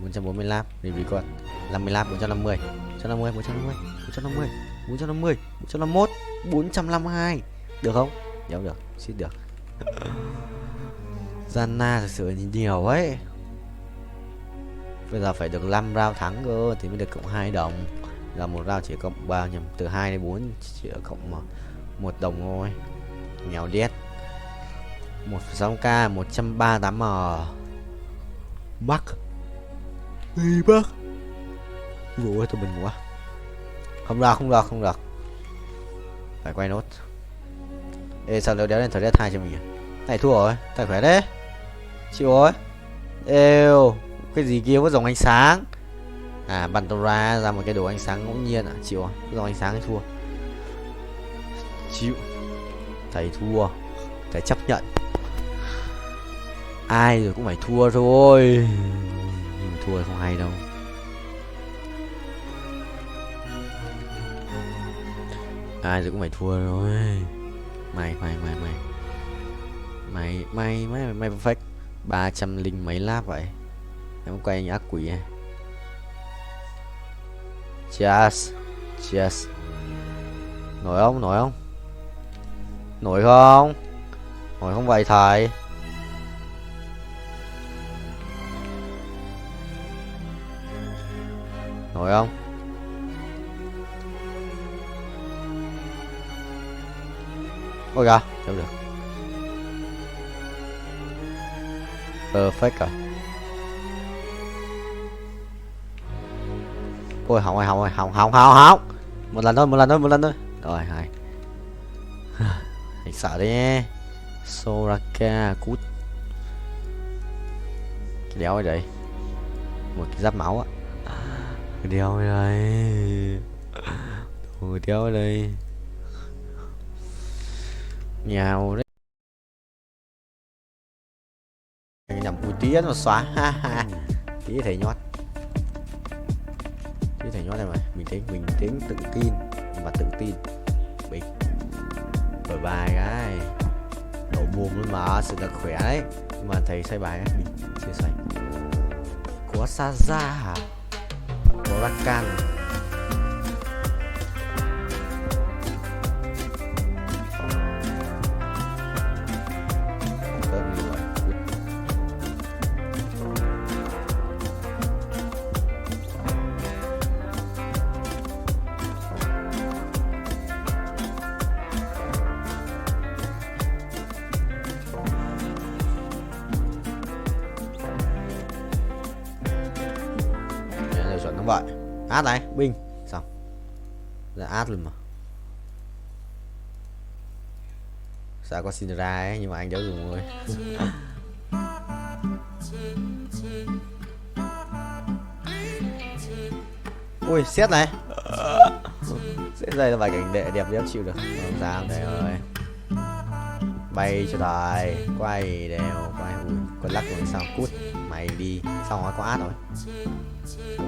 440 lap, record 50 lap 450, 150, 150, 150, 450, 451, 452. Được không? Đéo được, xít được. Zanna thực sự nhiều ấy. Bây giờ phải được 5 round thắng cơ thì mới được cộng 2 đồng. Là một round chỉ cộng bao nhiêu? Từ 2 đến 4 chỉ cộng 1 đồng thôi. Nghèo đét. 1,6k 138m. Bắc. Ê bác. Vụ ơi tụi mình quá. Không được. Phải quay nốt. Ê sao nếu đéo lên thread 2 cho mình à? Này thua rồi, tài khỏe đấy. Chịu rồi. Êu, cái gì kia có dòng ánh sáng. À bắn tàu ra một cái đồ ánh sáng ngẫu nhiên à? Chịu rồi, dòng ánh sáng thì thua. Chịu. Thầy thua. Thầy chấp nhận. Ai rồi cũng phải thua thôi. Nhưng mà thua không hay đâu. Ai rồi cũng phải thua rồi. Mày perfect 300 mấy lap vậy. Em quay anh ác quỷ à? Cheers. Nổi không? Nổi không vậy thầy? Nổi không? Ôi kìa, đâu được. Perfect rồi. Ôi hỏng rồi. Một lần thôi. Rồi hai. Anh sợ đấy nhé. Soraka cút. Cái đéo ở đây. Một cái giáp máu á. Cái đéo ở đây. Cái đéo ở đây. Nhào đấy. Nằm ui tía nó xóa. tí thầy nhót này mà bình tĩnh tự tin và tự tin bình đổi bài cái nổ bùm luôn mà sự là khỏe đấy nhưng mà thầy xoay bài ấy, bình chưa xoay có Saza hả có Rakan vậy át này binh xong là át luôn mà sao có xin ra ấy nhưng mà anh đéo dùng rồi ui xét này xét đây là bài cảnh đệ đẹp đéo chịu được không sao đây ơi bay cho đời quay đều quay ui con lắc rồi sao cút mày đi xong rồi có át rồi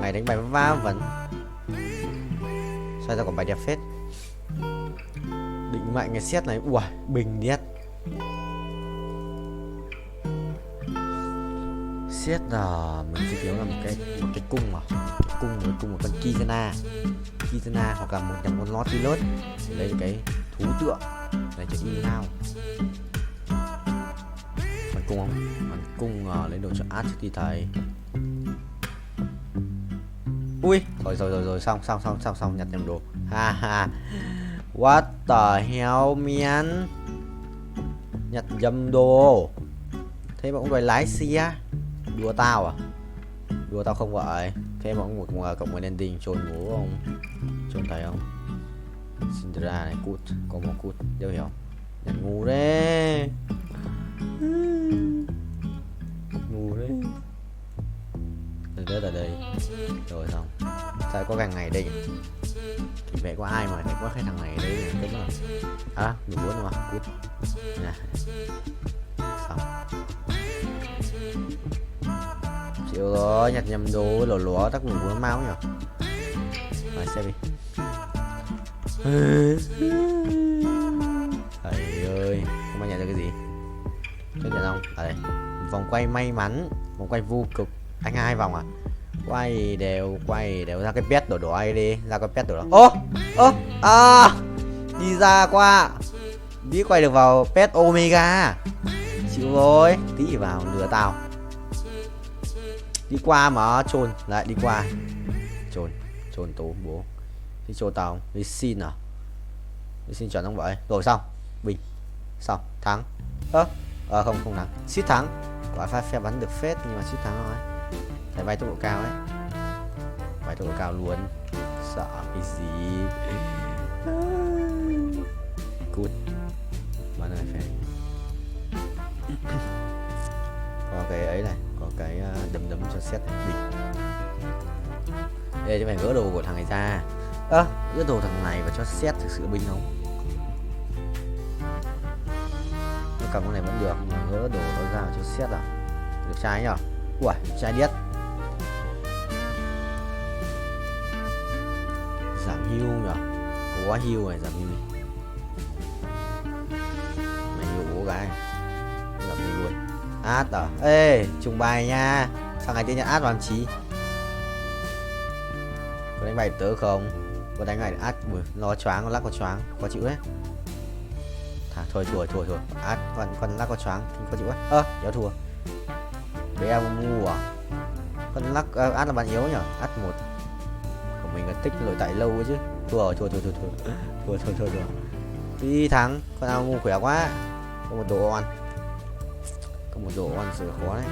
ngày đánh bài va vẫn xoay ra còn bài đẹp phết định mạnh cái xét này ui bình điết xét là mình chỉ thiếu là một cái cung mà cung với cung một con Kizana hoặc là một con Nautilus để lấy cái thú tượng để cho in nào còn cung không còn cung lấy đồ cho art thì thầy ui rồi xong nhặt nhầm đồ ha ha what the hell man nhặt nhầm đồ thế mà cũng đòi lái xe đùa tao à đùa tao không vậy thế mà cũng một cộng một ending trồn ngủ không trồn thấy không Cinderella này cút có một cút đều hiểu nhặt ngu đấy ngu đấy tới đây rồi xong sao có càng ngày đây thì mẹ có ai mà phải có cái thằng này đấy đúng rồi à đủ bốn mà cút nè xong chịu rồi nhặt nhầm đồ lúa tắc ngủ nó máu nhở rồi xem đi thầy ơi không ai nhận được cái gì tôi nhận không ở đây vòng quay may mắn vòng quay vô cực anh 2 vòng à quay đều ra cái pet đổ ai đi ra cái pet đổ đó đi ra qua đi quay được vào pet omega chịu rồi tí vào lừa tao đi qua mà trôn lại đi qua trôn tố bố đi trôn tao đi xin à đi xin chuẩn không vậy rồi xong bình xong thắng không thắng suýt thắng quả phe bắn được phết nhưng mà suýt thắng thôi thầy bay tốc độ cao ấy bay tốc độ cao luôn sợ cái gì cút bắn này phải có cái ấy này có cái đấm cho xét đỉnh đây cho phải gỡ đồ của thằng này ra gỡ đồ thằng này và cho xét thực sự binh không nó cầm con này vẫn được mà gỡ đồ nó ra cho xét à được trai nhở ui trai điếc giảm hưu nhở có hưu này giảm hưu này mày hưu bố gái giảm hưu luôn át à ê trùng bài nha sao ngày tiên nhận át làm chí có đánh bài tớ không có đánh bài át nó choáng con lắc có choáng có chịu đấy thả thôi thua át con lắc có choáng có chịu đấy kéo thua bé ngu à con lắc át là bạn yếu nhở át một của mình là tích lỗi tại lâu chứ thua đi thắng con ao ngu khỏe quá có một đồ ăn sự khó đấy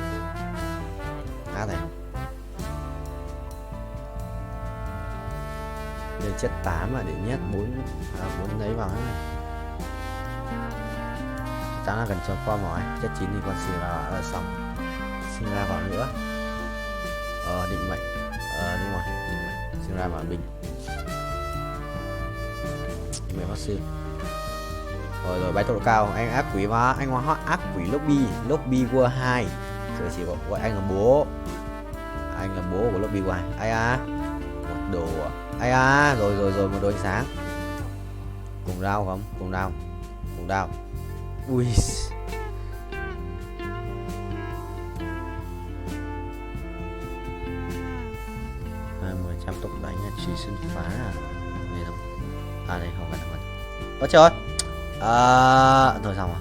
át này để chất 8 mà để nhét 4 lấy vào này 8 là cần cho qua mỏi chất 9 thì con xin vào xong xin ra vào nữa định mệnh đúng rồi định mệnh xin ra vào bình mẹ bác sư rồi bay tốc độ cao anh ác quỷ mà anh hoa ác quỷ lobby world 2 rồi chỉ gọi anh là bố Anh là bố của lớp bị hoài. Ai à? Một đồ à? Ai à? Rồi một đồ ánh sáng. Cùng đao không? Cùng đao. Ui. 20% tốc đánh là truy sân phá à? Đây đâu? À đây không phải. Ôi trời ơi. Thôi xong rồi.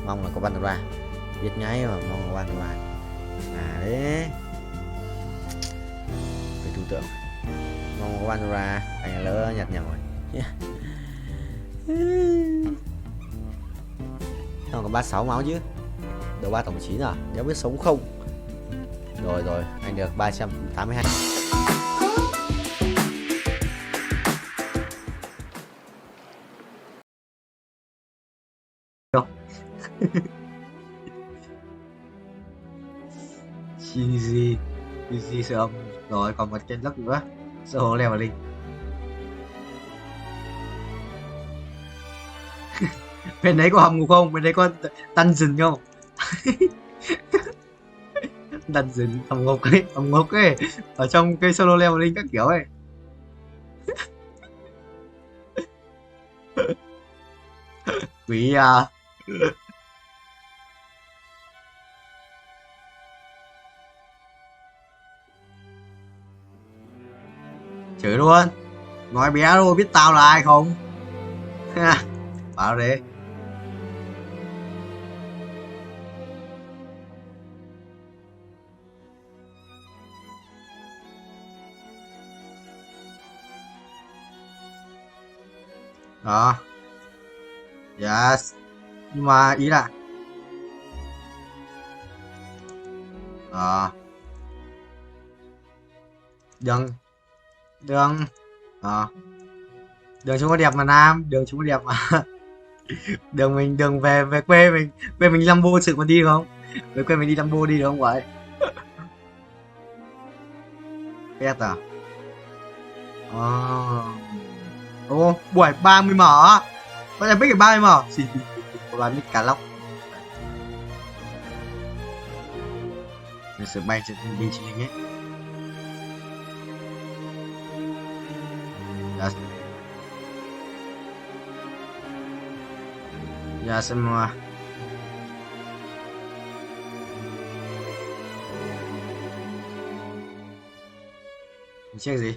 Mong là có bắn ra. Biết nháy mà mong là bắn ra. À đấy. Phải thủ tượng. Mong có bắn ra. Anh lỡ nhặt nhầm rồi. Không có 36 máu chứ. Được 3 tổng 9 à? Nếu biết sống không? Rồi, anh được 382. GG sợ ông. Rồi còn một trên lớp nữa. Sợ hồ leo vào đi. Bên đấy có hầm ngục không? Bên đấy có dungeon không? Dungeon hầm ngục ấy. Ở trong cái solo leveling các kiểu ấy. Quỷ à. Chửi luôn. Nói bé luôn, biết tao là ai không? Bảo đi. Đó. Yes. Nhưng mà ý là đường chúng có đẹp mà Nam, đường chúng có đẹp mà. đường về quê mình Lambo sự mà đi không? Về quê mình đi Lambo đi được không vậy? Pet à? Buổi 30 mở. Có thể biết được 30 mở. Xì có bán biết cá lóc. Để sự bay trên đi trên linh ấy. Dạ xem mà. Chiếc gì?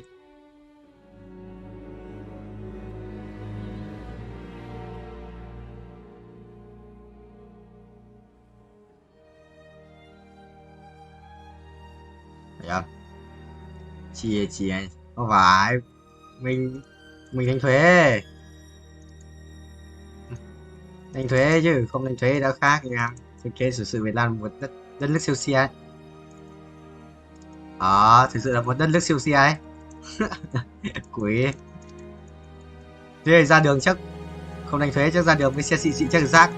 Dạ. Chị không phải mình đánh thuế. Đánh thuế chứ không đánh thuế đã khác nha. Thực tế sự Việt Nam một đất nước siêu xe ấy. Thực sự là một đất nước siêu xe ấy. Quỷ. Thế ra đường chắc không đánh thuế, chắc ra đường với xe xịn chắc là rác.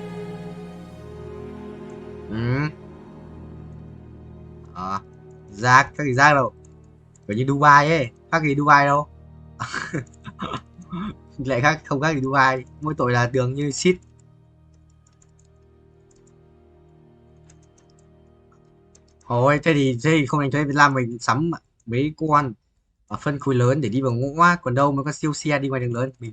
Rác, các gì rác đâu. Kiểu như Dubai ấy, khác gì Dubai đâu. Lại khác không khác gì Dubai, mỗi tội là đường như shit. Thôi thế thì không đánh thuế Việt Nam mình sắm mấy con ở phân khối lớn để đi vào ngõ, còn đâu mới có siêu xe đi ngoài đường lớn mình.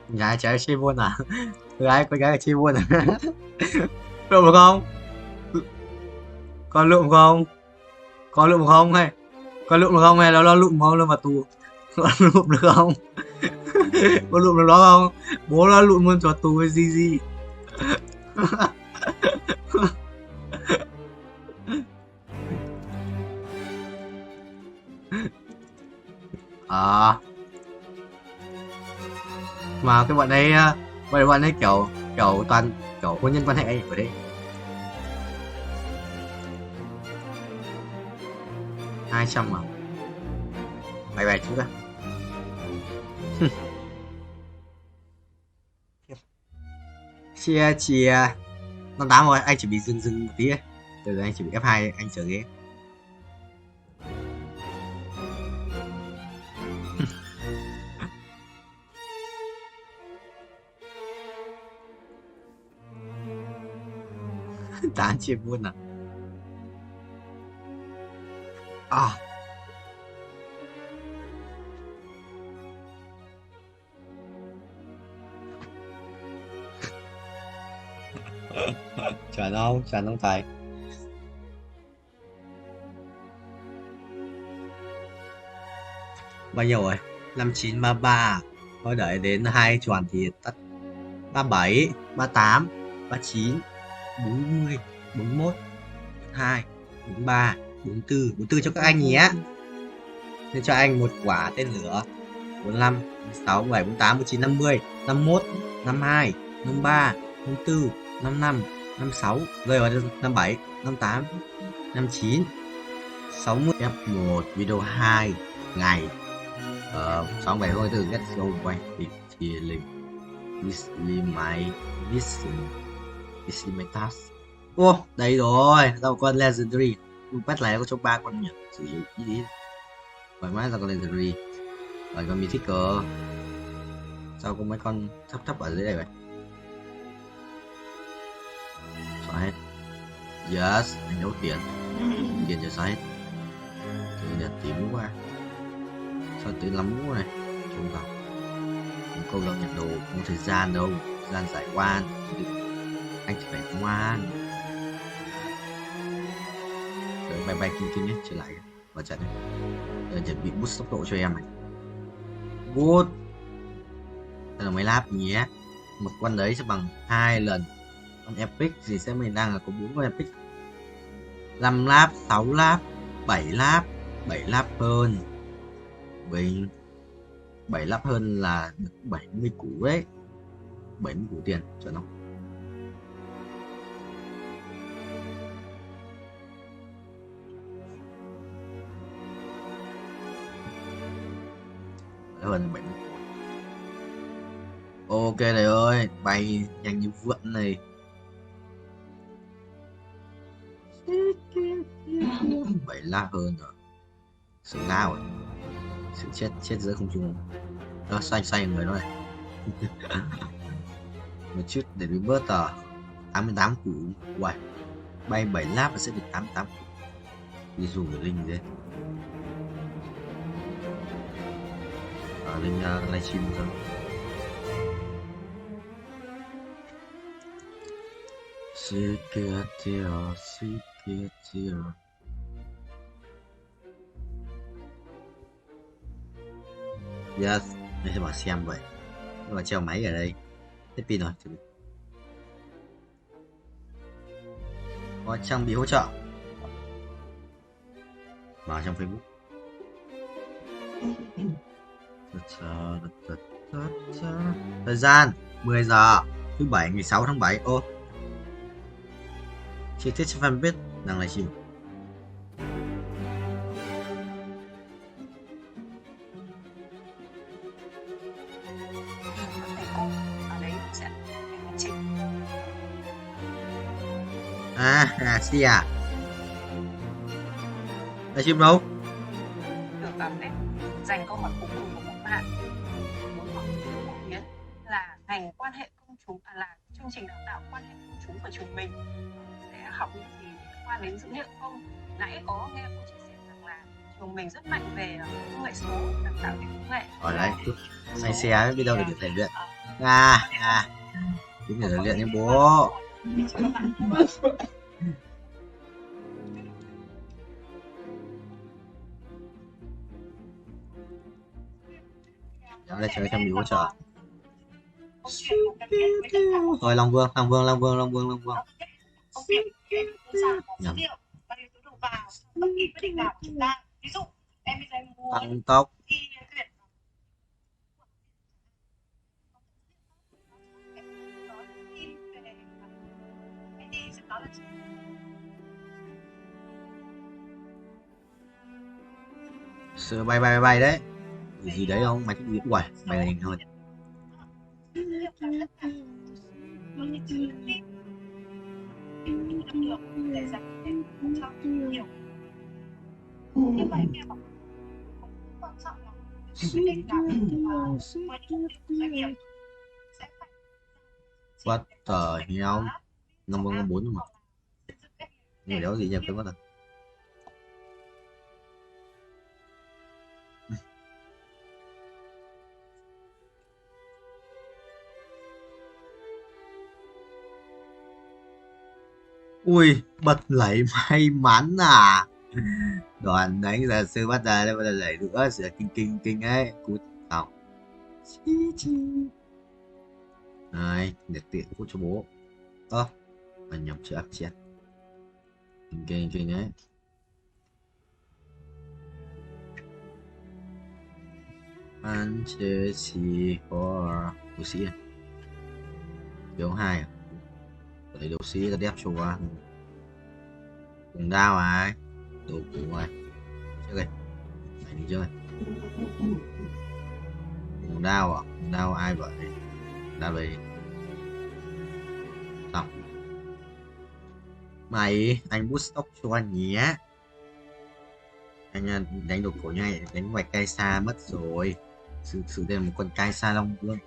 Nhà trái chơi buôn à? Con gái chơi buôn à? Lượm được không? Con lượm không? Con lượm không hay? Con lượm được không hay nó lượm không luôn vào tù? Con lượm được không? Con lượm được nó không? Bố nó lượm luôn cho tù với gì? Mà cái bọn ấy kiểu toàn kiểu hôn nhân quan hệ ở đây. 200 mà. Bài chúng ta. Chia nó 8 rồi, anh chỉ bị dừng một tí ấy. Từ giờ anh chỉ bị F2 anh trở ghế. Tán chim luôn à? À. Chuẩn không thầy? Bao nhiêu rồi? 5933. Thôi đợi đến 2 tròn thì tắt. 37, 38, 39, 40, 41, 42, 43, 44. 44 cho các anh nhé. Nên cho anh một quả tên lửa. 45, 46, 47, 48, 49, 50, 51, 52, 53, 54, 55, 56, rơi vào 57, 58, 59, 60. F1 video 2 ngày 67 thôi từ get go quay thì this my task. Ô đây rồi, đâu con legendary. Bắt này có cho 3 con nhỉ, sử dụng ít thoải mái ra con legendary. Rồi con mythical. Sao có mấy con thấp ở dưới đây vậy? Xóa hết. Yes, anh đấu tiền cho xóa hết. Tự nhật tìm mũ qua. Sao tự làm mũ này? Chúng ta câu lạc nhận đồ không thời gian đâu, thời gian giải oan. Anh chỉ phải ngoan. Rồi bay kinh ấy, trở lại vào trận này. Giờ chuẩn bị boost tốc độ cho em này. Good. Đây là mấy lap nhé. Một con đấy sẽ bằng 2 lần con epic thì sẽ mình đang là có 4 con epic. 5 lap, 6 lap, 7 lap, 7 lap hơn. Bình 7 lap hơn là được 70 củ đấy. 70 củ tiền cho nó. Hơn 70 củ. Ok này ơi, bay nhanh như vượn này. 7 lap hơn rồi. Sự lao rồi. Sự chết giữa không trung. Xoay người đó này. Một chút để bị bớt 88 củ. Uầy, bay 7 lap và sẽ được 88 củ. Đi dù của Linh đấy. Linh livestream rồi. Secure. Yes, mình sẽ bảo xem vậy. Nhưng mà treo máy ở đây. Hết pin rồi. Có trang bị hỗ trợ. Vào trong Facebook. Thời gian 10 giờ thứ 7 ngày 6 tháng 7. Ô. Chi tiết trên fanpage đang livestream. Xì à? Livestream đâu? Được phép dành câu hỏi cuối cùng của một bạn. Muốn hỏi phổ biến là ngành quan hệ công chúng là chương trình đào tạo quan hệ công chúng của trường mình sẽ học những gì liên quan đến dữ liệu không? Nãy có nghe cô chia sẻ rằng là trường mình rất mạnh về công nghệ số, đào tạo về công nghệ. Ở đây, anh xe biết đâu được rèn luyện. Biết được rèn luyện nha bố. Đây chơi trong bị hỗ trợ. Rồi Long Vương. Nhầm. Tăng tốc. Sửa bay đấy. Gì đấy không? Mày thích gì? Uầy, mày là nhanh hơn. What the hell? 5 4 mà. Người đó gì nhầm tôi mất rồi. Ui, bật lấy may mắn à. Đoàn đánh giờ sư bắt ra đây, bắt đầu lấy nữa, sẽ kinh ấy. Cút không. Này, để tiện cút cho bố. Anh nhầm chưa áp chết. Kinh ấy. Anh chơi xì for đấu sĩ à? Đấu 2 à? Lấy đấu sĩ ta đép cho qua. Cùng đao ai? Đồ cũ rồi. Trước đây. Đánh chưa? Cùng đao à? Cùng đao ai vậy? Đao về. Xong. Mày, anh bút stock cho anh nhé. Anh đánh đồ cổ nhai, đánh ngoài cai xa mất rồi. Sự đây là một con cai xa long vương.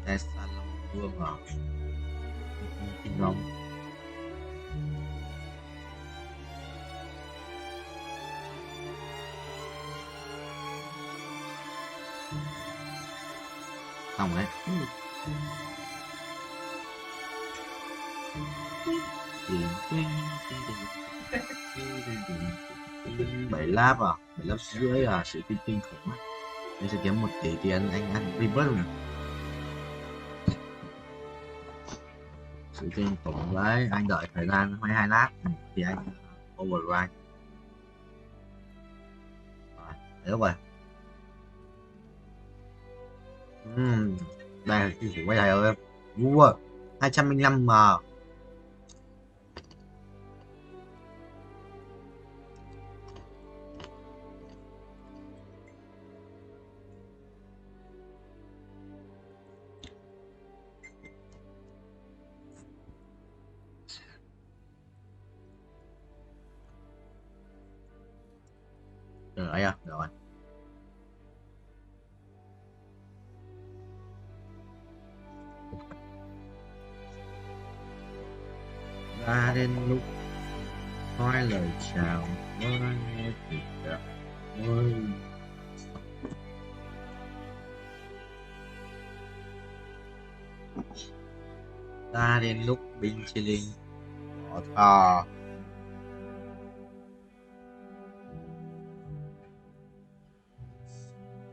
Cai xa long vương à? Kinh long. Xong đấy. Bảy lap à? 7 lap rưỡi à? Sự kinh khủng á. Anh sẽ kiếm 1 tỷ tiền, anh ăn reverse nè. Sự kinh khủng đấy, anh đợi thời gian 22 lap thì anh override. Đấy rồi. Đây là kinh khủng quay thầy ơi. Vua 205 mà. Rồi à, rồi. Ra đến lúc nói lời chào với tuyệt đẹp ơi. Ra đến lúc binh chi linh bỏ thò